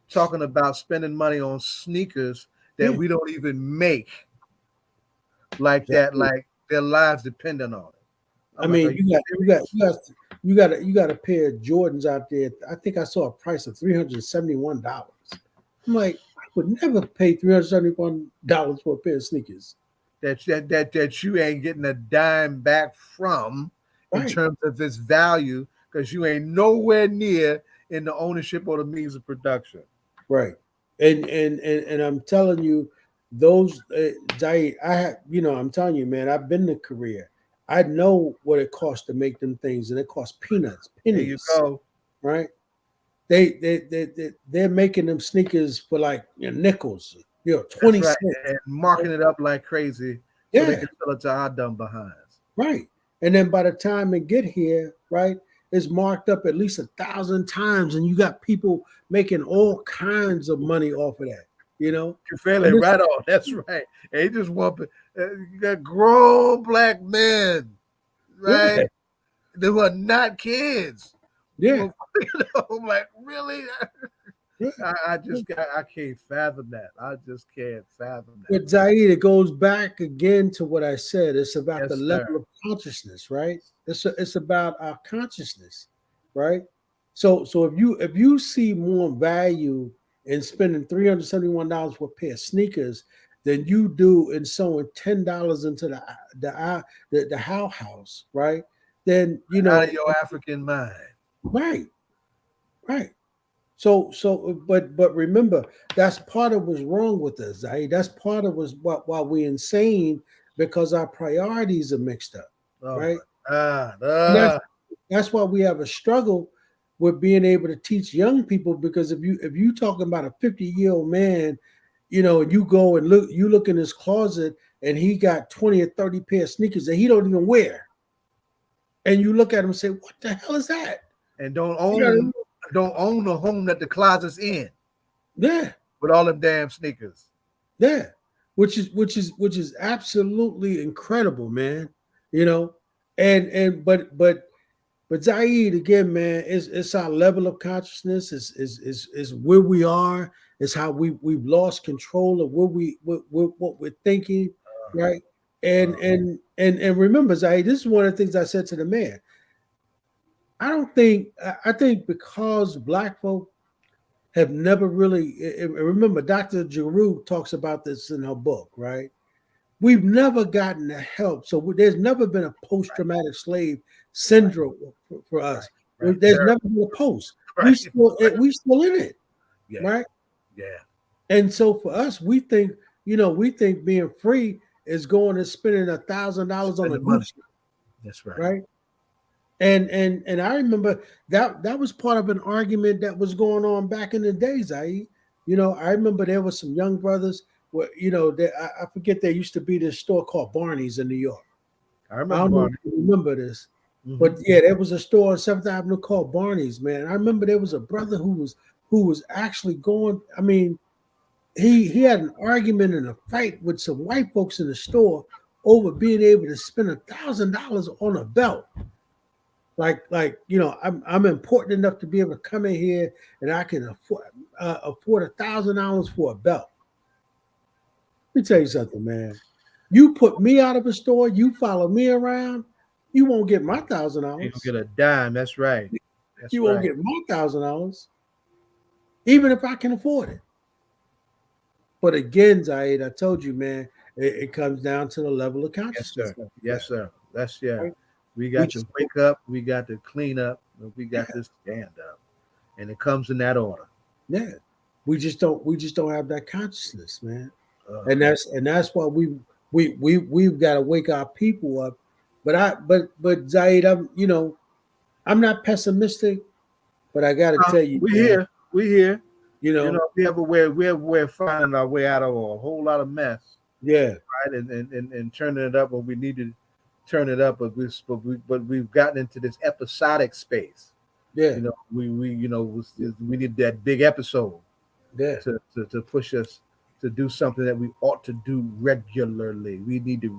Speaker 3: talking about spending money on sneakers that we don't even make like that, like their lives dependent on it.
Speaker 1: I mean, you got a pair of Jordans out there. I think I saw a price of $371. I'm like, I would never pay $371 for a pair of sneakers.
Speaker 3: That you ain't getting a dime back from in terms of this value, because you ain't nowhere near in the ownership or the means of production.
Speaker 1: Right. And I'm telling you, those Zaid, I'm telling you, man, I've been in Korea. I know what it costs to make them things, and it costs pennies.
Speaker 3: There you go.
Speaker 1: Right. They're making them sneakers for like nickels, 20 cents,
Speaker 3: and marking it up like crazy, so they can sell it to our dumb behinds.
Speaker 1: Right, and then by the time it get here, right, it's marked up at least 1,000 times, and you got people making all kinds of money off of that. You're
Speaker 3: failing right on. That's right. And you just want you got grown black men, right? They were not kids.
Speaker 1: Yeah.
Speaker 3: I'm like, really? I can't fathom that. I just can't fathom that.
Speaker 1: But Zaid, it goes back again to what I said. It's about
Speaker 3: Yes,
Speaker 1: the
Speaker 3: sir.
Speaker 1: level of consciousness, right? It's about our consciousness, right? So if you see more value in spending $371 for a pair of sneakers than you do in sewing $10 into the Hale House, right? Then
Speaker 3: Out of your African mind.
Speaker 1: right. So but remember, that's part of what's wrong with us, Zaid. That's part of why we're insane, because our priorities are mixed up, right? That's why we have a struggle with being able to teach young people, because if you talking about a 50-year-old man, and you go and look in his closet and he got 20 or 30 pair of sneakers that he don't even wear. And you look at him and say, what the hell is that?
Speaker 3: And don't own the home that the closet's in.
Speaker 1: Yeah.
Speaker 3: With all them damn sneakers.
Speaker 1: Yeah. Which is absolutely incredible, man. But Zaid, again, man, it's our level of consciousness, is where we are, it's how we've lost control of what we're thinking, right? And remember, Zaid, this is one of the things I said to the man. I think because Black folk have never really, remember, Dr. Giroux talks about this in her book, right? We've never gotten the help. So there's never been a post-traumatic slave syndrome for us.
Speaker 3: Right.
Speaker 1: There's never been a post. We still in it, right?
Speaker 3: Yeah.
Speaker 1: And so for us, we think being free is going and spending $1,000 on a
Speaker 3: money.
Speaker 1: Gucci.
Speaker 3: That's right.
Speaker 1: Right. And I remember that was part of an argument that was going on back in the days. I remember there was some young brothers where, I forget, there used to be this store called Barney's in New York.
Speaker 3: I don't
Speaker 1: know if you remember this, but yeah, there was a store on 7th Avenue called Barney's, man. I remember there was a brother who was actually going, I mean, he had an argument and a fight with some white folks in the store over being able to spend $1,000 on a belt. Like I'm important enough to be able to come in here and I can afford $1,000 for a belt. Let me tell you something, man. You put me out of a store, you follow me around, you won't get my $1,000.
Speaker 3: You don't get a dime. That's right.
Speaker 1: You won't get my $1,000, even if I can afford it. But again, Zaid, I told you, man, it comes down to the level of consciousness.
Speaker 3: Yes, sir. That's
Speaker 1: Right?
Speaker 3: We got to wake up, we got to clean up, and we got to stand up. And it comes in that order.
Speaker 1: Yeah. We just don't have that consciousness, man. And that's why we've got to wake our people up. But Zaid, I'm not pessimistic, but I gotta tell you,
Speaker 3: we're here.
Speaker 1: We're
Speaker 3: finding our way out of a whole lot of mess.
Speaker 1: Yeah.
Speaker 3: Right. And turning it up when we need to turn it up, but we've gotten into this episodic space.
Speaker 1: Yeah.
Speaker 3: We need that big episode.
Speaker 1: Yeah.
Speaker 3: To push us to do something that we ought to do regularly. We need to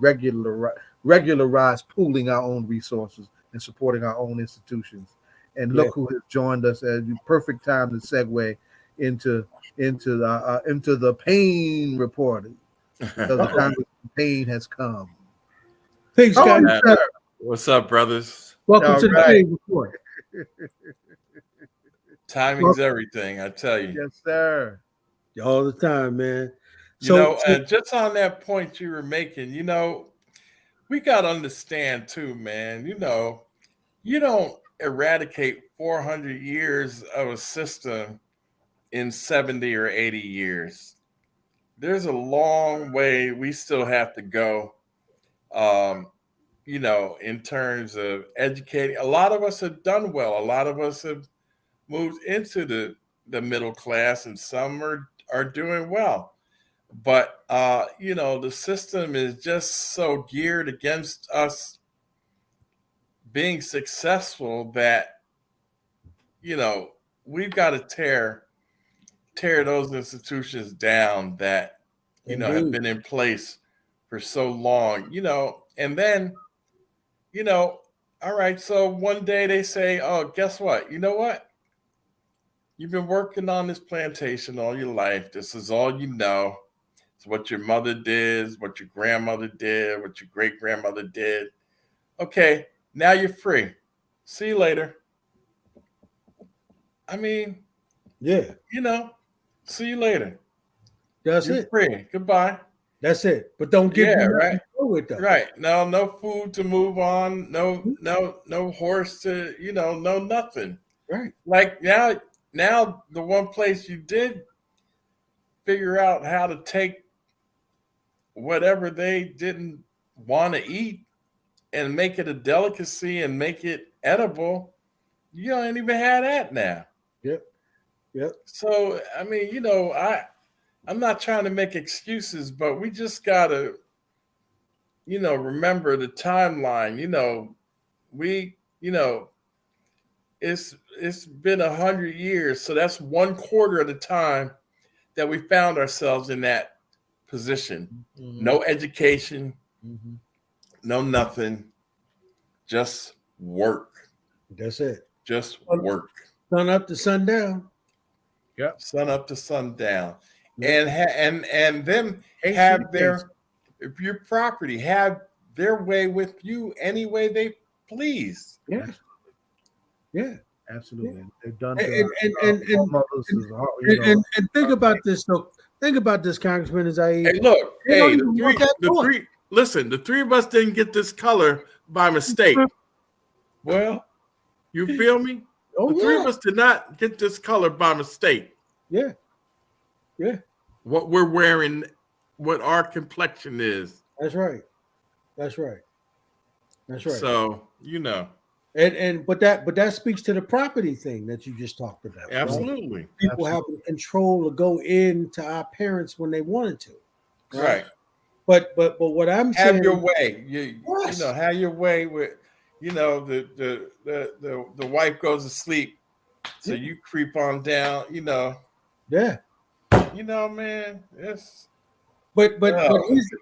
Speaker 3: regularize pooling our own resources and supporting our own institutions. And look who has joined us at the perfect time to segue into the Payne report. Because the time of Payne has come.
Speaker 1: Thanks, guys.
Speaker 10: What's up, brothers?
Speaker 1: Welcome to the Payne report.
Speaker 10: Timing's everything, I tell you.
Speaker 3: Yes, sir.
Speaker 1: All the time, man.
Speaker 10: Just on that point you were making, we got to understand too, man, you don't eradicate 400 years of a system in 70 or 80 years. There's a long way we still have to go, in terms of educating. A lot of us have done well. A lot of us have moved into the middle class, and some are doing well. But, the system is just so geared against us being successful that, we've got to tear those institutions down that, have been in place for so long, and then, all right. So one day they say, oh, guess what? You know what? You've been working on this plantation all your life. This is all you know. It's what your mother did, what your grandmother did, what your great grandmother did. Okay, now you're free. See you later. I mean,
Speaker 1: Yeah,
Speaker 10: see you later.
Speaker 1: that's
Speaker 10: You're
Speaker 1: it.
Speaker 10: free. Goodbye.
Speaker 1: That's it. But don't give me nothing
Speaker 10: Right.
Speaker 1: to go with that.
Speaker 10: Right. No food to move on. No horse to, no nothing.
Speaker 1: Right.
Speaker 10: Like now the one place you did figure out how to take whatever they didn't want to eat and make it a delicacy and make it edible, you don't even have that now.
Speaker 1: Yep.
Speaker 10: So I mean, I'm not trying to make excuses, but we just gotta, remember the timeline. It's been 100 years, so that's 1/4 of the time that we found ourselves in that position.
Speaker 1: Mm-hmm.
Speaker 10: No education, no nothing, just work.
Speaker 1: That's it.
Speaker 10: Just work.
Speaker 1: Sun up to sundown.
Speaker 3: Yep.
Speaker 10: Sun up to sundown.
Speaker 1: Yep.
Speaker 10: And them have your property, have their way with you any way they please.
Speaker 1: Yeah. Yeah.
Speaker 3: Absolutely.
Speaker 1: Yeah.
Speaker 3: They've done
Speaker 1: and think about this. So think about this, Congressman. As I
Speaker 10: Hey, look, the three of us didn't get this color by mistake.
Speaker 1: Well,
Speaker 10: you feel me?
Speaker 1: Oh,
Speaker 10: the three of us did not get this color by mistake.
Speaker 1: Yeah.
Speaker 10: What we're wearing, what our complexion is.
Speaker 1: That's right.
Speaker 10: So,
Speaker 1: but that speaks to the property thing that you just talked about.
Speaker 10: Absolutely.
Speaker 1: Right? People having control to go into our parents when they wanted to.
Speaker 10: Right.
Speaker 1: But what I'm saying,
Speaker 10: have your way. You have your way with, the wife goes to sleep, so you creep on down.
Speaker 1: Yeah.
Speaker 10: Man, it's.
Speaker 1: But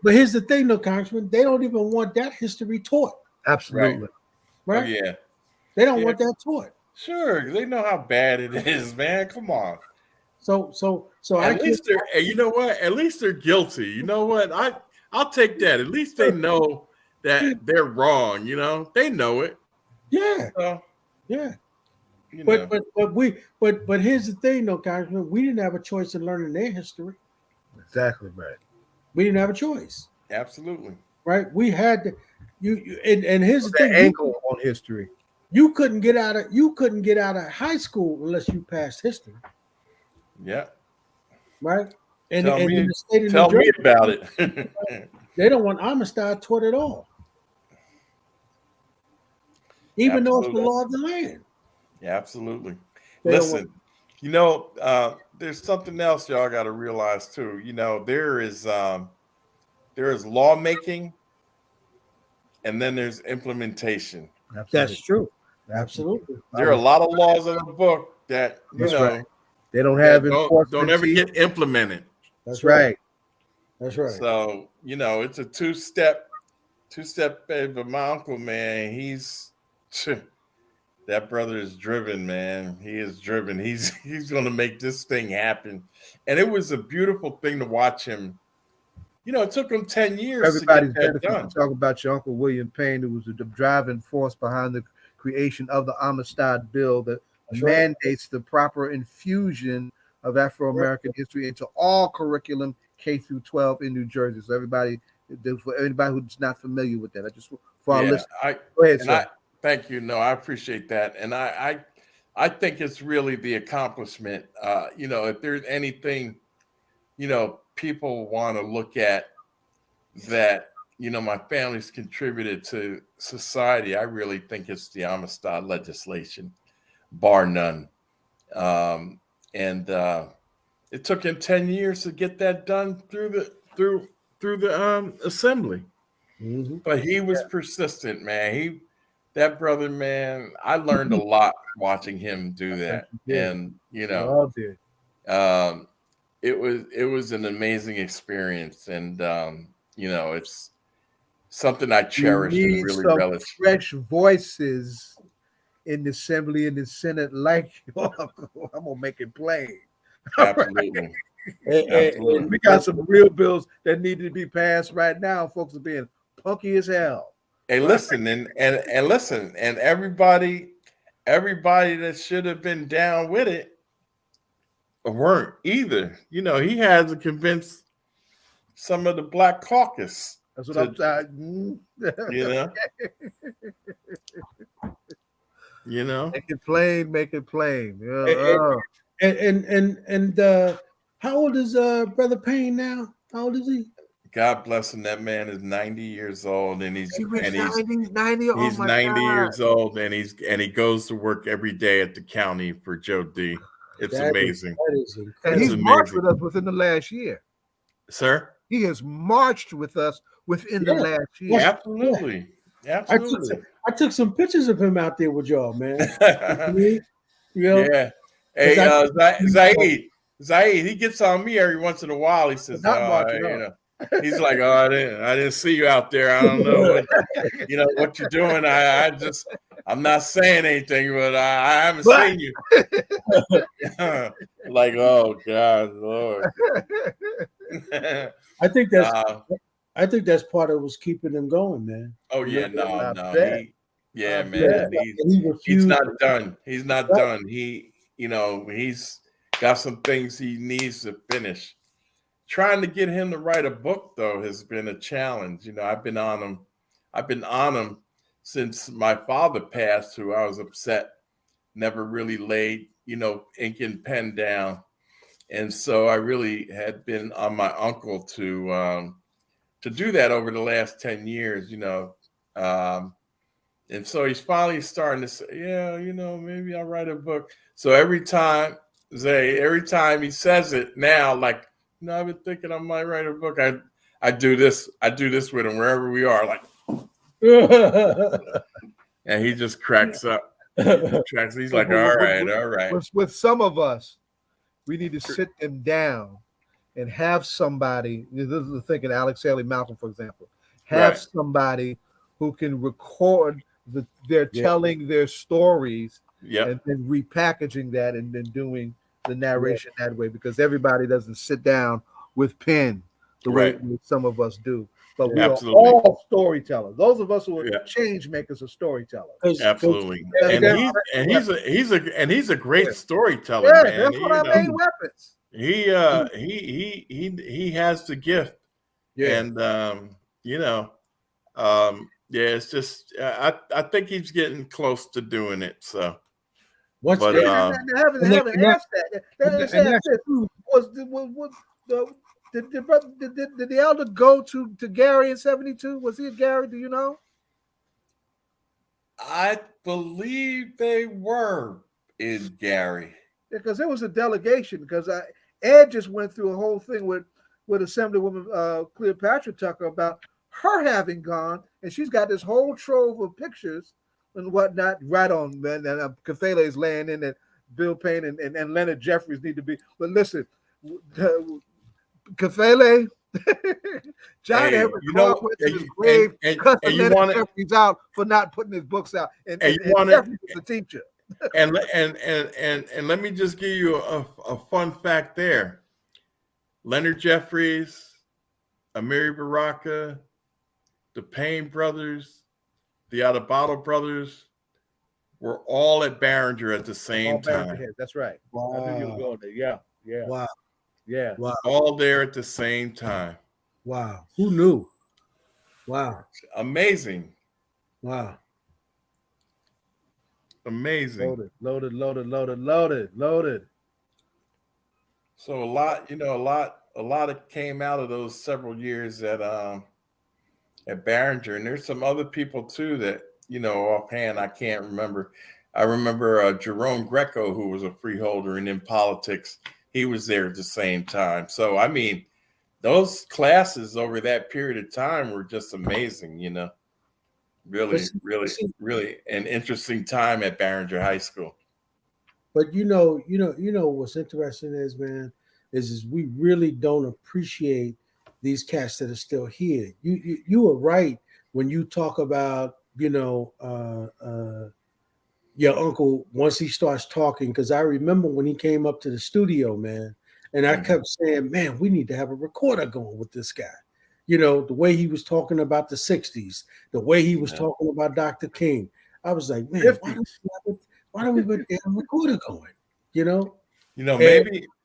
Speaker 1: here's the thing, though, Congressman. They don't even want that history taught.
Speaker 3: Absolutely.
Speaker 1: Right.
Speaker 10: Oh, yeah.
Speaker 1: They don't want that taught.
Speaker 10: Sure, they know how bad it is, man. Come on.
Speaker 1: So
Speaker 10: at least they're. You know what? At least they're guilty. You know what? I'll take that. At least they know that they're wrong. They know it.
Speaker 1: Yeah.
Speaker 10: So,
Speaker 1: yeah. But here's the thing, though, Congressman. We didn't have a choice in learning their history.
Speaker 3: Exactly right.
Speaker 1: We didn't have a choice.
Speaker 10: Absolutely.
Speaker 1: Right. We had to. And here's the thing.
Speaker 3: Angle on history.
Speaker 1: You couldn't get out of high school unless you passed history.
Speaker 10: Yeah.
Speaker 1: Right. And
Speaker 10: tell
Speaker 1: in the state of
Speaker 10: New Jersey, me about it.
Speaker 1: They don't want Amistad taught at all. Even though it's the law of the land.
Speaker 10: Yeah, absolutely. Listen, there's something else y'all got to realize too. There is lawmaking, and then there's implementation.
Speaker 3: Absolutely.
Speaker 1: That's true. Absolutely.
Speaker 10: There are a lot of laws in the book that
Speaker 3: right. They don't have
Speaker 10: don't ever get implemented.
Speaker 1: That's right. That's right.
Speaker 10: So it's a two-step. But my uncle, man, that brother is driven, man. He is driven. He's going to make this thing happen. And it was a beautiful thing to watch him. It took him 10 years
Speaker 3: Everybody's
Speaker 10: to get that done.
Speaker 3: Talk about your Uncle William Payne, who was the driving force behind the creation of the Amistad Bill that mandates the proper infusion of Afro-American history into all curriculum K through 12 in New Jersey. So for anybody who's not familiar with that, for our listeners. Go ahead, sir.
Speaker 10: Thank you. No, I appreciate that. And I think it's really the accomplishment. If there's anything, people want to look at that, my family's contributed to society, I really think it's the Amistad legislation, bar none. And it took him 10 years to get that done through the assembly.
Speaker 1: Mm-hmm.
Speaker 10: But he was persistent, man. That brother, man, I learned a lot watching him do that. And it was an amazing experience. And something I
Speaker 3: We
Speaker 10: cherish and
Speaker 3: need
Speaker 10: really
Speaker 3: some
Speaker 10: relish.
Speaker 3: fresh voices in the Assembly and the Senate like you. I'm gonna make it plain. All right.
Speaker 10: Absolutely.
Speaker 1: And
Speaker 3: We got some real bills that need to be passed right now. Folks are being punky as hell.
Speaker 10: Hey, listen, and listen, and everybody that should have been down with it weren't either. You know, he had to convince some of the Black Caucus.
Speaker 3: That's what I'm saying.
Speaker 10: You know. You know.
Speaker 3: Make it plain. Make it plain.
Speaker 1: And how old is Brother Payne now? How old is he?
Speaker 10: God bless him. That man is 90 years old, and he's
Speaker 3: 90. Oh
Speaker 10: he's
Speaker 3: my
Speaker 10: 90
Speaker 3: God.
Speaker 10: years old, and he goes to work every day at the county for Joe D. It's amazing.
Speaker 1: That is incredible.
Speaker 3: And he's marched with us within the last year.
Speaker 10: Sir?
Speaker 3: He has marched with us within the last year.
Speaker 10: Absolutely. Absolutely.
Speaker 1: I took some pictures of him out there with y'all, man.
Speaker 10: Yeah. Hey, Zaid, he gets on me every once in a while. He says, he's like, oh, I didn't see you out there. I don't know what you're doing. I'm not saying anything, but I haven't seen you. Like, oh God, Lord.
Speaker 1: I think that's part of what's keeping him going, man.
Speaker 10: Oh yeah, no. Man.
Speaker 1: He's
Speaker 10: not done. He's not done. He's got some things he needs to finish. Trying to get him to write a book, though, has been a challenge. You know, I've been on him since my father passed, who I was upset, never really laid, ink and pen down. And so I really had been on my uncle to do that over the last 10 years, and so he's finally starting to say, maybe I'll write a book. So every time he says it now, like, I've been thinking I might write a book. I do this with him wherever we are, like, and he just cracks up. He's like, all right.
Speaker 3: With some of us, we need to sit them down and have somebody. This is the thinking, Alex Haley Malcolm, for example, somebody who can record they're telling their stories, and then repackaging that and then doing the narration that way, because everybody doesn't sit down with pen the way some of us do. But we are all storytellers. Those of us who are change makers are storytellers.
Speaker 10: Absolutely. And he's a great storyteller, man.
Speaker 3: That's one of our main weapons.
Speaker 10: He has the gift. And it's just I think he's getting close to doing it. So
Speaker 3: did the elder go to Gary in 72? Was he at Gary? Do you know?
Speaker 10: I believe they were in Gary.
Speaker 3: Because there was a delegation. Because Ed just went through a whole thing with Assemblywoman Cleopatra Tucker about her having gone, and she's got this whole trove of pictures and whatnot right on, man. And Kafele is laying in that Bill Payne and Leonard Jeffries need to be. But listen, Kafele, John Everett went to his grave, cussing Leonard Jeffries out for not putting his books out, and Jeffries was the teacher.
Speaker 10: and let me just give you a fun fact there. Leonard Jeffries, Amiri Baraka, the Payne brothers, the Adebayo brothers were all at Barringer at the same time.
Speaker 3: That's right.
Speaker 1: Wow.
Speaker 3: I knew you were going there. Yeah.
Speaker 1: Wow.
Speaker 3: Yeah.
Speaker 1: Wow.
Speaker 10: All there at the same time.
Speaker 1: Wow. Who knew? Wow.
Speaker 10: Amazing.
Speaker 1: Wow.
Speaker 10: Amazing.
Speaker 3: Loaded.
Speaker 10: So a lot of came out of those several years at Barringer, and there's some other people too that offhand I can't remember. I remember Jerome Greco, who was a freeholder and in politics. He was there at the same time. So I mean, those classes over that period of time were just amazing. Really an interesting time at Barringer High School.
Speaker 1: But what's interesting is, man, is we really don't appreciate these cats that are still here. You were right when you talk about, your uncle, once he starts talking, because I remember when he came up to the studio, man, and I kept saying, man, we need to have a recorder going with this guy. The way he was talking about the 60s, the way he was talking about Dr. King. I was like, man, why don't we put a damn recorder going?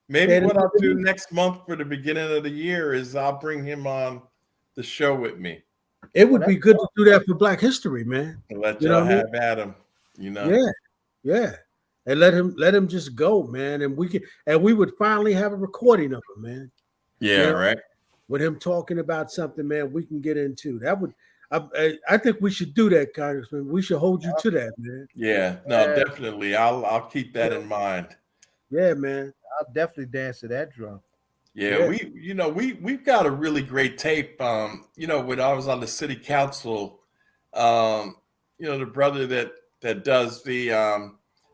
Speaker 10: Maybe what I'll do next month for the beginning of the year is I'll bring him on the show with me.
Speaker 1: It would be good to do that for Black History, man.
Speaker 10: And let y'all have Adam,
Speaker 1: Yeah. And let him just go, man. And we would finally have a recording of him, man.
Speaker 10: Yeah, right.
Speaker 1: With him talking about something, man, we can get into. That would I think we should do that, Congressman. We should hold you to that, man.
Speaker 10: Yeah, no, definitely. I'll keep that in mind.
Speaker 1: Yeah, man.
Speaker 3: I'll definitely dance to that drum.
Speaker 10: Yeah, we've got a really great tape. When I was on the city council, the brother that does the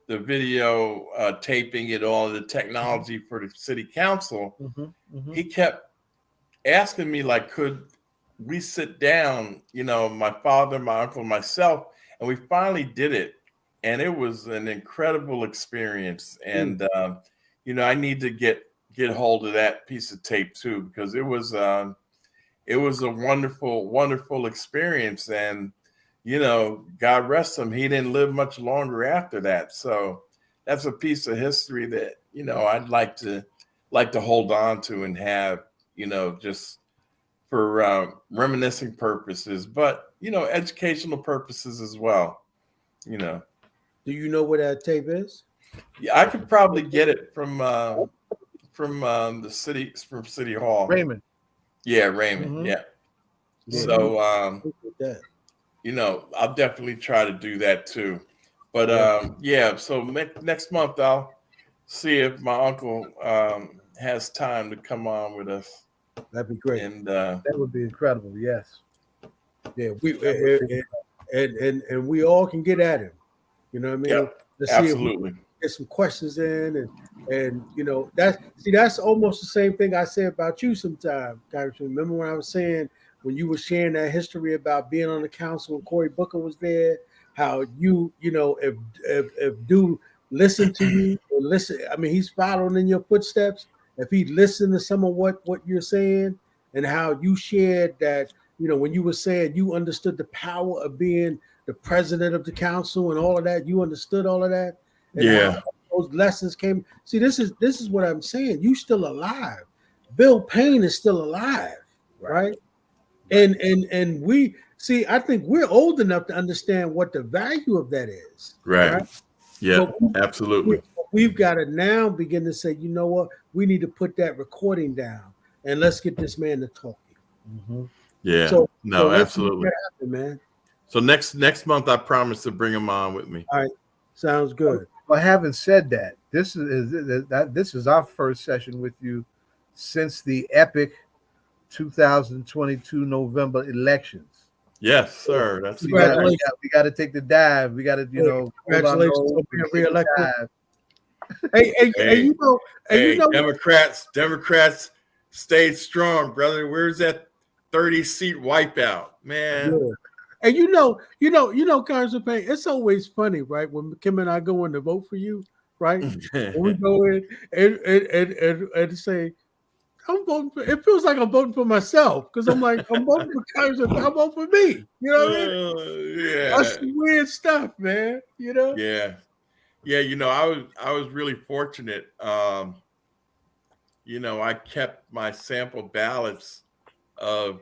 Speaker 10: video taping it all, the technology for the city council, he kept asking me, like, could we sit down, my father, my uncle, myself, and we finally did it. And it was an incredible experience. And, I need to get hold of that piece of tape too, because it was a wonderful, wonderful experience. And, God rest him, he didn't live much longer after that. So that's a piece of history that, I'd like to hold on to and have, just for reminiscing purposes, but, educational purposes as well, Do
Speaker 1: you know where that tape is?
Speaker 10: Yeah, I could probably get it from the city, from City Hall.
Speaker 3: Raymond.
Speaker 10: Yeah, Raymond. Yeah. So, I'll definitely try to do that too. But so next month I'll see if my uncle has time to come on with us.
Speaker 1: That'd be great.
Speaker 10: And
Speaker 3: that would be incredible. Yes.
Speaker 1: Yeah, and we all can get at him. You know what I mean?
Speaker 10: Yep,
Speaker 1: Let's
Speaker 10: absolutely.
Speaker 1: See if we get some questions in, and that's almost the same thing I say about you sometimes, Congressman. Remember when I was saying, when you were sharing that history about being on the council and Cory Booker was there, how if Dude listened to you or listen, I mean, he's following in your footsteps. If he listened to some of what you're saying, and how you shared that, when you were saying you understood the power of being the president of the council and all of that, you understood all of that. And how those lessons came. See, this is what I'm saying. You still alive. Bill Payne is still alive, right? And we see, I think we're old enough to understand what the value of that is.
Speaker 10: Right? Yeah, absolutely.
Speaker 1: We've got to now begin to say, you know what, we need to put that recording down and let's get this man to talking.
Speaker 10: Yeah,
Speaker 1: so
Speaker 10: absolutely,
Speaker 1: happen, man.
Speaker 10: So next month, I promise to bring him on with me.
Speaker 1: All right, sounds good.
Speaker 3: Well, having said that, this is our first session with you since the epic 2022 November elections.
Speaker 10: Yes, sir. That's
Speaker 3: we got to take the dive. We got to,
Speaker 1: congratulations on being reelected. Hey,
Speaker 10: Democrats stayed strong, brother. Where's that 30-seat wipeout, man?
Speaker 1: Yeah. And Congressman Payne, it's always funny, right? When Kim and I go in to vote for you, right? When we go in and say, I'm voting for, it feels like I'm voting for myself, because I'm like, I'm voting for Congressman, I'm voting for me. You know what I mean?
Speaker 10: Yeah.
Speaker 1: That's some weird stuff, man.
Speaker 10: Yeah. I was really fortunate. I kept my sample ballots of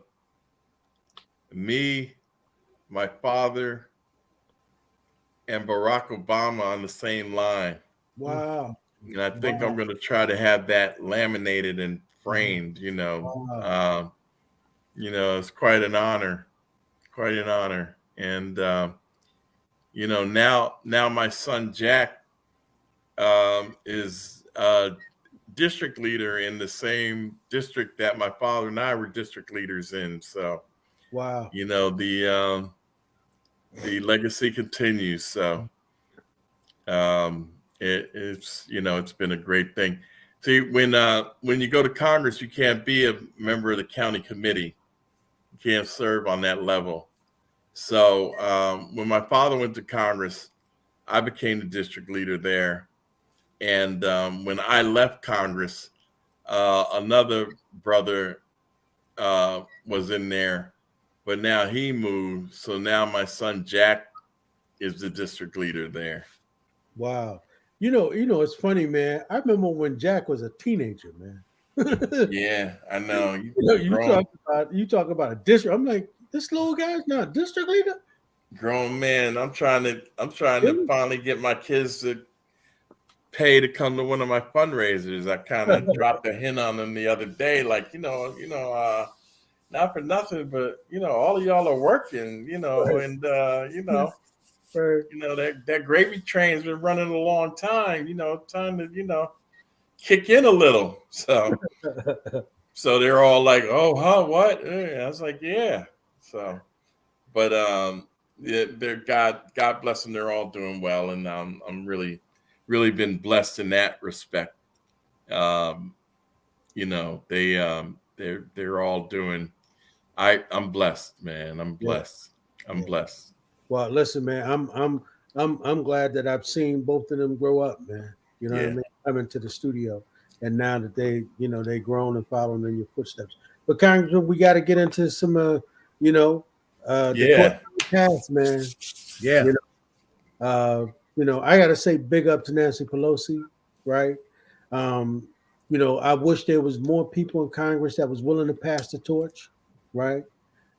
Speaker 10: me, my father, and Barack Obama on the same line.
Speaker 1: Wow.
Speaker 10: And I think I'm going to try to have that laminated and framed,
Speaker 1: Wow.
Speaker 10: It's quite an honor. And, now my son, Jack, is district leader in the same district that my father and I were district leaders in. So,
Speaker 1: wow.
Speaker 10: The legacy continues. So, it's been a great thing. See, when you go to Congress, you can't be a member of the county committee. You can't serve on that level. So when my father went to Congress, I became the district leader there. And when I left Congress, another brother was in there, but now he moved. So now my son Jack is the district leader there.
Speaker 1: Wow. It's funny, man. I remember when Jack was a teenager, man.
Speaker 10: Yeah, I know.
Speaker 1: You talk about a district. I'm like, this little guy's not a district leader.
Speaker 10: Grown man. I'm trying to finally get my kids to pay to come to one of my fundraisers. I kind of dropped a hint on them the other day, like, not for nothing, but all of y'all are working,
Speaker 1: Right.
Speaker 10: and
Speaker 1: Right.
Speaker 10: that gravy train's been running a long time, time to, kick in a little. So they're all like, oh, huh, what? I was like, yeah. So, but yeah, they're God bless them. They're all doing well, and I'm really been blessed in that respect. They're all doing. I'm blessed, man. I'm blessed. I'm blessed.
Speaker 1: Well, listen, man. I'm glad that I've seen both of them grow up, man. You know what I mean? Coming to the studio, and now that they grown and following in your footsteps. But Congressman, we got to get into some the past, man.
Speaker 3: Yeah.
Speaker 1: I got to say big up to Nancy Pelosi, right? I wish there was more people in Congress that was willing to pass the torch, right?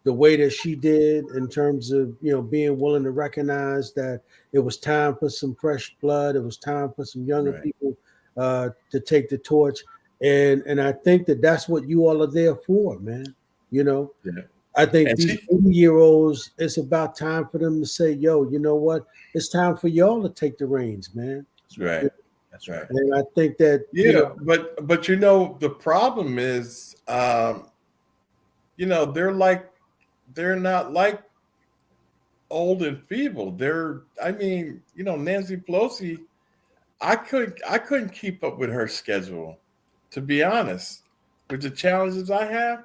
Speaker 1: The way that she did in terms of, being willing to recognize that it was time for some fresh blood. It was time for some younger people to take the torch. And I think that's what you all are there for, man. I think these 80-year-olds, it's about time for them to say, yo, you know what? It's time for y'all to take the reins, man.
Speaker 10: That's right.
Speaker 3: That's right.
Speaker 1: And I think that
Speaker 10: but the problem is they're not like old and feeble. Nancy Pelosi, I couldn't keep up with her schedule, to be honest. With the challenges I have,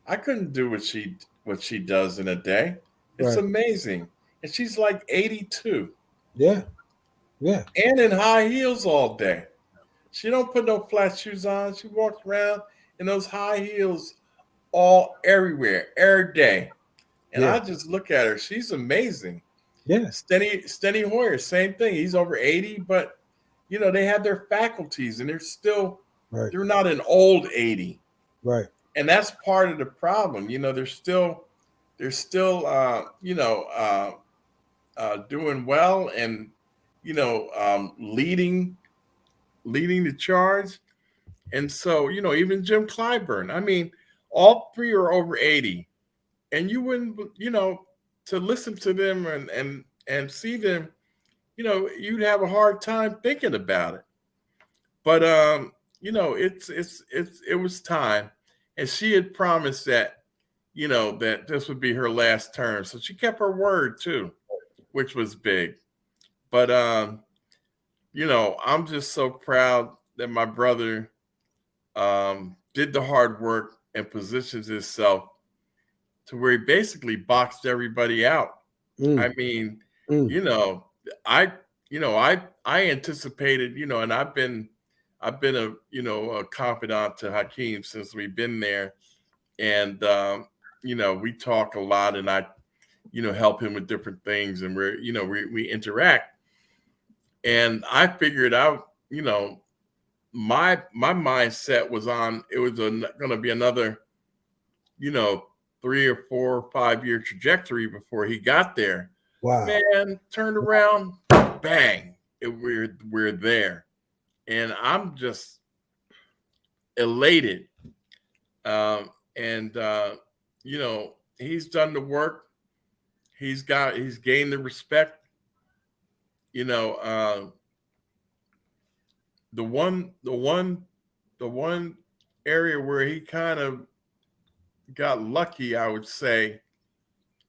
Speaker 10: I couldn't do what she does in a day. It's amazing. And she's like 82.
Speaker 1: Yeah. Yeah.
Speaker 10: And in high heels all day. She don't put no flat shoes on. She walks around in those high heels everywhere, every day. And I just look at her. She's amazing.
Speaker 1: Yeah.
Speaker 10: Steny Hoyer, same thing. He's over 80, but they have their faculties and they're still they're not an old 80.
Speaker 1: Right.
Speaker 10: And that's part of the problem. They're still doing well and leading the charge. And so, even Jim Clyburn, I mean, all three are over 80. And you wouldn't, to listen to them and see them, you'd have a hard time thinking about it. But it was time. And she had promised that, that this would be her last term. So she kept her word too, which was big. But I'm just so proud that my brother did the hard work and positions himself to where he basically boxed everybody out. I mean, I anticipated, and I've been a confidant to Hakeem since we've been there, and we talk a lot, and I help him with different things, and we interact, and I figured out, my mindset was on it was going to be another 3 or 4 or 5 year trajectory before he got there.
Speaker 1: Wow.
Speaker 10: Man, turned around, bang, we're there. And I'm just elated. He's done the work. He's gained the respect. The one area where he kind of got lucky, I would say,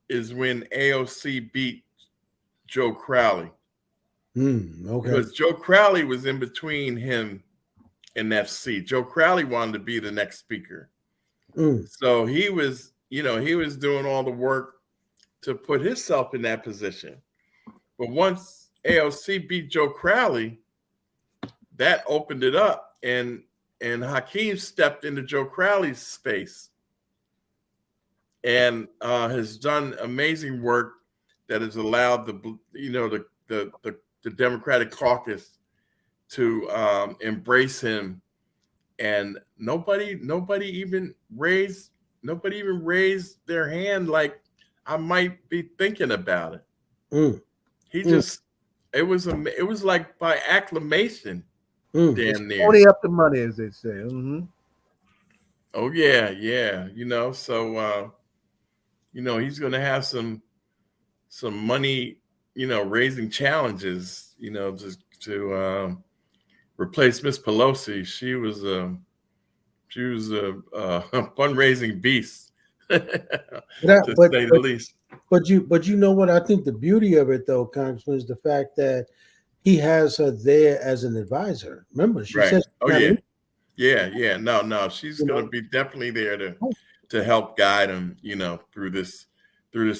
Speaker 10: is when AOC beat Joe Crowley.
Speaker 1: Okay.
Speaker 10: Because Joe Crowley was in between him and that seat. Joe Crowley wanted to be the next speaker. So he was doing all the work to put himself in that position. But once AOC beat Joe Crowley, that opened it up, and Hakeem stepped into Joe Crowley's space and has done amazing work that has allowed the Democratic caucus to embrace him, and nobody even raised their hand like I might be thinking about it. He just it was like by acclamation, damn near.
Speaker 3: Pony up the money, as they say.
Speaker 10: Oh yeah. So he's going to have some money, raising challenges, just to replace Miss Pelosi. She was a fundraising beast, to say the least.
Speaker 1: But you know what? I think the beauty of it, though, Congressman, is the fact that he has her there as an advisor. Remember, she said,
Speaker 10: "Oh yeah, no, she's going to be definitely there to help guide him, through this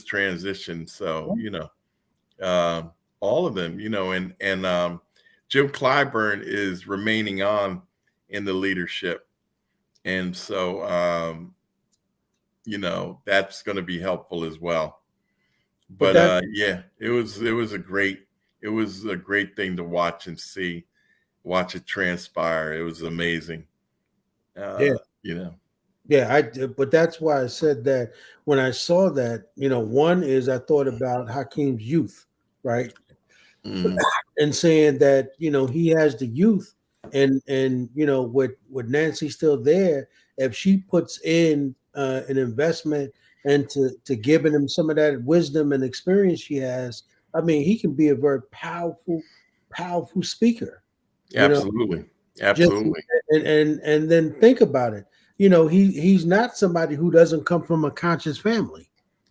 Speaker 10: transition." So, all of them, and Jim Clyburn is remaining on in the leadership, and so that's going to be helpful as well. But it was a great thing to watch and watch it transpire. It was amazing.
Speaker 1: But that's why I said that when I saw that, one is I thought about Hakeem's youth, right? And saying that, he has the youth and with Nancy still there, if she puts in an investment and to giving him some of that wisdom and experience she has, I mean, he can be a very powerful speaker.
Speaker 10: Absolutely.
Speaker 1: And then think about it. He's not somebody who doesn't come from a conscious family.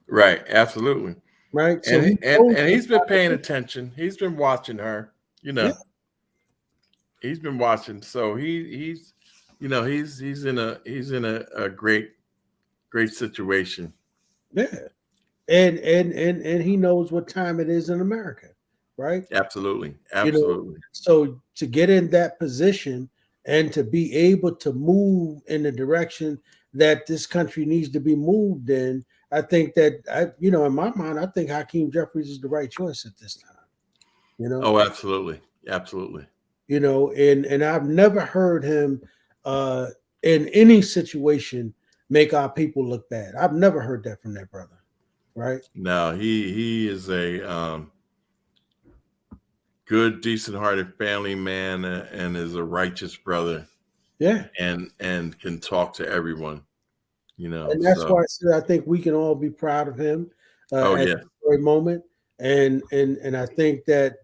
Speaker 10: Right. Absolutely.
Speaker 1: Right.
Speaker 10: So he's been paying attention. He's been watching her, he's been watching. So he's in a great situation.
Speaker 1: Yeah. And he knows what time it is in America. Right.
Speaker 10: Absolutely.
Speaker 1: So to get in that position and to be able to move in the direction that this country needs to be moved in, I think that in my mind, I think Hakeem Jeffries is the right choice at this time.
Speaker 10: Oh, absolutely.
Speaker 1: And I've never heard him in any situation make our people look bad. I've never heard that from that brother. Right.
Speaker 10: No, he is a good, decent-hearted family man, and is a righteous brother.
Speaker 1: Yeah,
Speaker 10: and can talk to everyone.
Speaker 1: And that's why I said I think we can all be proud of him at this very moment. And I think that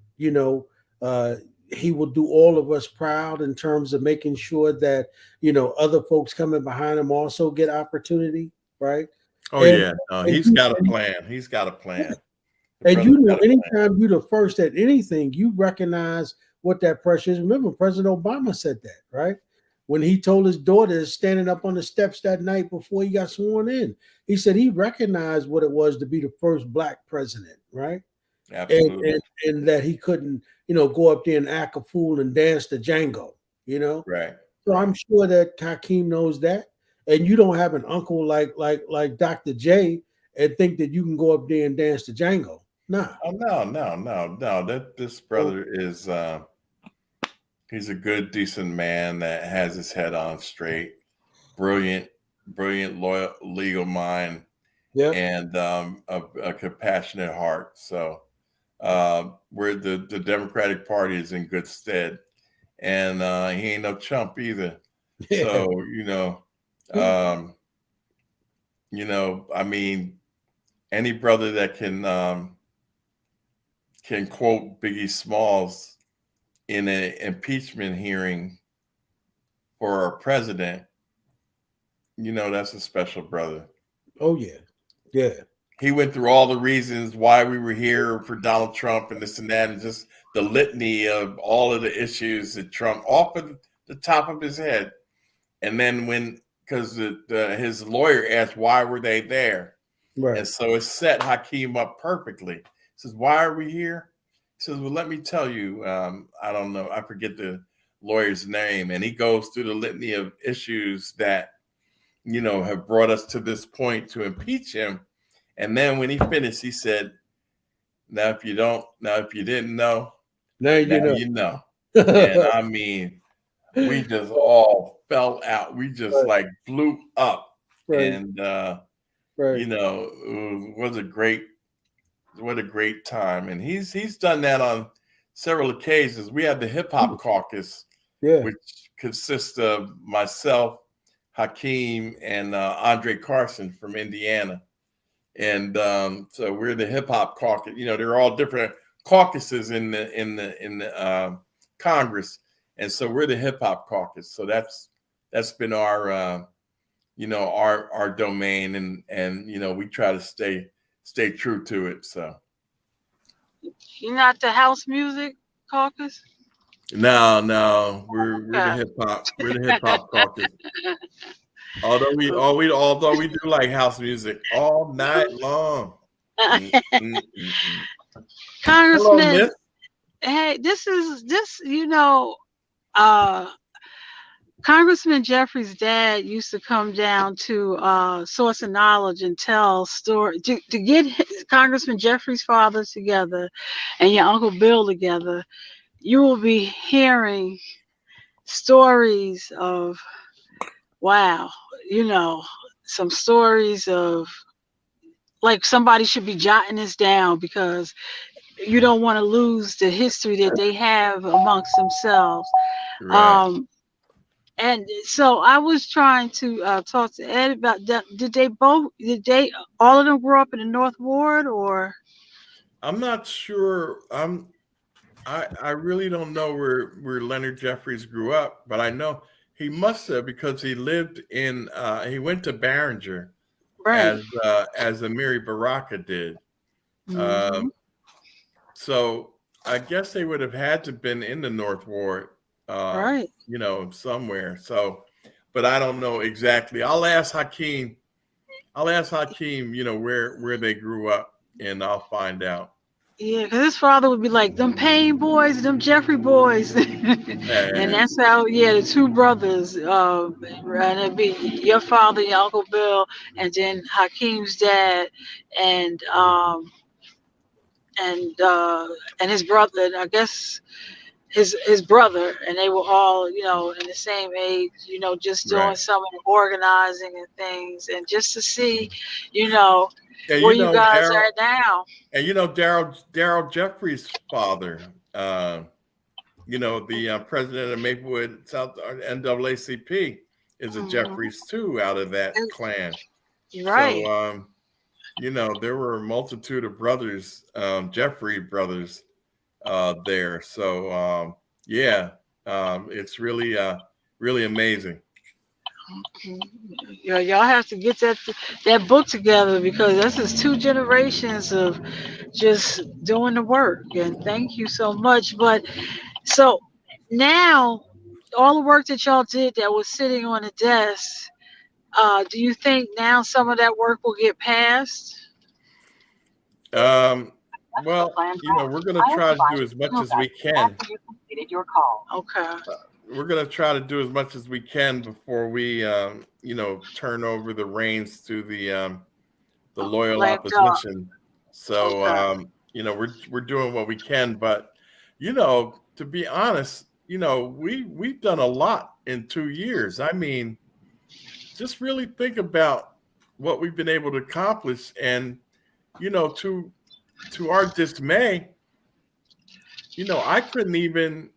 Speaker 1: he will do all of us proud in terms of making sure that other folks coming behind him also get opportunity, right?
Speaker 10: He's got a plan. He's got a plan.
Speaker 1: And anytime you're the first at anything, you recognize what that pressure is. Remember, President Obama said that, right? When he told his daughter standing up on the steps that night before he got sworn in, he said he recognized what it was to be the first Black president, right?
Speaker 10: Absolutely.
Speaker 1: And that he couldn't, go up there and act a fool and dance to Django,
Speaker 10: Right.
Speaker 1: So I'm sure that Hakeem knows that. And you don't have an uncle like Dr. J and think that you can go up there and dance to Django. Nah.
Speaker 10: Oh, no. This brother is he's a good, decent man that has his head on straight, brilliant, loyal, legal mind, and a compassionate heart. So where the Democratic Party is in good stead, and he ain't no chump either. So I mean, any brother that can quote Biggie Smalls in an impeachment hearing for a president, that's a special brother.
Speaker 1: Oh, yeah.
Speaker 10: He went through all the reasons why we were here for Donald Trump and this and that, and just the litany of all of the issues that Trump off of the top of his head. And then because his lawyer asked why were they there,
Speaker 1: Right.
Speaker 10: And so it set Hakeem up perfectly. He says, why are we here? He says, well, let me tell you, I don't know, I forget the lawyer's name. And he goes through the litany of issues that, have brought us to this point to impeach him. And then when he finished, he said, now, if you didn't know,
Speaker 1: Now
Speaker 10: you know. And I mean, we just all fell out. We just
Speaker 1: Right.
Speaker 10: like blew up.
Speaker 1: Right.
Speaker 10: And,
Speaker 1: Right.
Speaker 10: it was what a great time. And he's done that on several occasions. We had the hip hop caucus, which consists of myself, Hakeem, and Andre Carson from Indiana. And so we're the hip hop caucus. They're all different caucuses in the Congress, and so we're the hip hop caucus. So that's been our our domain, and we try to stay true to it. So
Speaker 2: You're not the house music caucus?
Speaker 10: no, we're the hip hop. We're the hip hop caucus. Although we do like house music all night long.
Speaker 2: Congressman,
Speaker 10: Hello, Miss.
Speaker 2: hey, Congressman Jeffrey's dad used to come down to Source of Knowledge and tell stories to get Congressman Jeffrey's father together and your Uncle Bill together. You will be hearing stories of, wow, some stories of, like, somebody should be jotting this down because you don't want to lose the history that they have amongst themselves.
Speaker 10: Right.
Speaker 2: And so I was trying to talk to Ed about that. Did they all of them grow up in the North Ward, or?
Speaker 10: I'm not sure. I really don't know where Leonard Jeffries grew up, but I know he must have, because he lived in he went to Barringer,
Speaker 2: Right.
Speaker 10: as Amiri Baraka did.
Speaker 2: Mhm.
Speaker 10: So I guess they would have had to been in the North Ward,
Speaker 2: Right.
Speaker 10: somewhere. So, but I don't know exactly. I'll ask Hakeem, where they grew up, and I'll find out.
Speaker 2: Yeah, because his father would be like, them Payne boys, them Jeffrey boys. And that's how, the two brothers, and it'd be your father, your Uncle Bill, and then Hakeem's dad, and his brother, and I guess his brother, and they were all, in the same age, just doing
Speaker 10: Right.
Speaker 2: some of the organizing and things, and just to see,
Speaker 10: And
Speaker 2: where you guys are now.
Speaker 10: And Daryl Jeffries' father, the president of Maplewood South NAACP is a Jeffries too, out of that clan.
Speaker 2: Right.
Speaker 10: So there were a multitude of brothers, Jeffrey brothers, there. So it's really amazing.
Speaker 2: Y'all have to get that book together, because this is 2 generations of just doing the work. And thank you so much. But so now, all the work that y'all did that was sitting on the desk, do you think now some of that work will get passed?
Speaker 10: Well, we're going to try to do as much as we can.
Speaker 2: Okay.
Speaker 10: We're going to try to do as much as we can before we, turn over the reins to the loyal opposition. So, we're doing what we can. But, to be honest, we've done a lot in 2 years. I mean, just really think about what we've been able to accomplish, and to our dismay, I couldn't even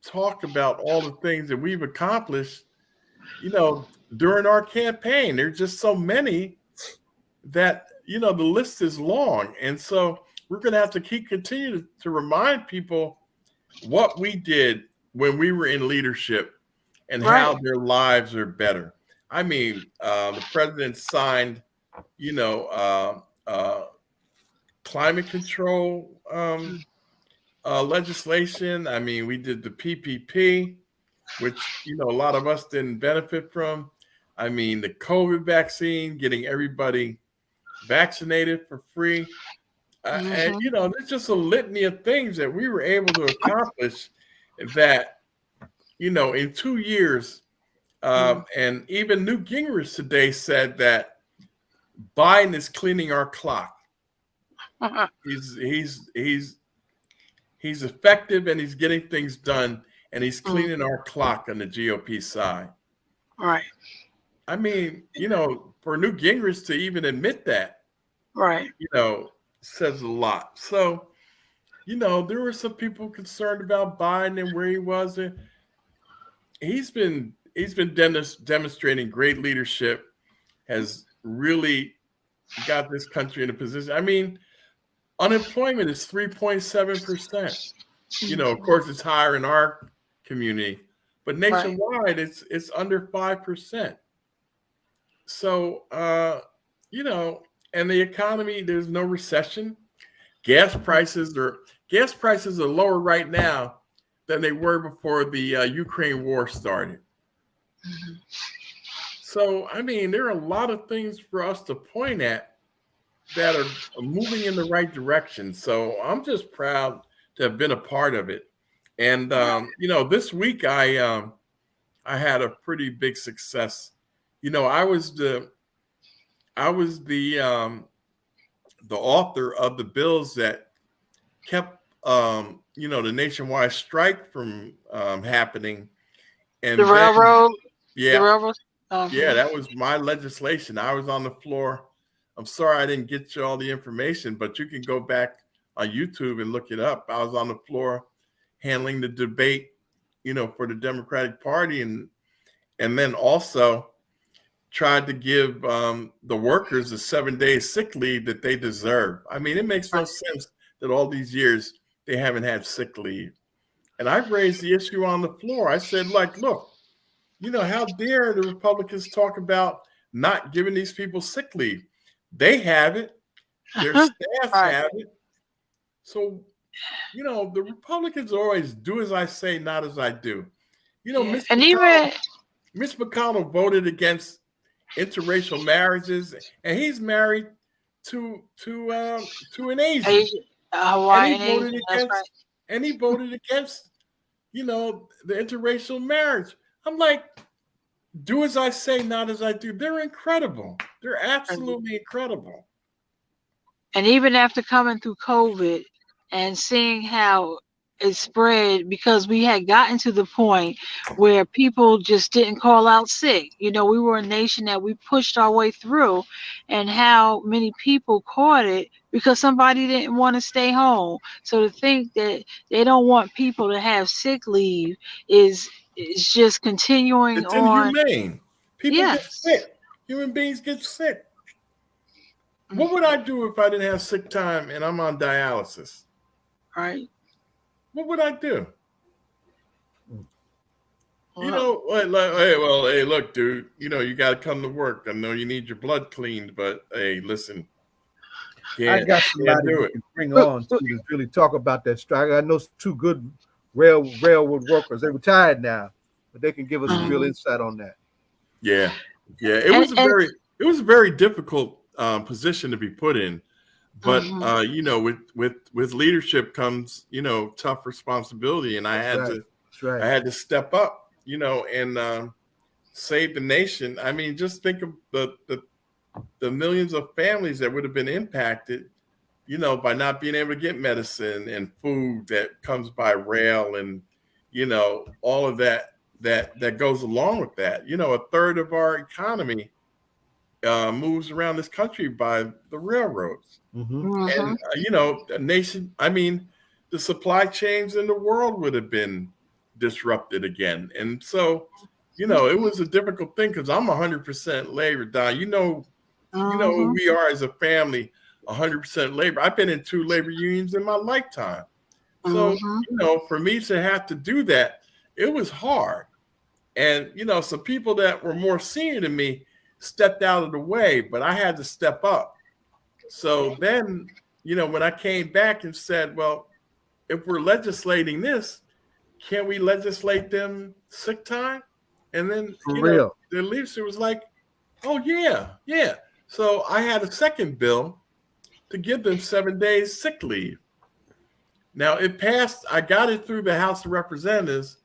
Speaker 10: talk about all the things that we've accomplished, during our campaign. There's just so many that, the list is long. And so we're going to have to continue to remind people what we did when we were in leadership and how their lives are better. I mean, the president signed, climate control legislation. I mean, we did the PPP, which, a lot of us didn't benefit from. I mean, the COVID vaccine, getting everybody vaccinated for free. And, you know, there's just a litany of things that we were able to accomplish that, you know, in 2 years. And even Newt Gingrich today said that Biden is cleaning our clock. He's effective and he's getting things done, and he's cleaning our clock on the GOP side.
Speaker 11: Right.
Speaker 10: I mean, you know, for Newt Gingrich to even admit that,
Speaker 11: Right.
Speaker 10: you know, says a lot. So, you know, there were some people concerned about Biden and where he was. And he's been demonstrating great leadership, has really got this country in a position. I mean, unemployment is 3.7%. You know, of course, it's higher in our community, but nationwide, it's under 5%. So, you know, and the economy, there's no recession. Gas prices are lower right now than they were before the Ukraine war started. So, I mean, there are a lot of things for us to point at that are moving in the right direction. So I'm just proud to have been a part of it. And, you know, this week I had a pretty big success. You know, I was the author of the bills that kept, you know, the nationwide strike from happening. And
Speaker 11: the railroad.
Speaker 10: Yeah.
Speaker 11: The railroad.
Speaker 10: Yeah, that was my legislation. I was on the floor. I'm sorry I didn't get you all the information, but you can go back on YouTube and look it up. I was on the floor handling the debate, you know, for the Democratic Party, and then also tried to give the workers the 7 days sick leave that they deserve. I mean, it makes no sense that all these years they haven't had sick leave. And I raised the issue on the floor. I said, like, look, you know, how dare the Republicans talk about not giving these people sick leave? They have it. Their staff have it. So, you know, the Republicans always do as I say, not as I do. You know, Mitch McConnell voted against interracial marriages, and he's married to an Asian.
Speaker 11: Hawaiian
Speaker 10: and he voted against, you know, the interracial marriage. I'm like, do as I say, not as I do. They're incredible. They're absolutely incredible.
Speaker 11: And even after coming through COVID and seeing how it spread, because we had gotten to the point where people just didn't call out sick. You know, we were a nation that we pushed our way through, and how many people caught it because somebody didn't want to stay home. So to think that they don't want people to have sick leave is just continuing
Speaker 10: it's
Speaker 11: on.
Speaker 10: Inhumane. People get sick. Human beings get sick. What would I do if I didn't have sick time and I'm on dialysis?
Speaker 11: Right.
Speaker 10: What would I do? You know, hey, look, dude, you know, you got to come to work. I know you need your blood cleaned, but hey, listen.
Speaker 3: I got somebody who can bring on to really talk about that strike. I know two good railroad workers. They're retired now, but they can give us some real insight on that.
Speaker 10: Yeah. It was a very difficult position to be put in, but you know, with leadership comes, you know, tough responsibility, and I had to step up, you know, and save the nation. I mean, just think of the millions of families that would have been impacted, you know, by not being able to get medicine and food that comes by rail, and you know, all of that goes along with that. You know, a third of our economy moves around this country by the railroads. And you know, a nation, I mean, the supply chains in the world would have been disrupted again. And so, you know, it was a difficult thing because I'm 100% labor. Don, you know who we are as a family, 100% labor. I've been in 2 labor unions in my lifetime. So, you know, for me to have to do that, it was hard. And, you know, some people that were more senior than me stepped out of the way, but I had to step up. So then, you know, when I came back and said, well, if we're legislating this, can we legislate them sick time And then,
Speaker 3: For
Speaker 10: you
Speaker 3: real.
Speaker 10: know, the leadership was like, oh, yeah. So I had a second bill to give them 7 days sick leave. Now, it passed. I got it through the House of Representatives,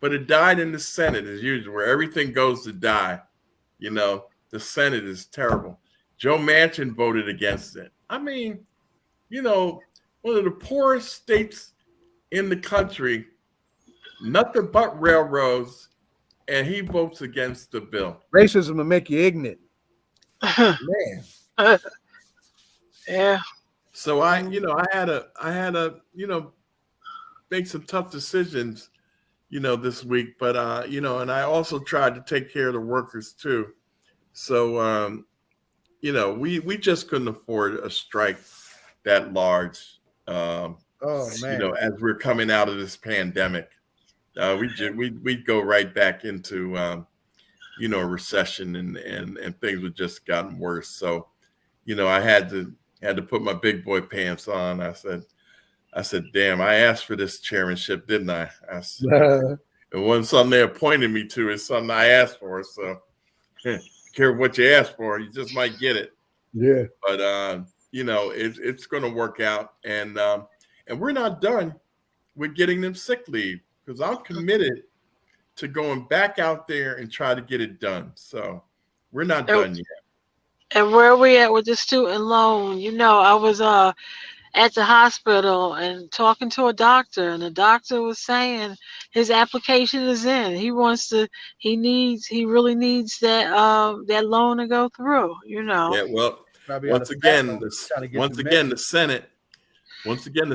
Speaker 10: but it died in the Senate as usual, where everything goes to die. You know, the Senate is terrible. Joe Manchin voted against it. I mean, you know, one of the poorest states in the country, nothing but railroads, and he votes against the bill.
Speaker 3: Racism will make you ignorant.
Speaker 10: Man.
Speaker 11: Yeah.
Speaker 10: So I had to, you know, make some tough decisions, you know, this week, but you know, and I also tried to take care of the workers too. So you know, we just couldn't afford a strike that large.
Speaker 3: Oh man.
Speaker 10: You know, as we're coming out of this pandemic, we'd go right back into you know, a recession, and things would just gotten worse. So, you know, I had to put my big boy pants on. I said, damn, I asked for this chairmanship, didn't I? It wasn't something they appointed me to. It's something I asked for. So care what you ask for, you just might get it.
Speaker 1: Yeah.
Speaker 10: But you know, it's going to work out, and we're not done with getting them sick leave, because I'm committed to going back out there and try to get it done. So we're not done yet.
Speaker 11: And where are we at with the student loan? You know, I was at the hospital and talking to a doctor, and the doctor was saying his application is in. He really needs that that loan to go through, you know.
Speaker 10: Yeah, well, once again, the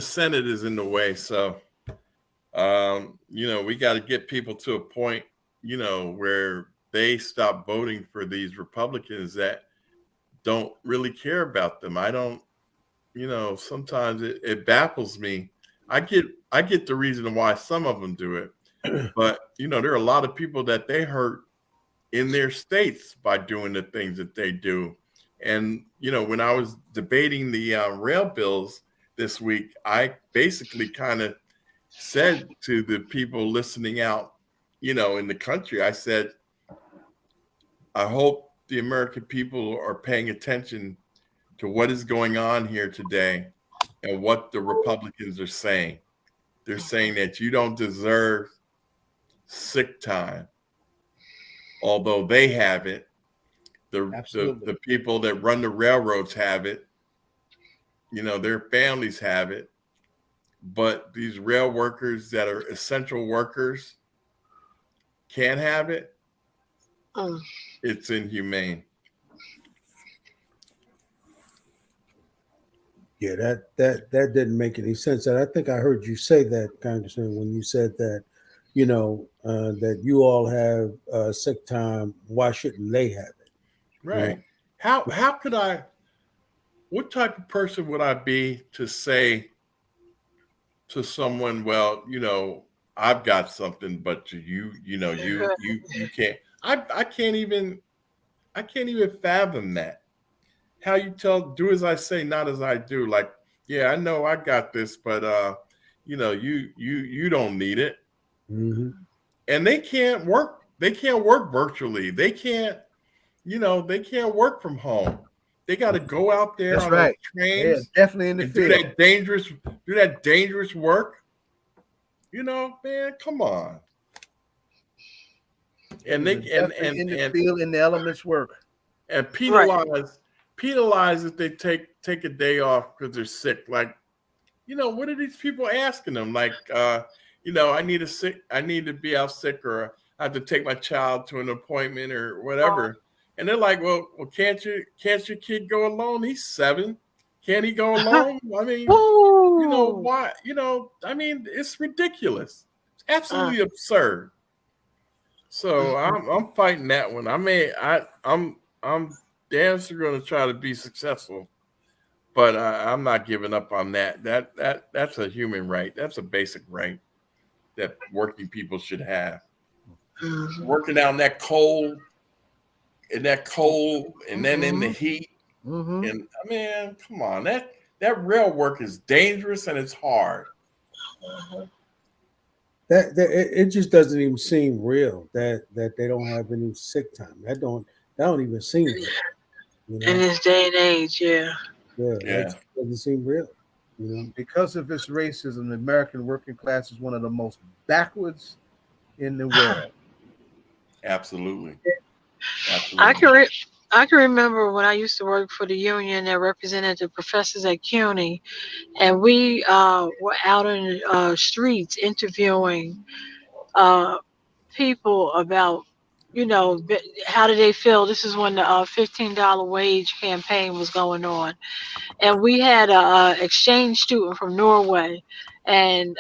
Speaker 10: Senate is in the way. So you know, we got to get people to a point, you know, where they stop voting for these Republicans that don't really care about them. I don't, you know, sometimes it baffles me. I get the reason why some of them do it, but you know, there are a lot of people that they hurt in their states by doing the things that they do. And you know, when I was debating the rail bills this week, I basically kind of said to the people listening out, you know, in the country, I said, I hope the American people are paying attention to what is going on here today and what the Republicans are saying. They're saying that you don't deserve sick time, although they have it. The people that run the railroads have it. You know, their families have it. But these rail workers that are essential workers can't have it. It's inhumane.
Speaker 1: Yeah, that didn't make any sense. And I think I heard you say that, Congressman, when you said that, you know, that you all have sick time. Why shouldn't they have it?
Speaker 10: Right. How could what type of person would I be to say to someone, well, you know, I've got something, but you can't. I can't even fathom that. How you do as I say, not as I do. Like, yeah, I know I got this, but you know, you don't need it.
Speaker 1: Mm-hmm.
Speaker 10: And they can't work. They can't work virtually. They can't, you know, they can't work from home. They got to go out there on the trains,
Speaker 3: definitely in the field.
Speaker 10: Do that dangerous work. You know, man, come on. And they
Speaker 3: in the field, in the elements work.
Speaker 10: And penalize if they take a day off because they're sick. Like, you know, what are these people asking them? Like, you know, I need to be out sick, or I have to take my child to an appointment or whatever. And they're like, well, can't your kid go alone? He's 7. Can't he go alone? I mean, you know, why? You know, I mean, it's ridiculous. It's absolutely absurd. So I'm fighting that one. I'm damn sure going to try to be successful, but I'm not giving up on that. That's a human right. That's a basic right that working people should have. Working out in that cold, and then in the heat. And I mean, come on, that rail work is dangerous and it's hard.
Speaker 1: it just doesn't even seem real that they don't have any sick time. That don't even seem real. You
Speaker 11: In
Speaker 1: know,
Speaker 11: this day and age, yeah.
Speaker 1: yeah,
Speaker 10: Yeah.
Speaker 1: that doesn't seem real. You know,
Speaker 3: Because of its racism, the American working class is one of the most backwards in the world.
Speaker 10: Absolutely.
Speaker 11: I
Speaker 10: Absolutely.
Speaker 11: can I can remember when I used to work for the union that represented the professors at CUNY, and we were out in the streets interviewing uh, people about, how did they feel? This is when the $15 wage campaign was going on, and we had a exchange student from Norway, and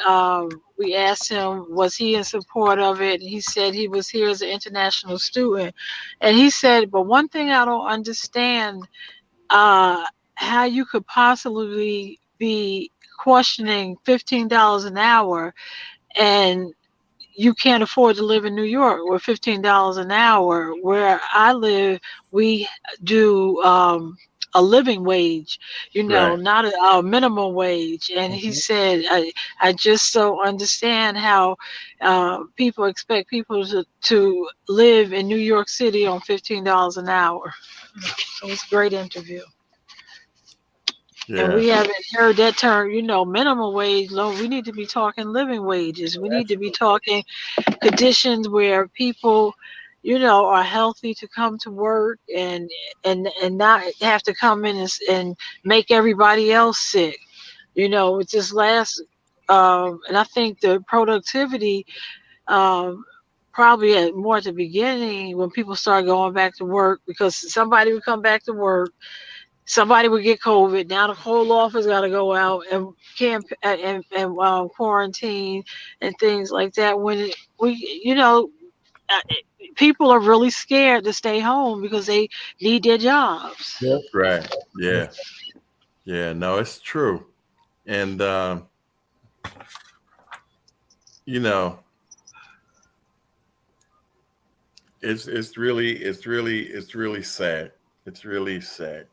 Speaker 11: we asked him, was he in support of it? And he said he was here as an international student, and he said, but one thing I don't understand, uh, how you could possibly be questioning $15 an hour, and you can't afford to live in New York with $15 an hour. Where I live, we do a living wage,
Speaker 10: Right.
Speaker 11: not a minimum wage. And he said, I just so understand how people expect people to live in New York City on $15 an hour. So it's a great interview. And
Speaker 10: Yeah.
Speaker 11: we haven't heard that term, minimum wage. No, we need to be talking living wages. We need to be talking conditions where people, are healthy to come to work and not have to come in and make everybody else sick. It's just and I think the productivity, probably more at the beginning when people started going back to work, because somebody would come back to work, somebody would get COVID. Now the whole office got to go out and quarantine and things like that. When people are really scared to stay home because they need their jobs.
Speaker 1: yeah.
Speaker 10: Right. Yeah. Yeah. No, it's true. And you know, it's really sad. It's really sad.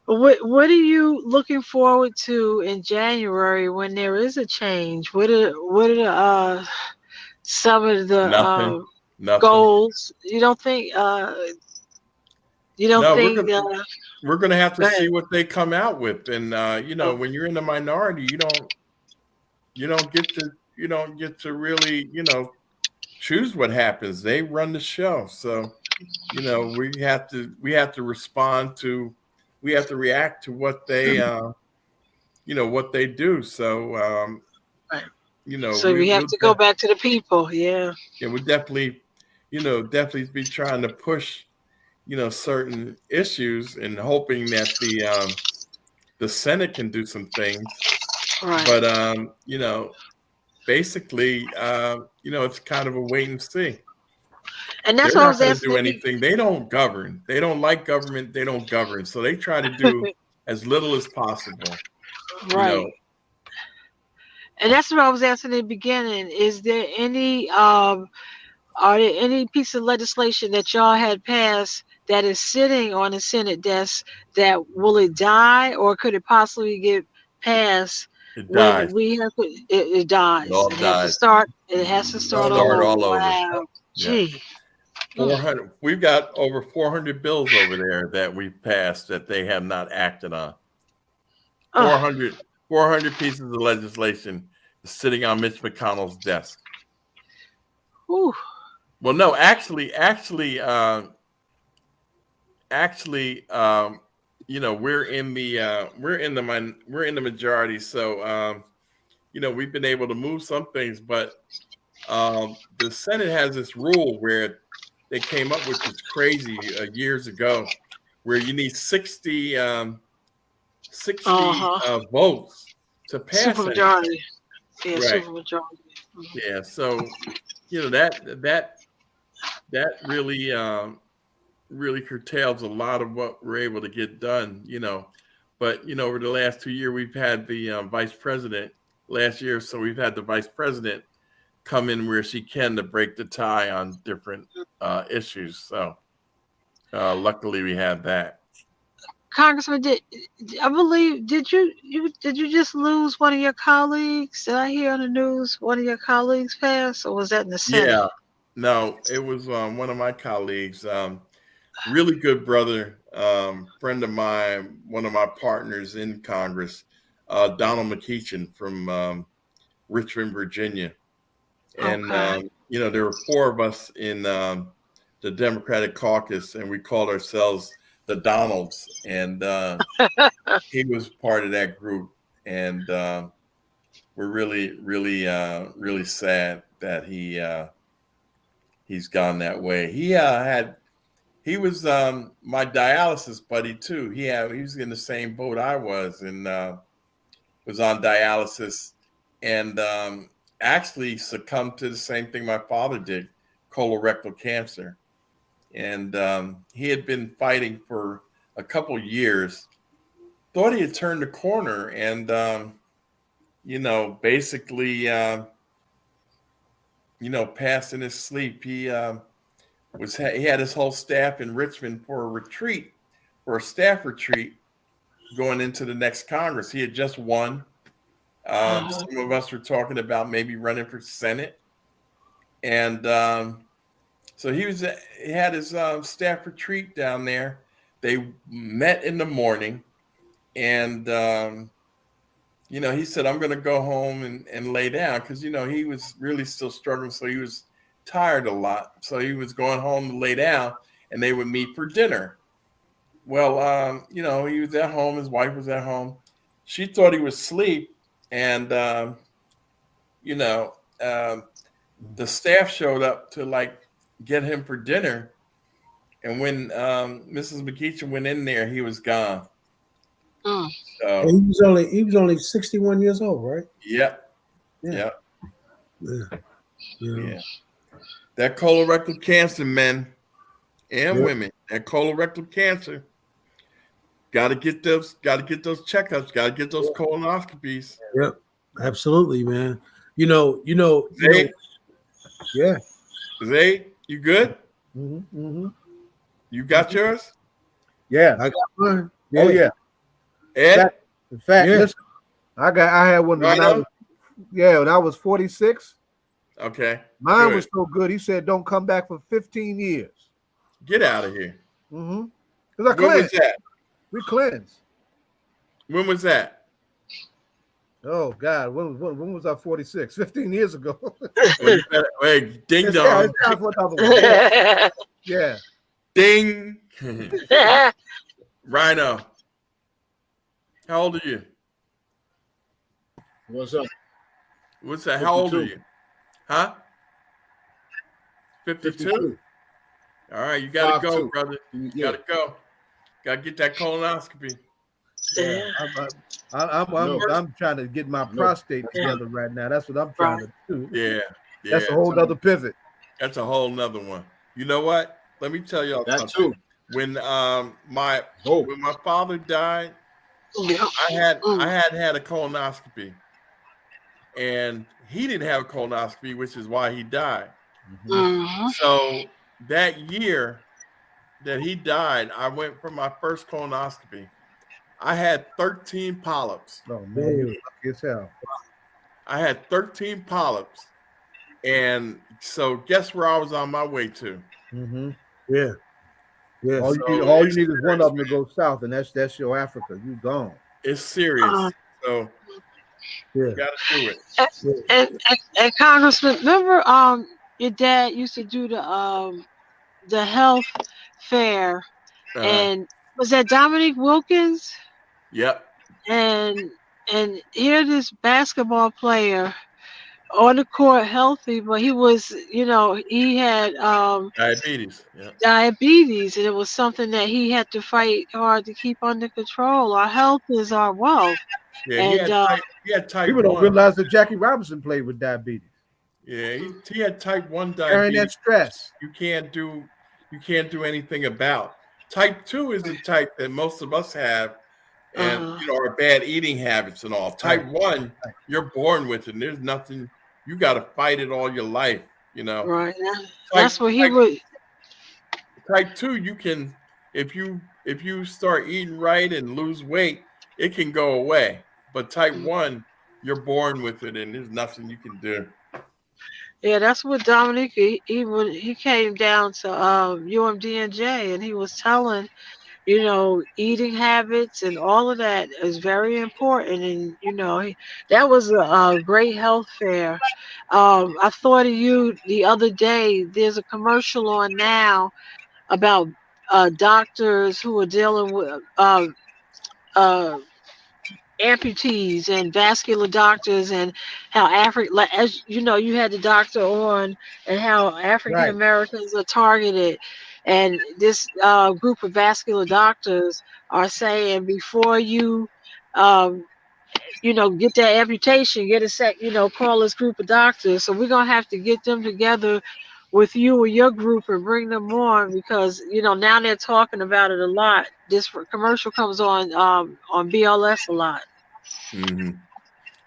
Speaker 11: What are you looking forward to in January when there is a change? What are some of the
Speaker 10: Nothing.
Speaker 11: goals? You don't think? You don't
Speaker 10: No,
Speaker 11: think?
Speaker 10: we're gonna have to
Speaker 11: Go ahead.
Speaker 10: see what they come out with. And
Speaker 11: Oh.
Speaker 10: when you're in the minority, you don't get to really, choose what happens. They run the show. So, we have to respond to, we have to react to what they what they do. So
Speaker 11: Right.
Speaker 10: we'll
Speaker 11: So we have to go back to the people. Yeah.
Speaker 10: we definitely be trying to push certain issues and hoping that the Senate can do some things.
Speaker 11: Right.
Speaker 10: But basically it's kind of a wait and see.
Speaker 11: And that's
Speaker 10: They're
Speaker 11: what I
Speaker 10: not
Speaker 11: was
Speaker 10: going to
Speaker 11: asking.
Speaker 10: do anything. They don't govern. They don't like government. They don't govern. So they try to do as little as possible.
Speaker 11: Right. And that's what I was asking in the beginning. Is there any are there any piece of legislation that y'all had passed that is sitting on the Senate desk, that will it die, or could it possibly get passed
Speaker 10: It
Speaker 11: when
Speaker 10: dies.
Speaker 11: we have to, it dies?
Speaker 10: It all
Speaker 11: It has to
Speaker 10: dies.
Speaker 11: start. It has to start all
Speaker 10: Start
Speaker 11: over.
Speaker 10: all over.
Speaker 11: Wow.
Speaker 10: Yeah.
Speaker 11: Gee.
Speaker 10: 400. We've got over 400 bills over there that we've passed that they have not acted on. 400 pieces of legislation is sitting on Mitch McConnell's desk.
Speaker 11: Whew.
Speaker 10: Well, no, actually, we're in the majority. So, we've been able to move some things, but the Senate has this rule where they came up with this crazy years ago, where you need 60 votes to pass it.
Speaker 11: Supermajority. Yeah,
Speaker 10: Right.
Speaker 11: supermajority.
Speaker 10: Yeah, so that really curtails a lot of what we're able to get done, But over the last 2 years, we've had the vice president last year, so we've had the vice president come in where she can to break the tie on different issues. So luckily, we had that.
Speaker 11: Congressman, I believe did you just lose one of your colleagues? Did I hear on the news one of your colleagues passed, or was that in the Senate?
Speaker 10: Yeah, no, it was one of my colleagues, really good brother, friend of mine, one of my partners in Congress, Donald McKeechin from Richmond, Virginia. And,
Speaker 11: Okay.
Speaker 10: there were 4 of us in the Democratic caucus, and we called ourselves the Donalds. And he was part of that group. And we're really, really, really sad that he's gone that way. He was my dialysis buddy too. He was in the same boat I was, and was on dialysis, and actually succumbed to the same thing my father did, colorectal cancer. And he had been fighting for a couple years, thought he had turned the corner, and basically passed in his sleep. He had his whole staff in Richmond for a staff retreat going into the next Congress. He had just won. Some of us were talking about maybe running for Senate. And so he had his staff retreat down there. They met in the morning, and he said, I'm going to go home and lay down, because, he was really still struggling. So he was tired a lot. So he was going home to lay down, and they would meet for dinner. Well, he was at home. His wife was at home. She thought he was asleep. And, the staff showed up to get him for dinner. And when Mrs. McKeechin went in there, he was gone.
Speaker 11: Mm.
Speaker 10: So,
Speaker 1: And he was only 61 years old, right?
Speaker 10: Yep.
Speaker 1: Yeah.
Speaker 10: Yeah. That colorectal cancer, men and women, that colorectal cancer, got to get those checkups, got to get those colonoscopies.
Speaker 1: Yep. Absolutely, man. Yeah.
Speaker 10: Zay, you good?
Speaker 3: Mm-hmm.
Speaker 10: You got yours?
Speaker 3: Yeah.
Speaker 1: I got mine.
Speaker 3: Oh yeah.
Speaker 10: Ed?
Speaker 3: In fact,
Speaker 1: Yeah.
Speaker 3: listen, I had one when I was 46.
Speaker 10: Okay.
Speaker 3: Mine
Speaker 10: good.
Speaker 3: was so good. He said, "Don't come back for 15 years."
Speaker 10: Get out of here.
Speaker 3: Mm-hmm. Because I
Speaker 10: When was
Speaker 3: cleansed.
Speaker 10: that?
Speaker 3: We cleansed.
Speaker 10: When was that?
Speaker 3: Oh God, when was I 46? 15 years ago.
Speaker 10: Wait, ding
Speaker 3: It's
Speaker 10: dong.
Speaker 3: time for another one. Yeah.
Speaker 10: Ding. Rhino. How old are you?
Speaker 12: What's up?
Speaker 10: What's that? How old are you? Huh? 52? All right, you got to go,
Speaker 12: 5'2".
Speaker 10: brother. You
Speaker 12: Yeah.
Speaker 10: got to go. Got to get that colonoscopy.
Speaker 3: Yeah. I'm trying to get my prostate together right now. That's what I'm trying to do.
Speaker 10: Yeah.
Speaker 3: That's a whole other pivot.
Speaker 10: That's a whole nother one. You know what? Let me tell y'all
Speaker 12: That
Speaker 10: something.
Speaker 12: too.
Speaker 10: When my father died, I had a colonoscopy, and he didn't have a colonoscopy, which is why he died.
Speaker 11: Mm-hmm.
Speaker 10: So that year that he died, I went for my first colonoscopy. I had 13 polyps.
Speaker 3: Oh man, you lucky as hell.
Speaker 10: I had 13 polyps, and so guess where I was on my way to?
Speaker 3: Mm-hmm.
Speaker 1: Yeah. Yeah.
Speaker 3: All you need is one of them to go south, and that's your Africa. You gone.
Speaker 10: It's serious. So
Speaker 1: Yeah.
Speaker 10: you got to do it.
Speaker 11: And Congressman, remember your dad used to do the health fair, and was that Dominique Wilkins?
Speaker 10: Yep.
Speaker 11: And here this basketball player on the court healthy, but he was, he had
Speaker 10: Diabetes. Yeah.
Speaker 11: diabetes, and it was something that he had to fight hard to keep under control. Our health is our wealth.
Speaker 10: Yeah,
Speaker 11: And
Speaker 10: he had type
Speaker 3: People don't
Speaker 10: 1.
Speaker 3: realize that Jackie Robinson played with diabetes.
Speaker 10: Yeah, he had type 1
Speaker 3: Carrying that
Speaker 10: diabetes.
Speaker 3: stress.
Speaker 10: You can't do anything about. Type 2 is the type that most of us have, and our bad eating habits and all. Type 1, you're born with it, and there's nothing. You got to fight it all your life,
Speaker 11: right. That's what he would.
Speaker 10: Type 2, you can if you start eating right and lose weight, it can go away. But type 1, you're born with it, and there's nothing you can do.
Speaker 11: Yeah, that's what Dominique, when he came down to UMDNJ, and he was telling, eating habits and all of that is very important. And, that was a great health fair. I thought of you the other day. There's a commercial on now about doctors who are dealing with amputees and vascular doctors, and how as you know, you had the doctor on, and how African
Speaker 1: Right.
Speaker 11: Americans are targeted. And this group of vascular doctors are saying, before you get that amputation, get a call this group of doctors. So we're gonna have to get them together with you or your group and bring them on, because now they're talking about it a lot. This commercial comes on BLS a lot.
Speaker 10: Mm-hmm.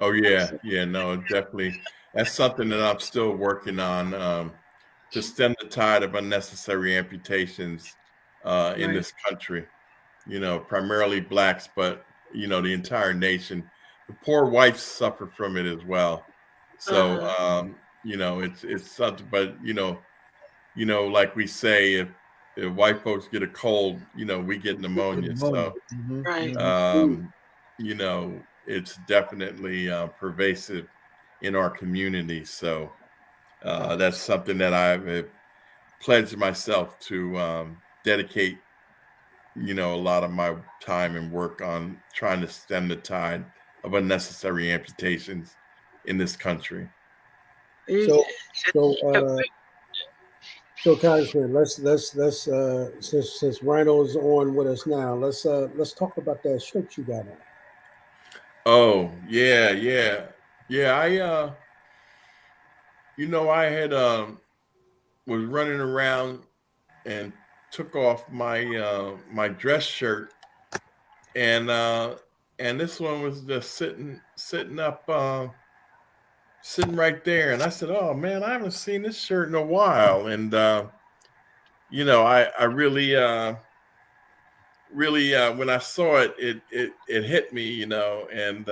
Speaker 10: Oh yeah, no, definitely. That's something that I'm still working on, to stem the tide of unnecessary amputations in this country. Primarily blacks, but the entire nation. The poor whites suffer from it as well. So it's something. But like we say, if white folks get a cold, we get pneumonia. So it's definitely pervasive in our community. So that's something that I've pledged myself to dedicate, a lot of my time and work on trying to stem the tide of unnecessary amputations in this country.
Speaker 1: So Congressman, let's since Rhino's on with us now, let's talk about that shirt you got on.
Speaker 10: Oh yeah. I had was running around and took off my my dress shirt, and this one was just sitting up, sitting right there, and I said, "Oh man, I haven't seen this shirt in a while." And I really when I saw it, it hit me, and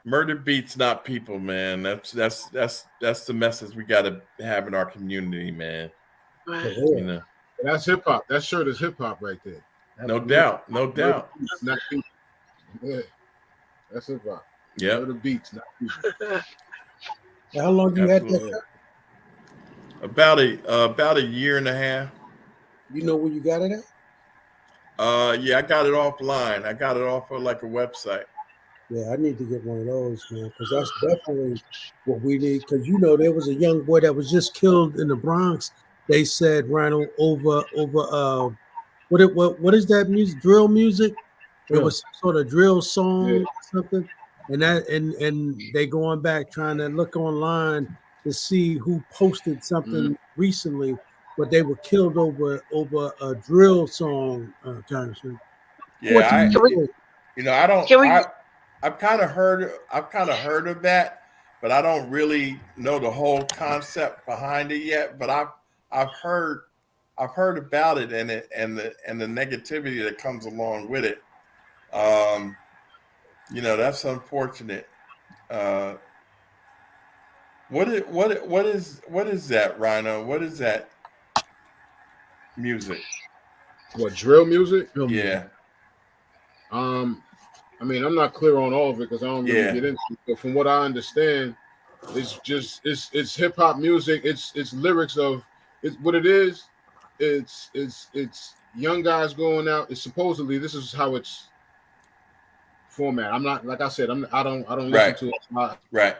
Speaker 10: murder beats not people, man. That's the message we got to have in our community, man.
Speaker 12: That's hip hop. That shirt is hip hop right there.
Speaker 10: No doubt.
Speaker 12: Beats, not people. Yeah, that's hip hop.
Speaker 10: Yeah.
Speaker 12: Murder beats, not people.
Speaker 1: How long do you had that shirt?
Speaker 10: About a year and a half.
Speaker 1: You know where you got it at?
Speaker 10: Yeah, I got it offline. I got it off of like a website.
Speaker 1: Yeah, I need to get one of those, man, because that's definitely what we need. Because there was a young boy that was just killed in the Bronx. They said, Rhino, over what is that music? Drill music? It was some sort of drill song or something. And and they going back trying to look online to see who posted something recently, but they were killed over a drill song, Congressman.
Speaker 10: Yeah, I don't. I've kind of heard of that, but I don't really know the whole concept behind it yet. But I've heard about it and the negativity that comes along with it. That's unfortunate. What is that, Rhino? What is that music?
Speaker 12: What, drill music?
Speaker 10: Yeah.
Speaker 12: I mean, I'm not clear on all of it because I don't really get into it. But from what I understand, it's hip hop music. It's lyrics of what it is. It's young guys going out. It's supposedly, this is how it's format. I'm not, like I said, I don't listen to it.
Speaker 10: Right.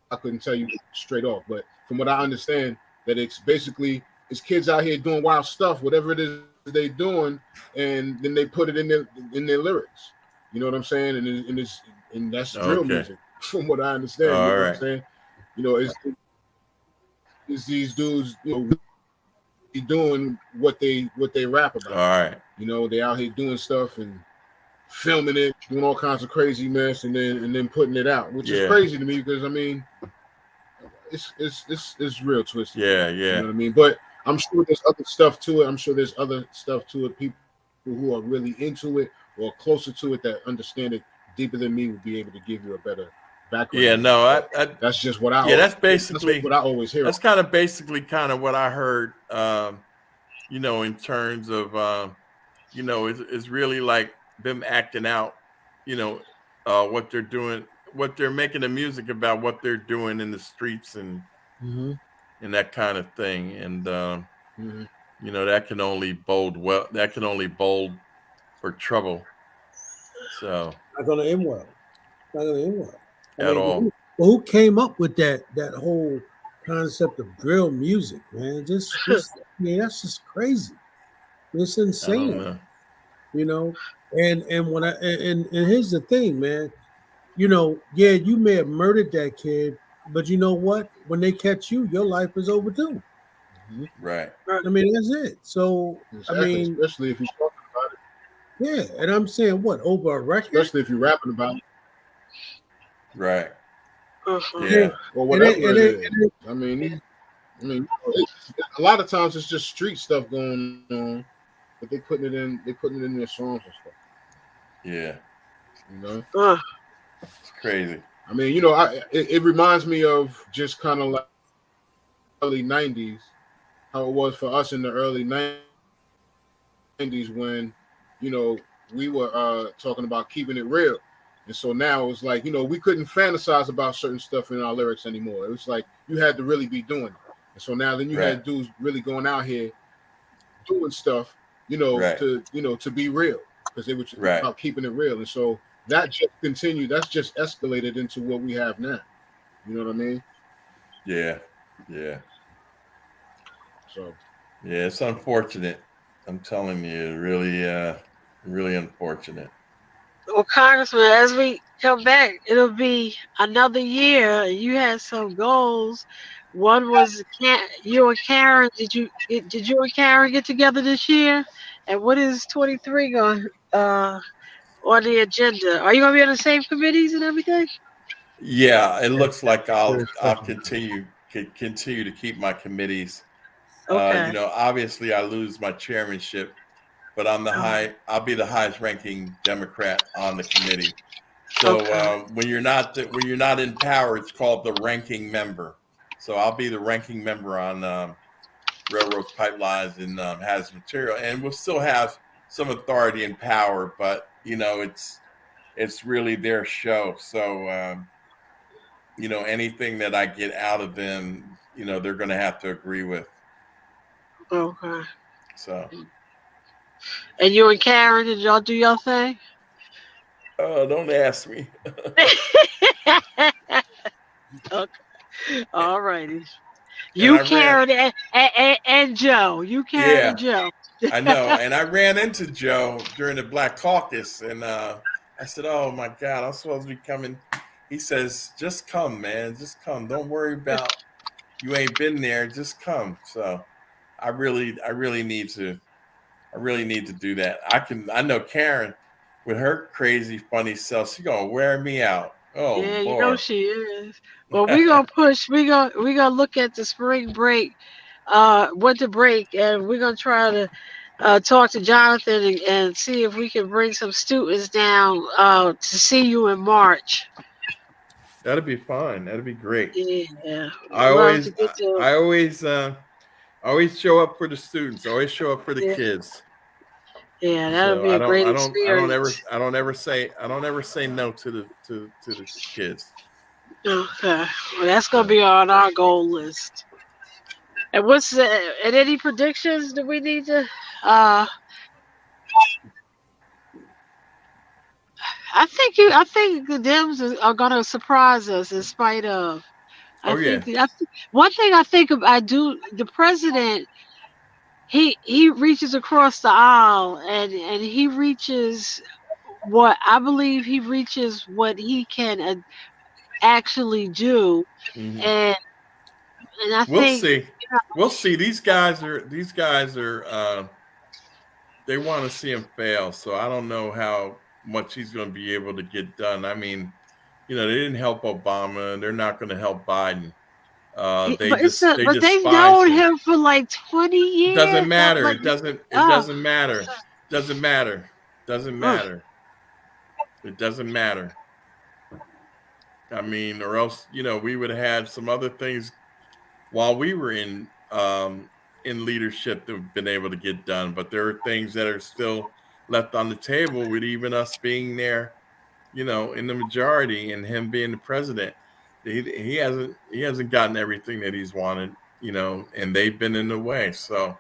Speaker 12: I couldn't tell you straight off, but from what I understand, that it's basically kids out here doing wild stuff, whatever it is they doing, and then they put it in their lyrics. You know what I'm saying? And that's drill music, from what I understand.
Speaker 10: All
Speaker 12: you know
Speaker 10: right.
Speaker 12: what I'm saying? It's these dudes, doing what they rap about.
Speaker 10: All right.
Speaker 12: They out here doing stuff and filming it, doing all kinds of crazy mess, and then putting it out, which is crazy to me because I mean, it's real twisted.
Speaker 10: Yeah,
Speaker 12: You
Speaker 10: yeah.
Speaker 12: know what I mean? But I'm sure there's other stuff to it. I'm sure there's other stuff to it. People who are really into it or closer to it that understand it deeper than me will be able to give you a better background.
Speaker 10: Yeah, no,
Speaker 12: that's just what I.
Speaker 10: Yeah,
Speaker 12: always,
Speaker 10: that's basically
Speaker 12: that's what I always hear.
Speaker 10: That's kind of basically kind of what I heard. You know, in terms of you know, it's really like them acting out. You know, what they're doing, what they're making the music about, what they're doing in the streets and that kind of thing. And you know, that can only bode well. That can only bode for trouble. So
Speaker 1: not going to end well. Not going to end well.
Speaker 10: at all.
Speaker 1: Who came up with that whole concept of drill music, man? Just I mean, that's just crazy. It's insane.
Speaker 10: I don't know.
Speaker 1: You know, and when and here's the thing, man. You know, yeah, you may have murdered that kid, but you know what? When they catch you, your life is over too.
Speaker 10: Right.
Speaker 1: I mean, that's it. So
Speaker 12: exactly.
Speaker 1: I mean,
Speaker 12: especially if you're talking about it.
Speaker 1: Yeah, and I'm saying what, over a record?
Speaker 12: Especially if you're rapping about it.
Speaker 10: Right.
Speaker 12: Yeah. Or whatever it is. I mean, a lot of times it's just street stuff going on, but they're putting it in their songs and stuff.
Speaker 10: Yeah.
Speaker 12: You know?
Speaker 10: It's crazy.
Speaker 12: I mean, you know, it reminds me of just kind of like early 90s, how it was for us in the early 90s when, you know, we were talking about keeping it real. And so now it's like, you know, we couldn't fantasize about certain stuff in our lyrics anymore. It was like you had to really be doing it. And so now then you had dudes really going out here doing stuff, you know, to be real, because they were about keeping it real. And so that just continued. That's just escalated into what we have now. You know what I mean?
Speaker 10: Yeah. Yeah.
Speaker 12: So
Speaker 10: yeah, it's unfortunate. I'm telling you, really unfortunate.
Speaker 11: Well, Congressman, as we come back, it'll be another year. You had some goals. One was you and Karen. Did you and Karen get together this year? And what is 23 going on the agenda? Are you going to be on the same committees and everything?
Speaker 10: Yeah, it looks like I'll continue to keep my committees.
Speaker 11: Okay.
Speaker 10: You know, obviously I lose my chairmanship, but I'll be the highest ranking Democrat on the committee. So when you're not in power, it's called the ranking member. So I'll be the ranking member on railroads, pipelines, and hazardous material, and we'll still have some authority and power, but you know, it's really their show. So you know, anything that I get out of them, you know, they're going to have to agree with.
Speaker 11: Okay.
Speaker 10: So.
Speaker 11: And you and Karen, did y'all do your thing?
Speaker 10: Don't ask me.
Speaker 11: Okay. All righty. You, Karen, and Joe. You, Karen, and Joe.
Speaker 10: I know. And I ran into Joe during the Black Caucus, and I said, "Oh my God, I'm supposed to be coming." He says, "Just come, man. Just come. Don't worry about you ain't been there. Just come." So I really need to do that. I know Karen with her crazy funny self, she's gonna wear me out. Oh
Speaker 11: yeah,
Speaker 10: Lord.
Speaker 11: You know she is. Well, we're gonna push. We're gonna look at the spring break, winter break, and we're gonna try to talk to Jonathan and see if we can bring some students down to see you in March.
Speaker 10: That'd be fine. That'd be great.
Speaker 11: Yeah.
Speaker 10: I always show up for the students. I always show up for the kids.
Speaker 11: Yeah, that'll be a great experience.
Speaker 10: I don't ever say no to the kids.
Speaker 11: Okay. Well, that's gonna be on our goal list. And and any predictions that we need to I think the Dems are gonna surprise us in spite of. One thing I think the president, he reaches across the aisle and he reaches what I believe what he can actually do, and I think
Speaker 10: see. We'll see. These guys are they want to see him fail. So I don't know how much he's going to be able to get done. I mean, you know, they didn't help Obama, and they're not going to help Biden.
Speaker 11: But they've
Speaker 10: despise
Speaker 11: known
Speaker 10: him.
Speaker 11: him for like 20 years.
Speaker 10: Doesn't matter.
Speaker 11: Like,
Speaker 10: It doesn't matter. Doesn't matter. Doesn't matter. It doesn't matter. I mean, or else, we would have had some other things while we were in leadership that have been able to get done. But there are things that are still left on the table with even us being there, in the majority and him being the president. He hasn't gotten everything that he's wanted, and they've been in the way. So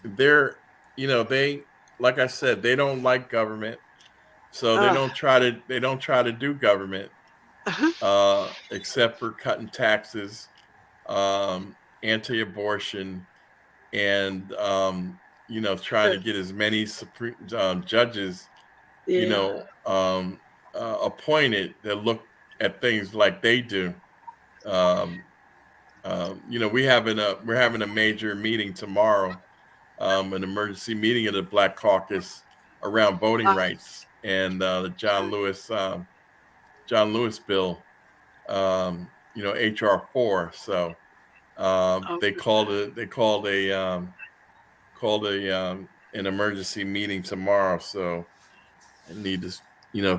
Speaker 10: they're, they, like I said, they don't like government. So they don't try to do government except for cutting taxes, anti-abortion, and trying to get as many supreme judges, appointed that look at things like they do. We're having a major meeting tomorrow, an emergency meeting of the Black Caucus around voting rights and the John Lewis bill, HR 4. So they called an emergency meeting tomorrow. So I need to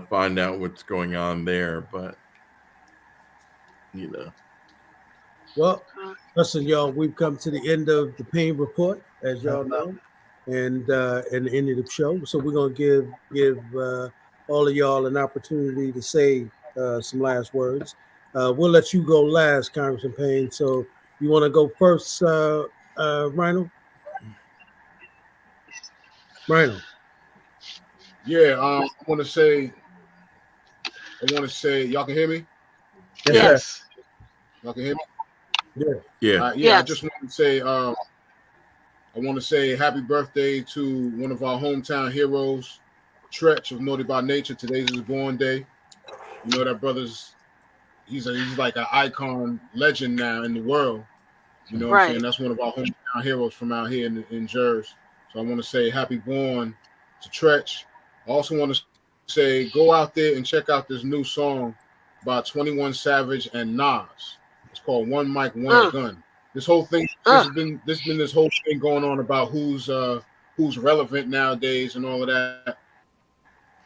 Speaker 10: find out what's going on there. But
Speaker 1: Well, listen, y'all, we've come to the end of the Payne Report, as y'all know, and the end of the show. So we're gonna give all of y'all an opportunity to say some last words. We'll let you go last, Congressman Payne. So you want to go first, Rhino? Rhino.
Speaker 12: Yeah, I want to say, y'all can hear me?
Speaker 11: yes.
Speaker 12: Y'all can hear me?
Speaker 1: Yeah.
Speaker 12: I just want to say, I want to say happy birthday to one of our hometown heroes, Tretch of Naughty by Nature. Today's his born day. You know that brother's, he's like an icon legend now in the world. You know what I'm saying? That's one of our hometown heroes from out here in Jersey. So I want to say happy born to Tretch. I also want to say go out there and check out this new song by 21 Savage and Nas. It's called One Mic, One Gun. This whole thing, this been this whole thing going on about who's relevant nowadays and all of that.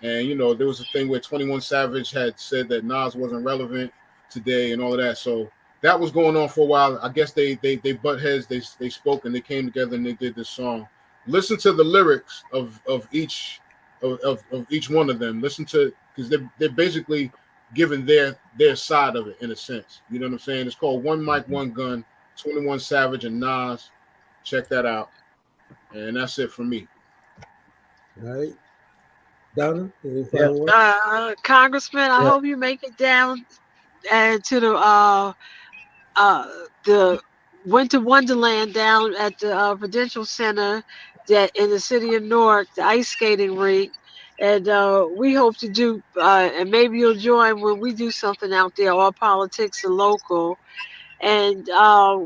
Speaker 12: And there was a thing where 21 Savage had said that Nas wasn't relevant today and all of that. So that was going on for a while. I guess they butt heads. They spoke and they came together and they did this song. Listen to the lyrics of each one of them. Listen to, because they're basically giving their side of it in a sense. You know what I'm saying? It's called One Mic, One Gun, 21 Savage and Nas. Check that out. And that's it for me.
Speaker 1: All right. Donna,
Speaker 11: Congressman, I hope you make it down to the Winter Wonderland down at the Prudential Center that in the city of Newark, the ice skating rink. And we hope to do, and maybe you'll join when we do something out there, All Politics and Local. And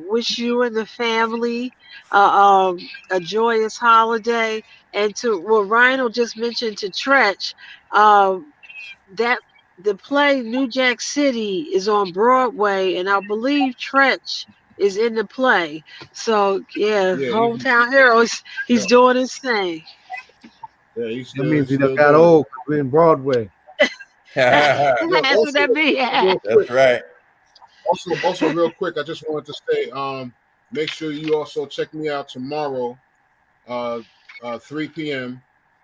Speaker 11: wish you and the family a joyous holiday. And to what Rhino just mentioned to Tretch, that the play New Jack City is on Broadway, and I believe Tretch is in the play. So hometown heroes, he's doing his thing.
Speaker 3: Yeah, that means he done got old. We're in Broadway.
Speaker 11: That's what that means.
Speaker 10: That's right.
Speaker 12: Also, real quick, I just wanted to say, make sure you also check me out tomorrow, 3 p.m.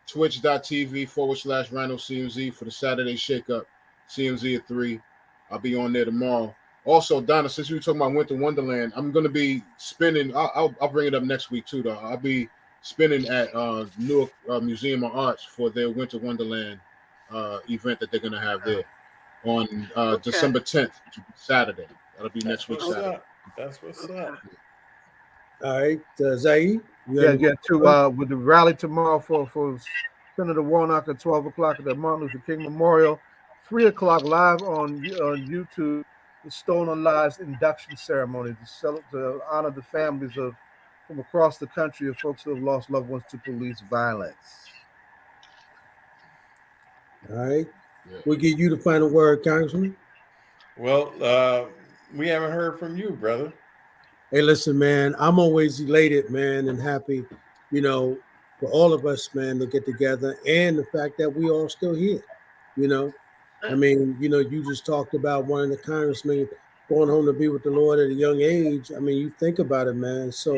Speaker 12: twitch.tv/Rhino CMZ for the Saturday Shake Up. CMZ at 3. I'll be on there tomorrow. Also, Donna, since you were talking about Winter Wonderland, I'm going to be spinning. I'll bring it up next week too, though. I'll be spinning at Newark Museum of Arts for their Winter Wonderland event that they're going to have there on December 10th, Saturday. That'll be next week Saturday.
Speaker 10: That's what's up.
Speaker 1: All right, Zaid.
Speaker 3: With the rally tomorrow for Senator Warnock at 12 o'clock at the Martin Luther King Memorial, 3 o'clock live on YouTube, the Stolen Lives induction ceremony to honor the families from across the country of folks who have lost loved ones to police violence.
Speaker 1: All right. We'll give you the final word, Congressman.
Speaker 10: Well, heard from you, brother.
Speaker 1: Hey, listen, man, I'm always elated, man, and happy, you know, for all of us, man, to get together, and the fact that we all still here, you know. I mean, you know, you just talked about one of the congressmen going home to be with the Lord at a young age. I mean, you think about it, man. So,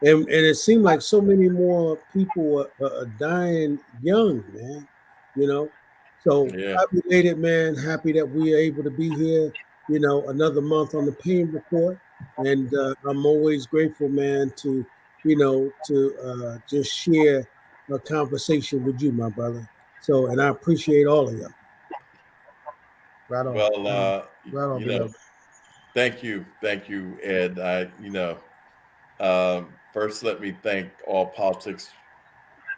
Speaker 1: and it seemed like so many more people are dying young, man. You know, so
Speaker 10: Yeah.
Speaker 1: I'm elated, man. Happy that we are able to be here. You know, another month on the Payne report, and I'm always grateful, man, to just share a conversation with you, my brother. So, and I appreciate all of y'all.
Speaker 3: Right on.
Speaker 10: Well,
Speaker 3: Right on,
Speaker 10: you know,
Speaker 3: beloved.
Speaker 10: thank you, Ed. First, let me thank All Politics,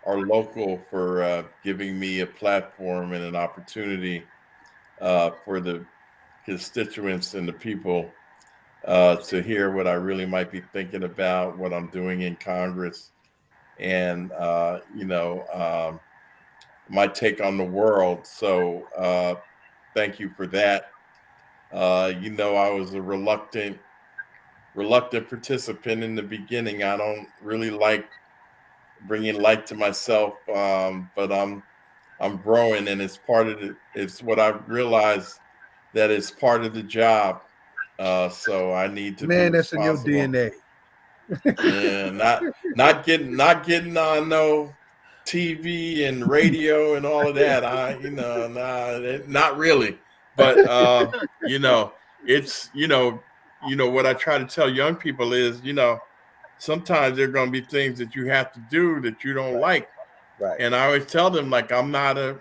Speaker 10: our local, for giving me a platform and an opportunity for the constituents and the people to hear what I really might be thinking about, what I'm doing in Congress, and my take on the world. So thank you for that. I was a reluctant participant in the beginning. I don't really like bringing light to myself, but I'm growing, and it's what I've realized, that it's part of the job. So I need to be
Speaker 3: That's in your
Speaker 10: responsible.
Speaker 3: DNA.
Speaker 10: Yeah, not getting on no TV and radio and all of that. Not really. But it's what I try to tell young people is, sometimes there are going to be things that you have to do that you don't like.
Speaker 3: Right.
Speaker 10: And I always tell them, like, I'm not a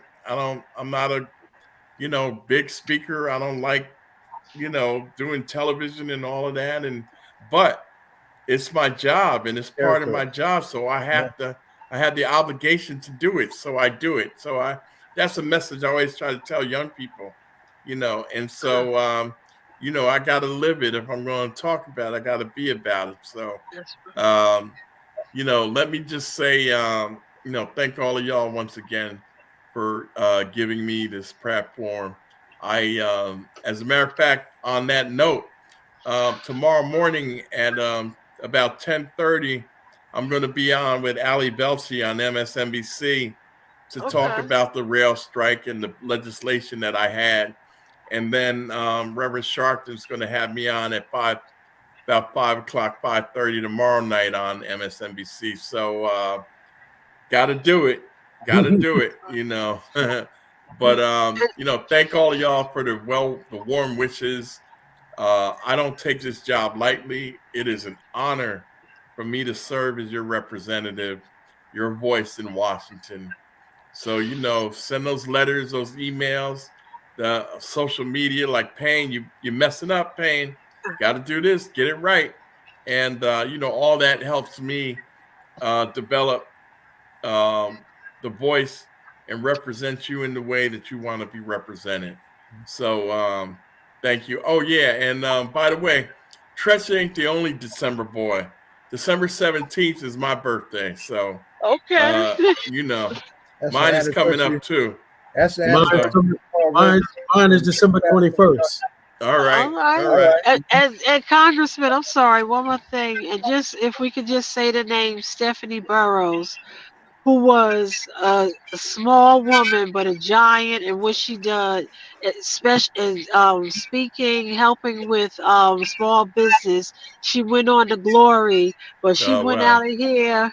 Speaker 10: big speaker. I don't like, doing television and all of that. But it's my job, and it's part of my job. So I have the obligation to do it. So I do it. So that's a message I always try to tell young people, and so, I got to live it. If I'm going to talk about it, I got to be about it. So, let me just say, thank all of y'all once again for giving me this platform. As a matter of fact, on that note, tomorrow morning at about 10:30, I'm going to be on with Ali Belchi on MSNBC to talk about the rail strike and the legislation that I had. And then Reverend Sharpton's going to have me on at about 5 o'clock, 5:30 tomorrow night on MSNBC. So got to do it. But thank all of y'all for the warm wishes. I don't take this job lightly. It is an honor for me to serve as your representative, your voice in Washington. So, send those letters, those emails, the social media, like, Payne, you're messing up, Payne. Got to do this, get it right. And, all that helps me develop the voice and represent you in the way that you want to be represented. So thank you. Oh, yeah. And by the way, Tresha ain't the only December boy. December 17th is my birthday. So,
Speaker 11: Okay.
Speaker 10: mine is coming up too.
Speaker 3: That's
Speaker 1: mine is December 21st.
Speaker 10: All right.
Speaker 11: And Congressman, I'm sorry, one more thing. And just if we could just say the name Stephanie Burrows, who was a small woman but a giant in what she did, especially speaking, helping with small business. She went on to glory, but she went out of here.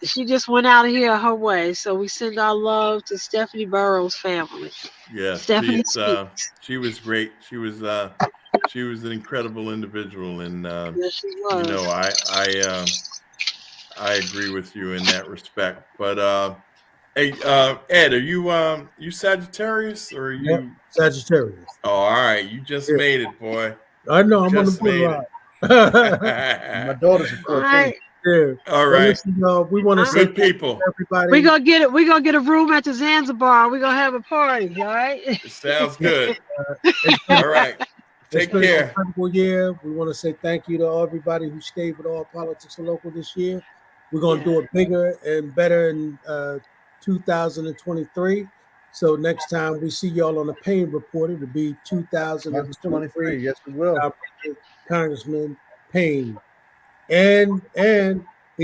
Speaker 11: She just went out of here her way. So we send our love to Stephanie Burrows' family.
Speaker 10: Yeah,
Speaker 11: Stephanie
Speaker 10: she was great. She was an incredible individual, and
Speaker 11: yes, she was.
Speaker 10: I agree with you in that respect. But hey, Ed, are you Sagittarius or are you?
Speaker 1: Yep, Sagittarius.
Speaker 10: Oh, all right. You just made it, boy.
Speaker 1: I know. I'm on the board.
Speaker 3: My daughter's a 14.
Speaker 1: Yeah.
Speaker 10: All right.
Speaker 1: Listen, we want to say
Speaker 10: good people.
Speaker 1: Everybody.
Speaker 11: We're gonna get it. We're gonna get a room at the Zanzibar. We're gonna have a party. All right.
Speaker 10: It sounds good. All right. Take care.
Speaker 1: An incredible year. We want to say thank you to everybody who stayed with All Politics and Local this year. We're going to do it bigger and better in 2023. So next time we see y'all on the Payne report, it'll be 2023.
Speaker 3: Yes, we will.
Speaker 1: Congressman Payne. And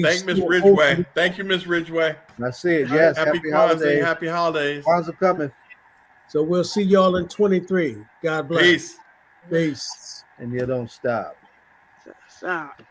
Speaker 10: Thank Miss Ridgway. Thank you, Miss Ridgway.
Speaker 3: That's it. Yes.
Speaker 10: Happy
Speaker 3: Happy
Speaker 10: Kwanzaa.
Speaker 3: holidays.
Speaker 10: Happy holidays.
Speaker 3: Kwanzaa coming.
Speaker 1: So we'll see y'all in 23. God bless.
Speaker 10: Peace.
Speaker 1: Peace.
Speaker 3: And you don't stop.
Speaker 11: Stop.